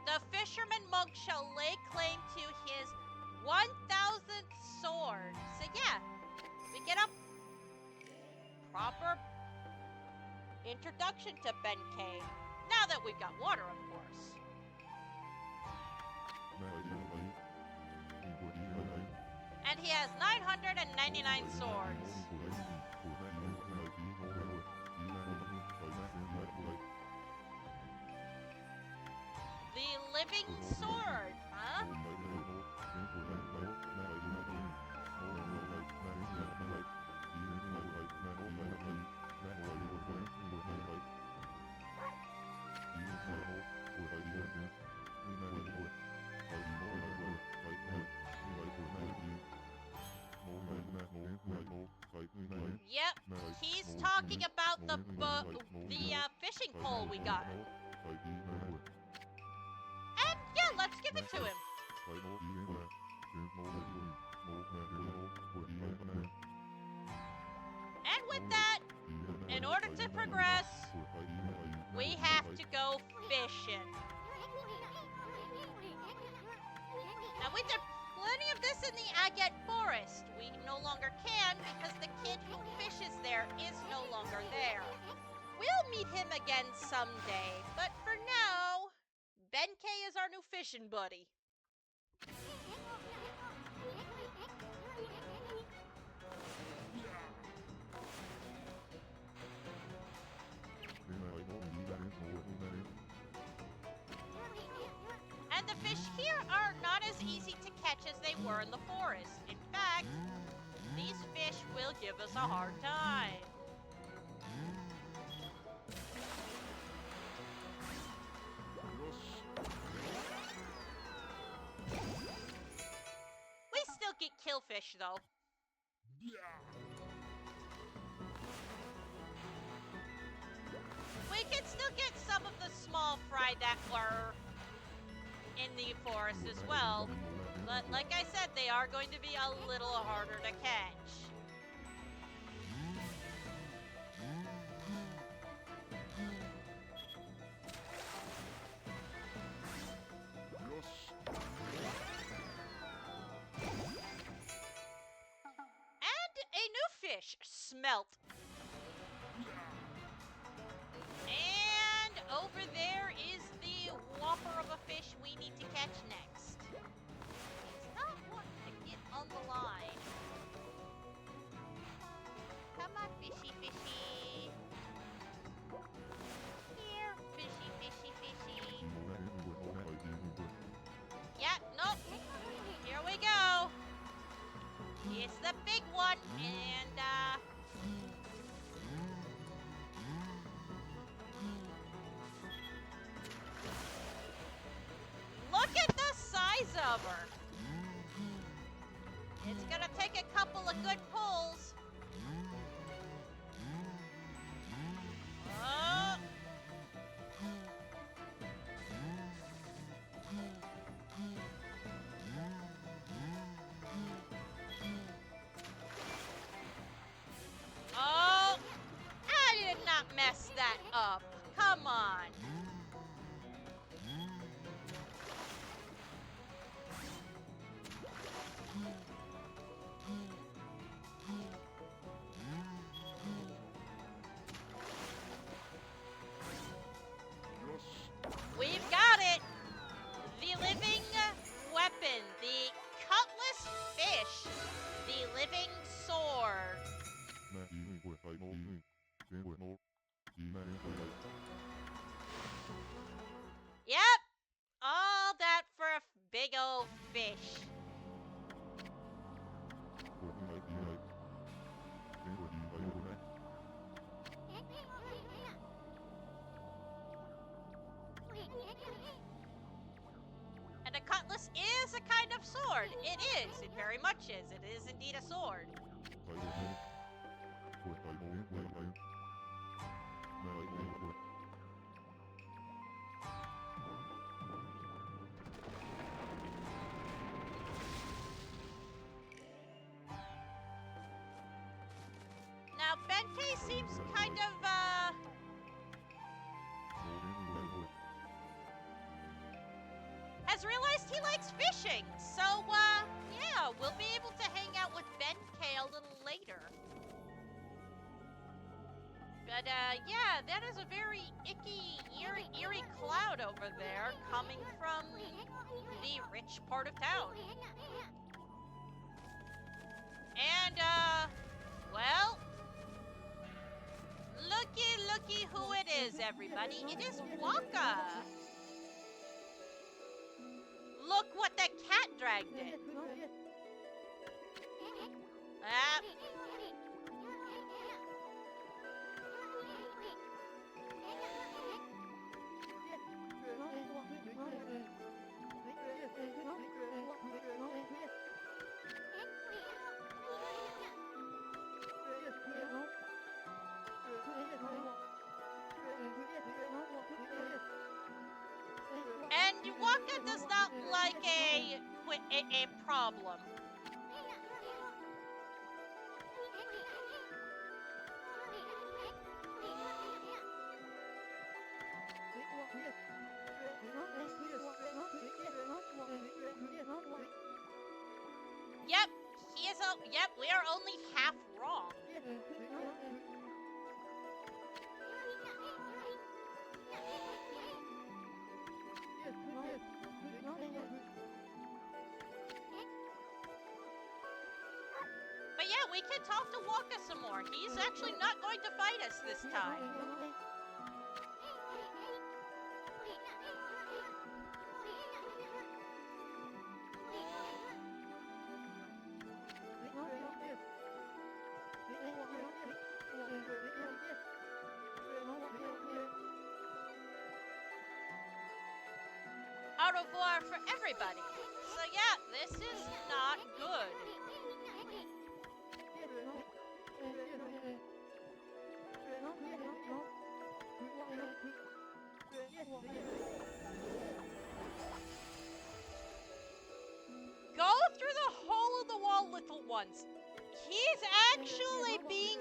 The fisherman monk shall lay claim to his 1,000th sword. So yeah, we get a proper introduction to Benkei. Now that we've got water, of course. And he has 999 swords. The living sword, huh? Yep, he's talking about the fishing pole we got. And yeah, let's give it to him. And with that, in order to progress, we have to go fishing. Now we did plenty of this in the Agate Forest. We no longer can because the kid who fishes there is no longer there. We'll meet him again someday, but for now, Benkei is our new fishing buddy. And the fish here are not as easy to catch as they were in the forest. In fact, these fish will give us a hard time. We still get killfish though. We can still get some of the small fry that were in the forest as well. But like I said, they are going to be a little harder to catch. And a new fish, Smelt. And over there is the whopper of a fish we need to catch next. He's not wanting to get on the line. Come on, fishy, fishy. Here, fishy, fishy, fishy. Yeah, nope. Here we go. It's the big one, and over. It's gonna take a couple of good pulls. Oh. Oh, I did not mess that up. Come on. We've got it. The living weapon, the cutlass fish, the living sword. Yep, all that for a big old fish. And a cutlass is a kind of sword. It is. It very much is. It is indeed a sword. Now, Bente seems kind of, has realized he likes fishing. So, yeah, we'll be able to hang out with Benkei a little later. But, yeah, that is a very icky, eerie cloud over there coming from the rich part of town. And, well, looky who it is, everybody. It is Waka. Look what the cat dragged in. Ah. And Waka does not like a problem. Yep, he is yep, we are only half wrong. But yeah, we can talk to Waka some more. He's actually not going to fight us this time. Au revoir for everybody. So yeah, this is not good. Go through the hole in the wall, little ones. He's actually being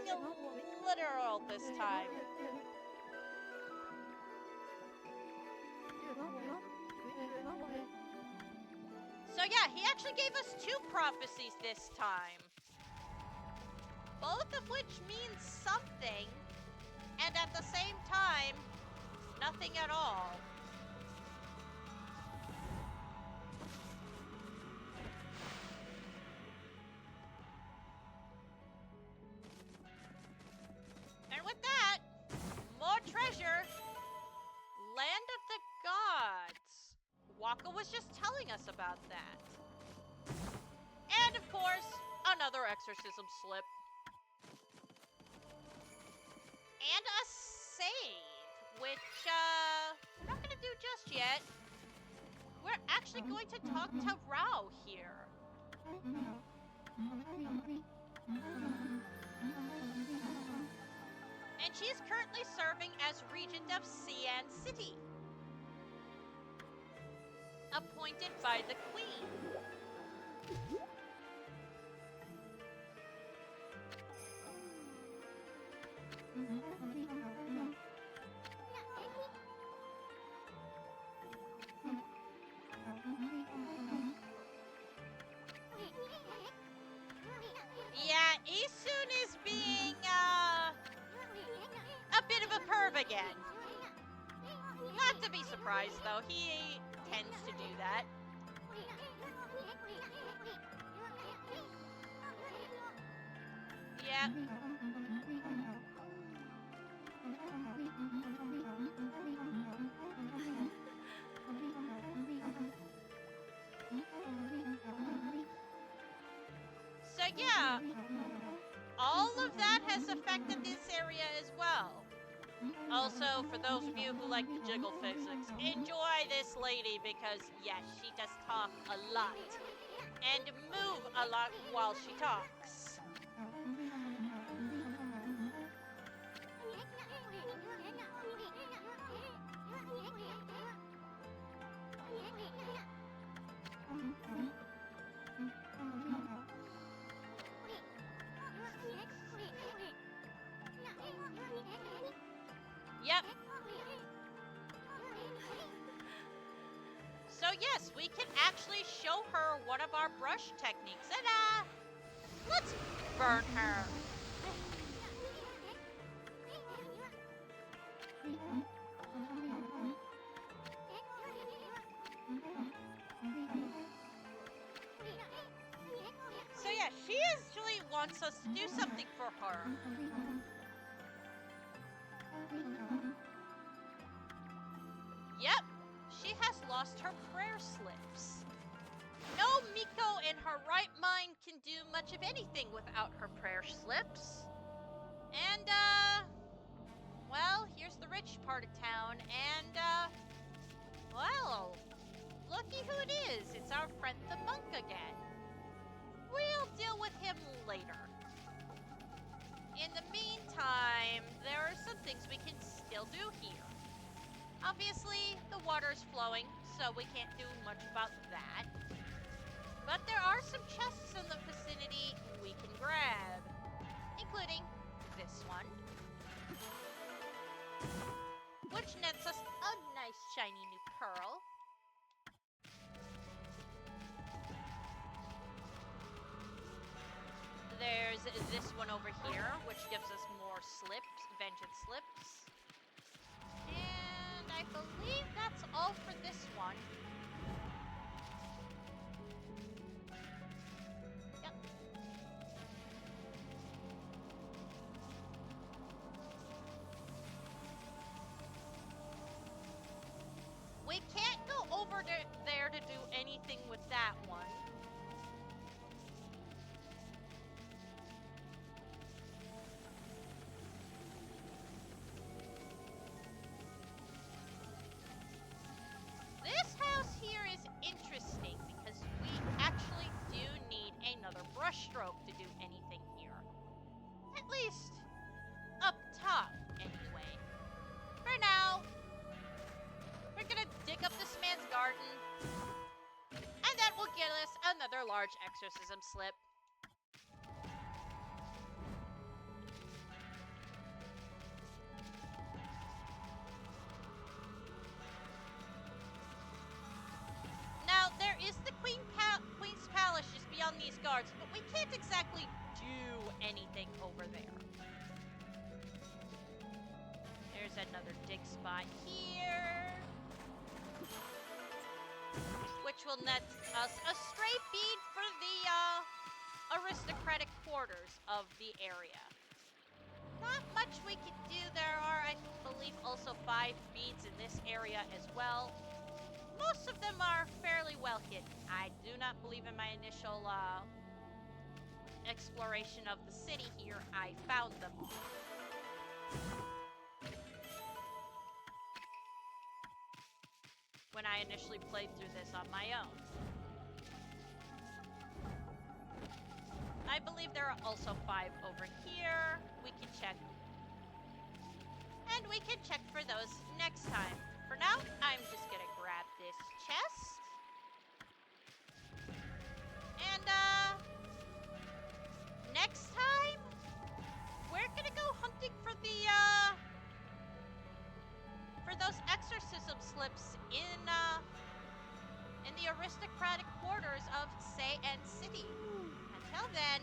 literal this time. So yeah, he actually gave us 2 prophecies this time. Both of which mean something, and at the same time, nothing at all. And with that, more treasure. Land of the Gods. Waka was just telling us about that. And of course, another exorcism slip. And a save, which we're not gonna do just yet. we're actually going to talk to Rao here. And she is currently serving as Regent of Xi'an City, appointed by the Queen. Yeah, Isun is being, a bit of a perv again. Not to be surprised, though. He tends to do that. Yeah. So yeah, all of that has affected this area as well. Also, for those of you who like the jiggle physics, enjoy this lady because, yes, she does talk a lot and move a lot while she talks. Yep. So yes, we can actually show her one of our brush techniques. And let's burn her. So yeah, she actually wants us to do something for her. Yep, she has lost her prayer slips. No Miko in her right mind can do much of anything without her prayer slips. And, well, here's the rich part of town, and, well, looky who it is. It's our friend the monk again. We'll deal with him later. In the meantime, there are some things we can still do here. Obviously, the water's flowing, so we can't do much about that. But there are some chests in the vicinity we can grab, including this one, which nets us a nice shiny new pearl. There's this one over here, which gives us more slips, vengeance slips. And I believe that's all for this one. Yep. We can't go over there to do anything with that one. This house here is interesting because we actually do need another brush stroke to do anything here. At least up top, anyway. For now, we're gonna dig up this man's garden, and that will get us another large exorcism slip. Now, there is the Queen's Palace just beyond these guards, but we can't exactly do anything over there. There's another dig spot here, which will net us a stray bead for the aristocratic quarters of the area. Not much we can do. There are, I believe, also 5 beads in this area as well. Most of them are fairly well hidden. I do not believe in my initial exploration of the city here, I found them all. When I initially played through this on my own. I believe there are also 5 over here. We can check. And we can check for those next time. For now, I'm just gonna grab this chest. And, next time, we're gonna go hunting for for those exorcism slips in the aristocratic quarters of Sayan City. Until then,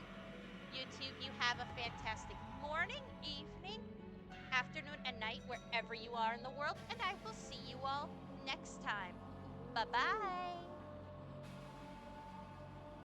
you two, you have a fantastic morning, evening, afternoon, and night wherever you are in the world, and I will see you all next time. Bye-bye.